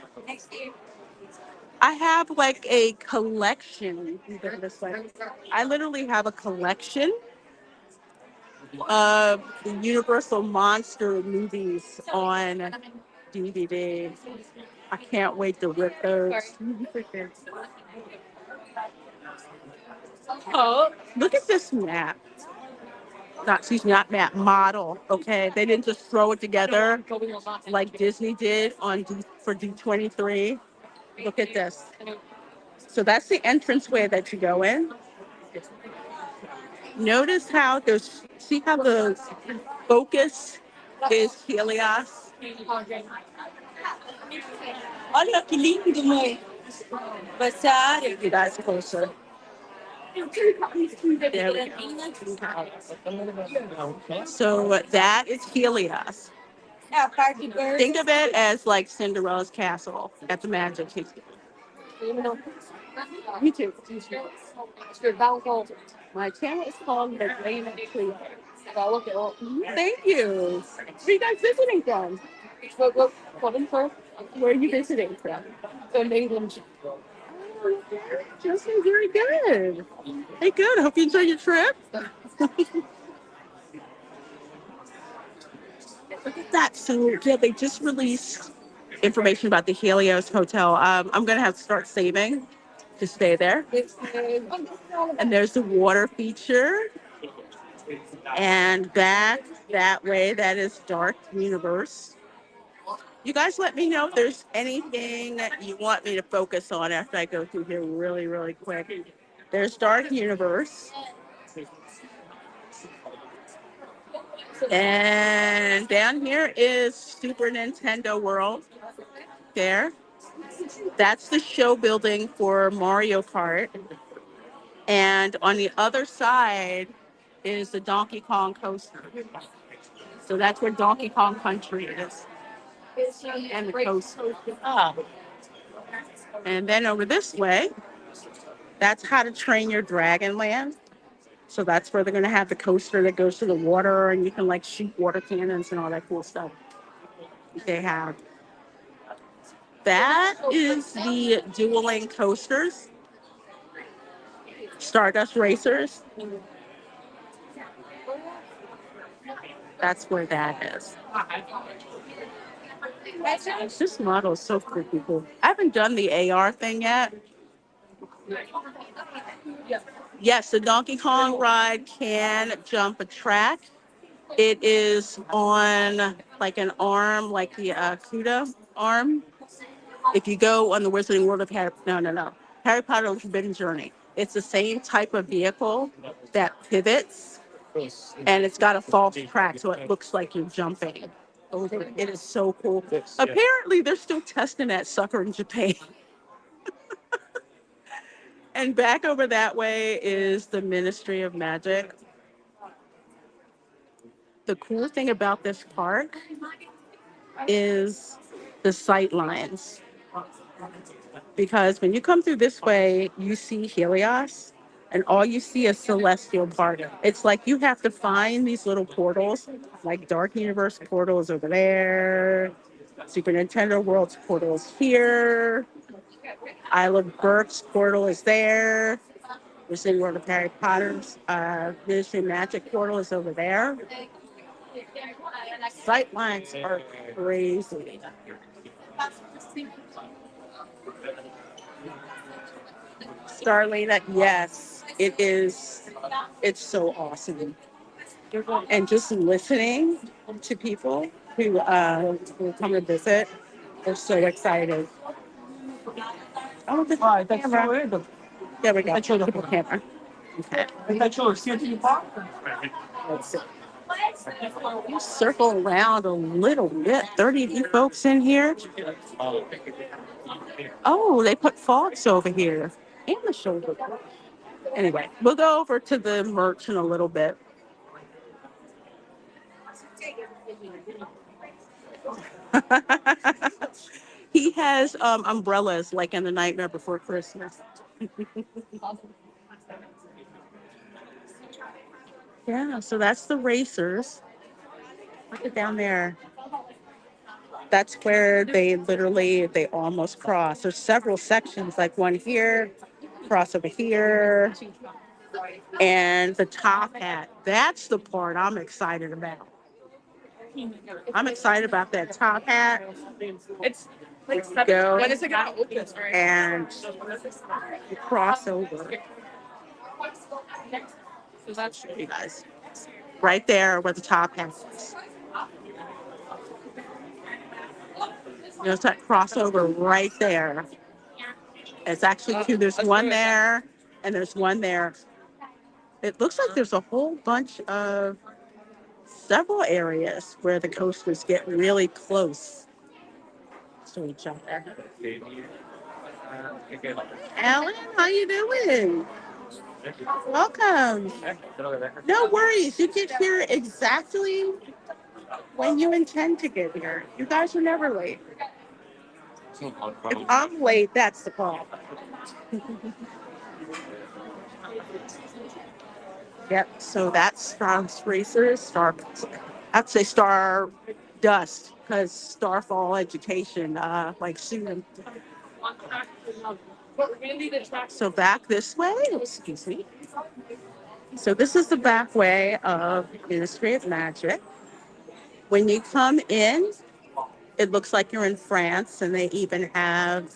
I have like a collection. I literally have a collection of the Universal Monster movies on DVD. I can't wait to rip those. Oh, look at this map. Not, excuse me, not map, model. Okay, they didn't just throw it together like Disney did for D23. Look at this. So that's the entranceway that you go in. Notice how see how the focus is Helios? Olha que lindo, mãe. Vai ser a área. You guys closer. There we go. So that is Helios. Think of it as like Cinderella's castle at the Magic Kingdom. You too. My channel is called the Reina Creole. Thank you. Where are you guys visiting from? Where are you visiting from? Just very good. Hey, good. I hope you enjoy your trip. Look at that. So, yeah, they just released information about the Helios Hotel. I'm going to have to start saving to stay there. And there's the water feature. And back that way, that is Dark Universe. You guys let me know if there's anything that you want me to focus on after I go through here really, really quick. There's Dark Universe. And down here is Super Nintendo World. There. That's the show building for Mario Kart. And on the other side is the Donkey Kong coaster. So that's where Donkey Kong Country is. And the coaster. And then over this way, that's How to Train Your Dragon Land. So that's where they're going to have the coaster that goes to the water and you can like shoot water cannons and all that cool stuff. They have. That is the dueling coasters. Stardust Racers. That's where that is. This model is so freaking cool. I haven't done the AR thing yet. Yes, the Donkey Kong ride can jump a track. It is on like an arm, like the CUDA arm. If you go on the Wizarding World of Harry Potter and the Forbidden Journey, it's the same type of vehicle that pivots, and it's got a false track, so it looks like you're jumping over. It is so cool. Apparently, they're still testing that sucker in Japan. And back over that way is the Ministry of Magic. The cool thing about this park is the sight lines. Because when you come through this way, you see Helios, and all you see is Celestial Park. It's like you have to find these little portals, like Dark Universe portals over there, Super Nintendo World's portals here, Isle of Berk's portal is there, Wizarding World of Harry Potter's Ministry of Magic portal is over there. Sight lines are crazy. Starlina, yes, it is. It's so awesome. And just listening to people who come to visit, they're so excited. Oh, the camera. There we go. The camera. Okay. Let's see. You circle around a little bit. 30 of you folks in here. Oh, they put fogs over here and the shoulder. Anyway, we'll go over to the merch in a little bit. He has umbrellas like in The Nightmare Before Christmas. Yeah, so that's the racers. Look at down there. That's where they almost cross. There's several sections, like one here, cross over here, and the top hat. That's the part I'm excited about. I'm excited about that top hat. It's like go when is it gonna open? And cross over. So that's you guys. Right there where the top hat is. It's that crossover right there. It's actually two. There's one there, and there's one there. It looks like there's a whole bunch of several areas where the coasters get really close to each other. Alan, how you doing? Welcome. No worries. You get here exactly when you intend to get here. You guys are never late. If I'm late, that's the problem. Yep. So that's Star Racers, Star. I'd say Star Dust because Starfall Education, like soon. So back this way. Excuse me. So this is the back way of Ministry of Magic. When you come in, it looks like you're in France, and they even have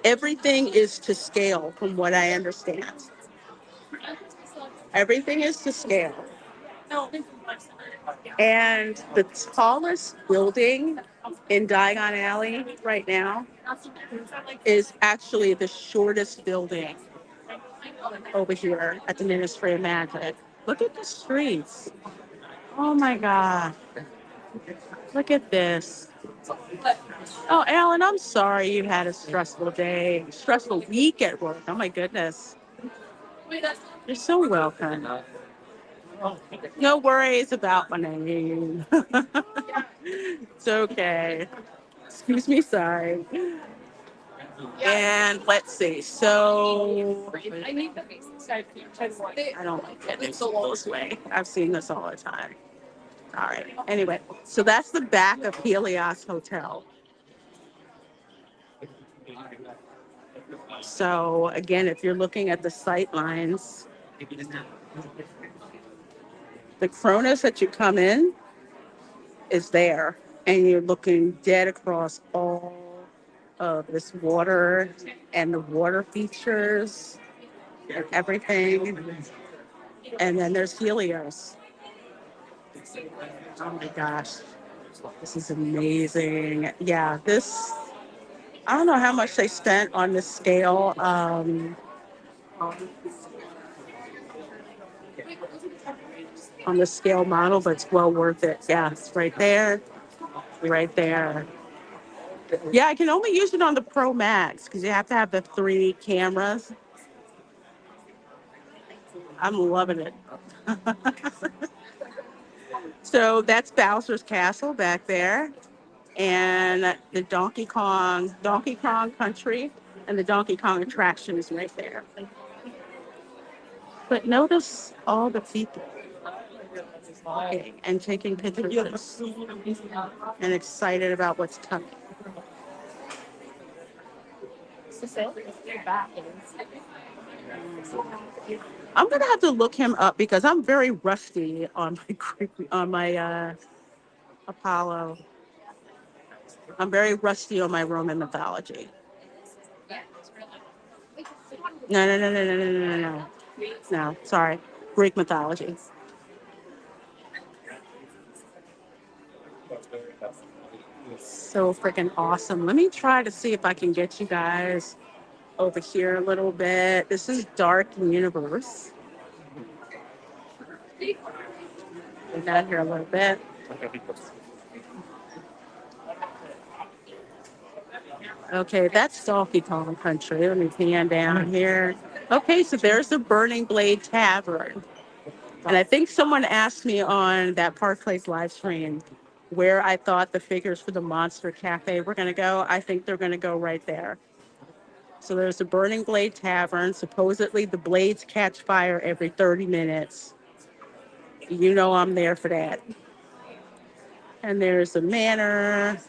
everything is to scale, from what I understand. Everything is to scale. And the tallest building in Diagon Alley right now is actually the shortest building over here at the Ministry of Magic. Look at the streets. Oh my God. Look at this. Oh, Alan, I'm sorry you had a stressful day, stressful week at work. Oh my goodness. You're so welcome. No worries about my name. It's okay. Excuse me, sorry. And let's see. So I don't like getting this way. I've seen this all the time. All right. Anyway, so that's the back of Helios Hotel. So again, if you're looking at the sight lines, the Kronos that you come in is there, and you're looking dead across all of this water and the water features and everything. And then there's Helios. Oh my gosh, this is amazing. Yeah, this, I don't know how much they spent on this scale. On the scale model, but it's well worth it. Yeah, it's right there, right there. Yeah, I can only use it on the Pro Max because you have to have the 3 cameras. I'm loving it. So that's Bowser's Castle back there, and the Donkey Kong Country, and the Donkey Kong attraction is right there. But notice all the people walking and taking pictures and excited about what's coming. I'm gonna have to look him up because I'm very rusty on my Apollo. I'm very rusty on my Roman mythology. No, no, no, no, no, no, no, no, no. No, sorry, Greek mythology. So freaking awesome. Let me try to see if I can get you guys over here a little bit. This is Dark Universe. Get down here a little bit. Okay, that's Donkey Kong Country. Let me pan down here. Okay, so there's the Burning Blade Tavern. And I think someone asked me on that Park Place live stream where I thought the figures for the Monster Cafe were going to go. I think they're going to go right there. So there's the Burning Blade Tavern. Supposedly the blades catch fire every 30 minutes. You know I'm there for that. And there's the Manor.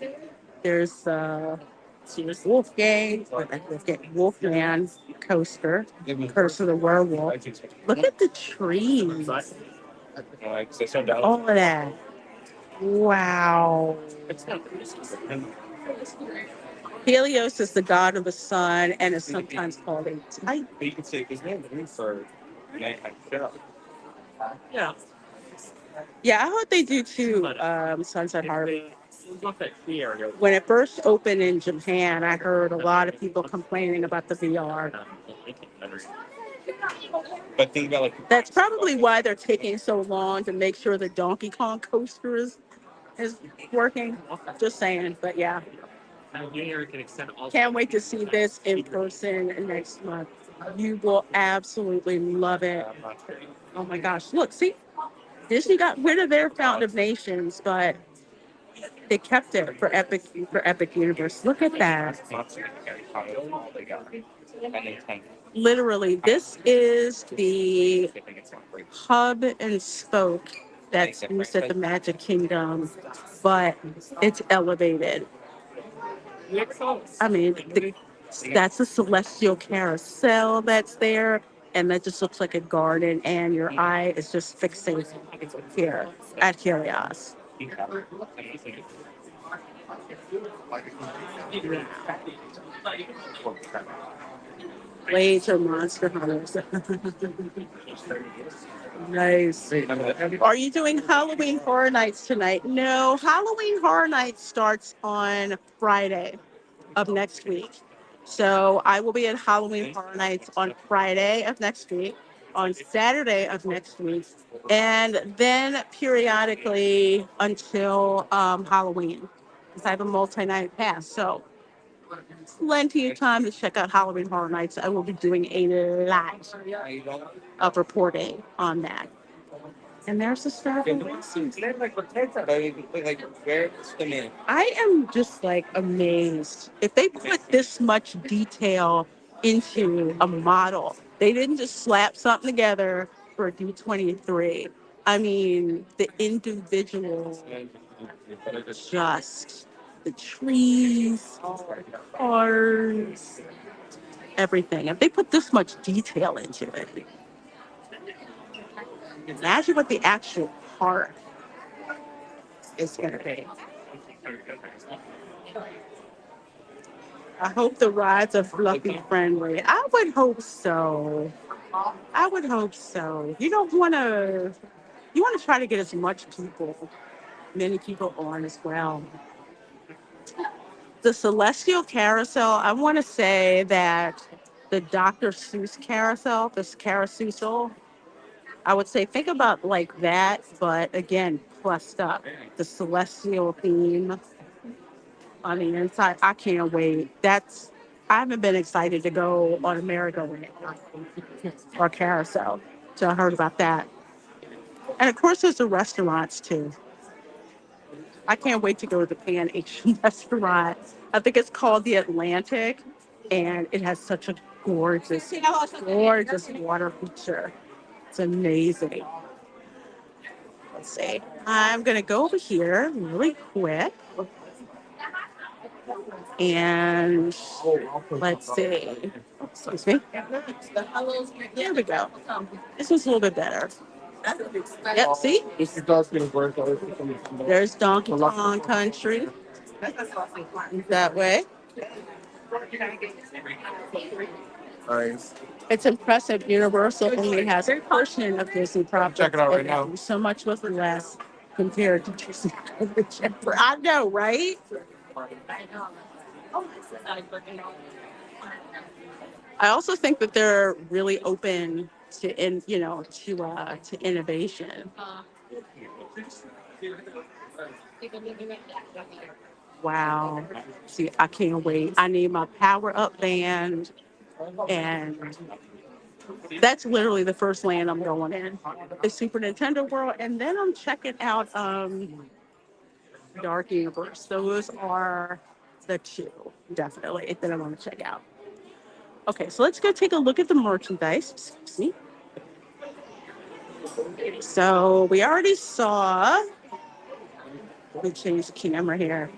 There's Wolfman coaster. Curse of the Werewolf. Look at the trees. All of that. Wow. Helios is the god of the sun and is sometimes called a Titan. Yeah. Yeah, I hope they do too, Sunset Harbor. When it first opened in Japan, I heard a lot of people complaining about the VR. But think about that's probably why they're taking so long to make sure the Donkey Kong coaster is working. Just saying, but yeah. Can't wait to see this in person next month. You will absolutely love it. Oh my gosh. Look, see, Disney got rid of their Fountain of Nations, but they kept it for Epic Universe. Look at that. Literally, this is the hub and spoke that's used at the Magic Kingdom, but it's elevated. I mean, that's a celestial carousel that's there, and that just looks like a garden, and your eye is just fixated here at Helios. Blades or monster hunters. Nice. Are you doing Halloween Horror Nights tonight? No, Halloween Horror Nights starts on Friday of next week. So I will be at Halloween Horror Nights on Friday of next week, on Saturday of next week, and then periodically until Halloween, because I have a multi-night pass. So plenty of time to check out Halloween Horror Nights. I will be doing a lot of reporting on that. And there's the Star Wars. I am just like amazed. If they put this much detail into a model, they didn't just slap something together for a D23. I mean, the individual, just the trees, cars, everything. If they put this much detail into it, imagine what the actual park is going to be. I hope the rides are fluffy friendly. I would hope so. I would hope so. You want to try to get as many people on as well. The Celestial Carousel, I want to say that the Dr. Seuss carousel, this carousel, I would say think about like that, but again, plussed up. The celestial theme on the inside. I can't wait. I haven't been excited to go on a merry-go-round or carousel. So I heard about that. And of course, there's the restaurants too. I can't wait to go to the Pan Asian restaurant. I think it's called the Atlantic, and it has such a gorgeous water feature. It's amazing. Let's see. I'm gonna go over here really quick, and let's see. Excuse me. There we go. This was a little bit better. Yep, see? There's Donkey Kong Country. That way.
Nice.
It's impressive. Universal only has a portion of Disney properties. Check it out right now. So much with less compared to Disney. I know, right? I also think that they're really open to innovation. Wow. See, I can't wait. I need my power up band, and that's literally the first land I'm going in. The Super Nintendo World, and then I'm checking out Dark Universe. Those are the two, definitely, that I want to check out. Okay, so let's go take a look at the merchandise. Excuse me. So we already saw, let me change the camera here.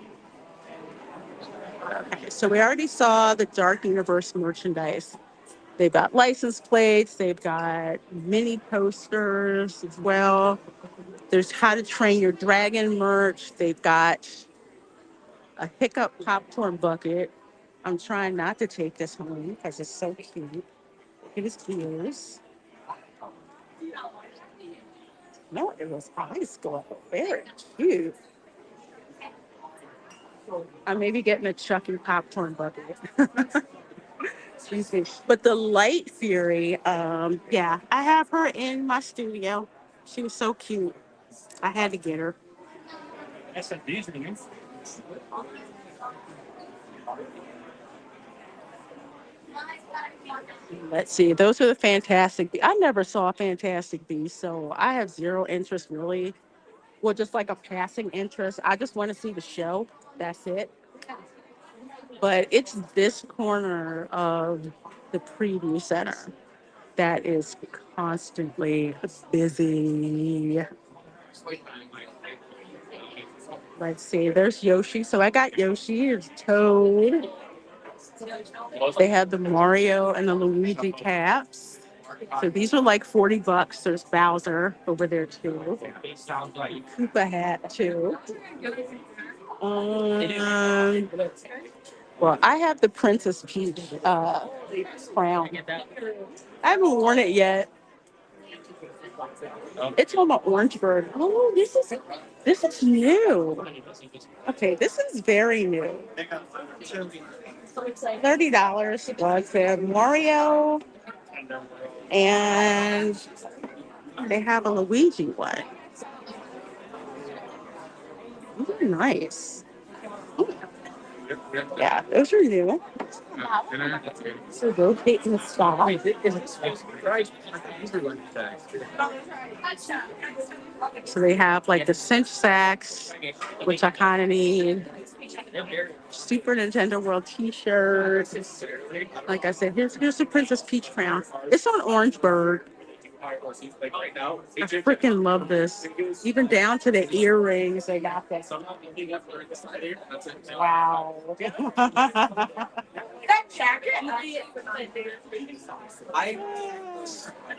Okay, so we already saw the Dark Universe merchandise. They've got license plates, they've got mini posters as well. There's How to Train Your Dragon merch. They've got a hiccup popcorn bucket. I'm trying not to take this home because it's so cute. Look at his ears. No, it was ice glow. Very cute. I may be getting a Chucky popcorn bucket. Excuse me. But the Light Fury, yeah, I have her in my studio. She was so cute. I had to get her. Let's see. Those are the Fantastic Beasts. I never saw Fantastic Beasts, so I have zero interest really. Well, just like a passing interest. I just want to see the show. That's it. But it's this corner of the preview center that is constantly busy. Let's see. There's Yoshi. So I got Yoshi. There's Toad. They have the Mario and the Luigi caps. So these are like $40. There's Bowser over there too. Koopa hat too. Um, well, I have the Princess Peach crown. I haven't worn it yet. It's on my orange bird. Oh, this is new. Okay, this is very new. $30 was a Mario, and they have a Luigi one. These are nice. Yeah, those are new. So rotating the style. So they have like the cinch sacks, which I kind of need. Super Nintendo World T-shirts. Like I said, here's the Princess Peach crown. It's on Orange Bird. I freaking love this. Even down to the earrings, they got that. Wow.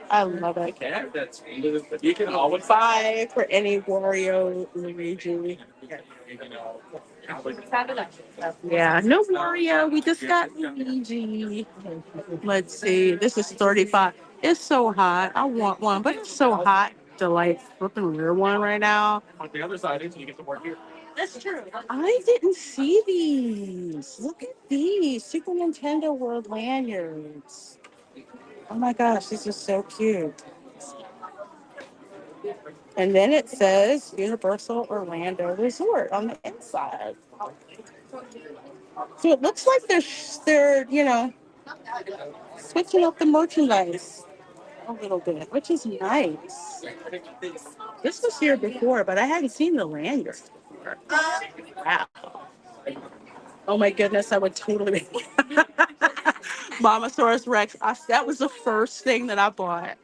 I love it. You can always buy for any Wario Luigi. Yeah, no Wario. We just got Luigi. Let's see. This is 35. It's so hot. I want one, but it's so hot to like flipping wear one right now. On the other side is you get to work here. That's true. I didn't see these. Look at these Super Nintendo World lanyards. Oh my gosh, these are so cute. And then it says Universal Orlando Resort on the inside. So it looks like they're switching up the merchandise a little bit, which is nice. This was here before, but I hadn't seen the lanyards before. Wow. Oh my goodness, I would totally. Mamasaurus Rex. That was the first thing that I bought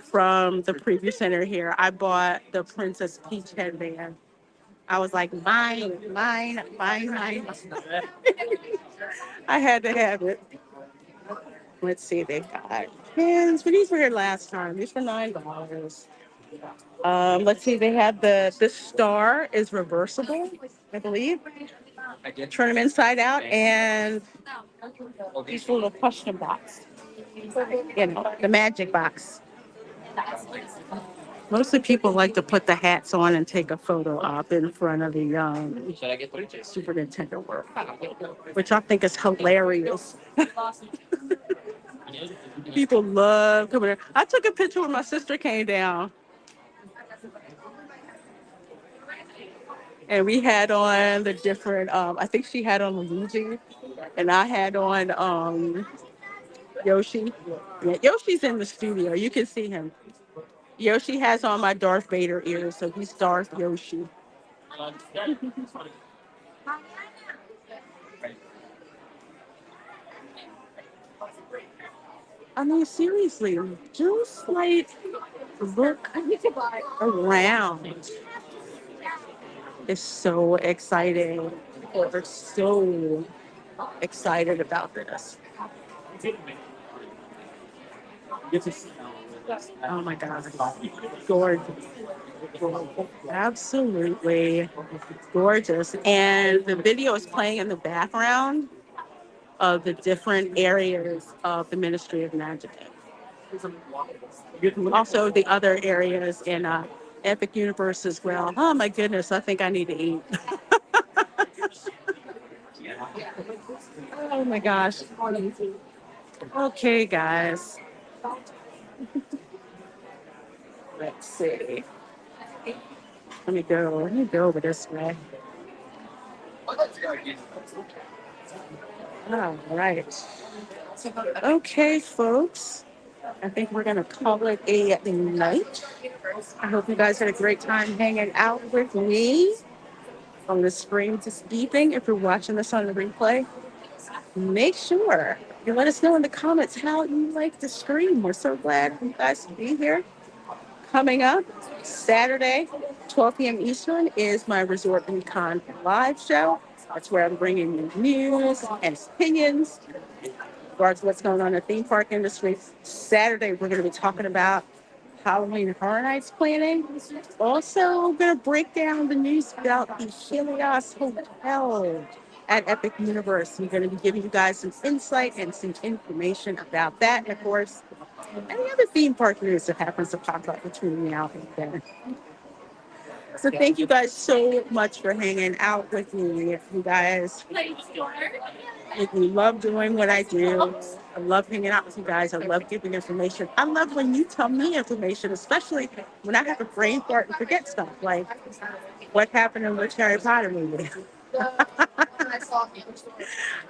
from the preview center here. I bought the Princess Peach headband. I was like, mine, mine, mine, mine. I had to have it. Let's see, they got pins. But these were here last time. These were $9. Let's see, they have the star is reversible, I believe. Turn them inside out, and these little question box. The magic box. Mostly people like to put the hats on and take a photo op in front of the Super Nintendo World, which I think is hilarious. People love coming there. I took a picture when my sister came down, and we had on the different. I think she had on Luigi, and I had on Yoshi. Yeah, Yoshi's in the studio. You can see him. Yoshi has on my Darth Vader ears, so he's Darth Yoshi. I mean, seriously, just like look around. It's so exciting. We're so excited about this. Oh my God. Gorgeous. Absolutely gorgeous. And the video is playing in the background of the different areas of the Ministry of Magic. Also, the other areas in Epic Universe as well. Oh my goodness, I think I need to eat. Oh my gosh. Okay, guys. Let's see. Let me go over this way. All right. Okay, folks. I think we're going to call it a night. I hope you guys had a great time hanging out with me on the stream this evening. If you're watching this on the replay, make sure you let us know in the comments how you like the stream. We're so glad you guys to be here. Coming up Saturday, 12 p.m. Eastern, is my Resort Recon live show. That's where I'm bringing you news and opinions regards to what's going on in the theme park industry. Saturday, we're going to be talking about Halloween Horror Nights planning. Also, going to break down the news about the Helios Hotel at Epic Universe. We're going to be giving you guys some insight and some information about that. And of course, any other theme park news that happens to pop up between now and then. So thank you guys so much for hanging out with me. You guys make me love doing what I do. I love hanging out with you guys. I love giving information. I love when you tell me information, especially when I have a brain fart and forget stuff, like what happened in which Harry Potter movie.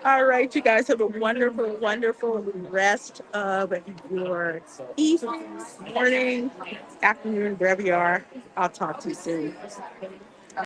All right, you guys have a wonderful, wonderful rest of your evening, morning, afternoon, wherever you are. I'll talk to you soon.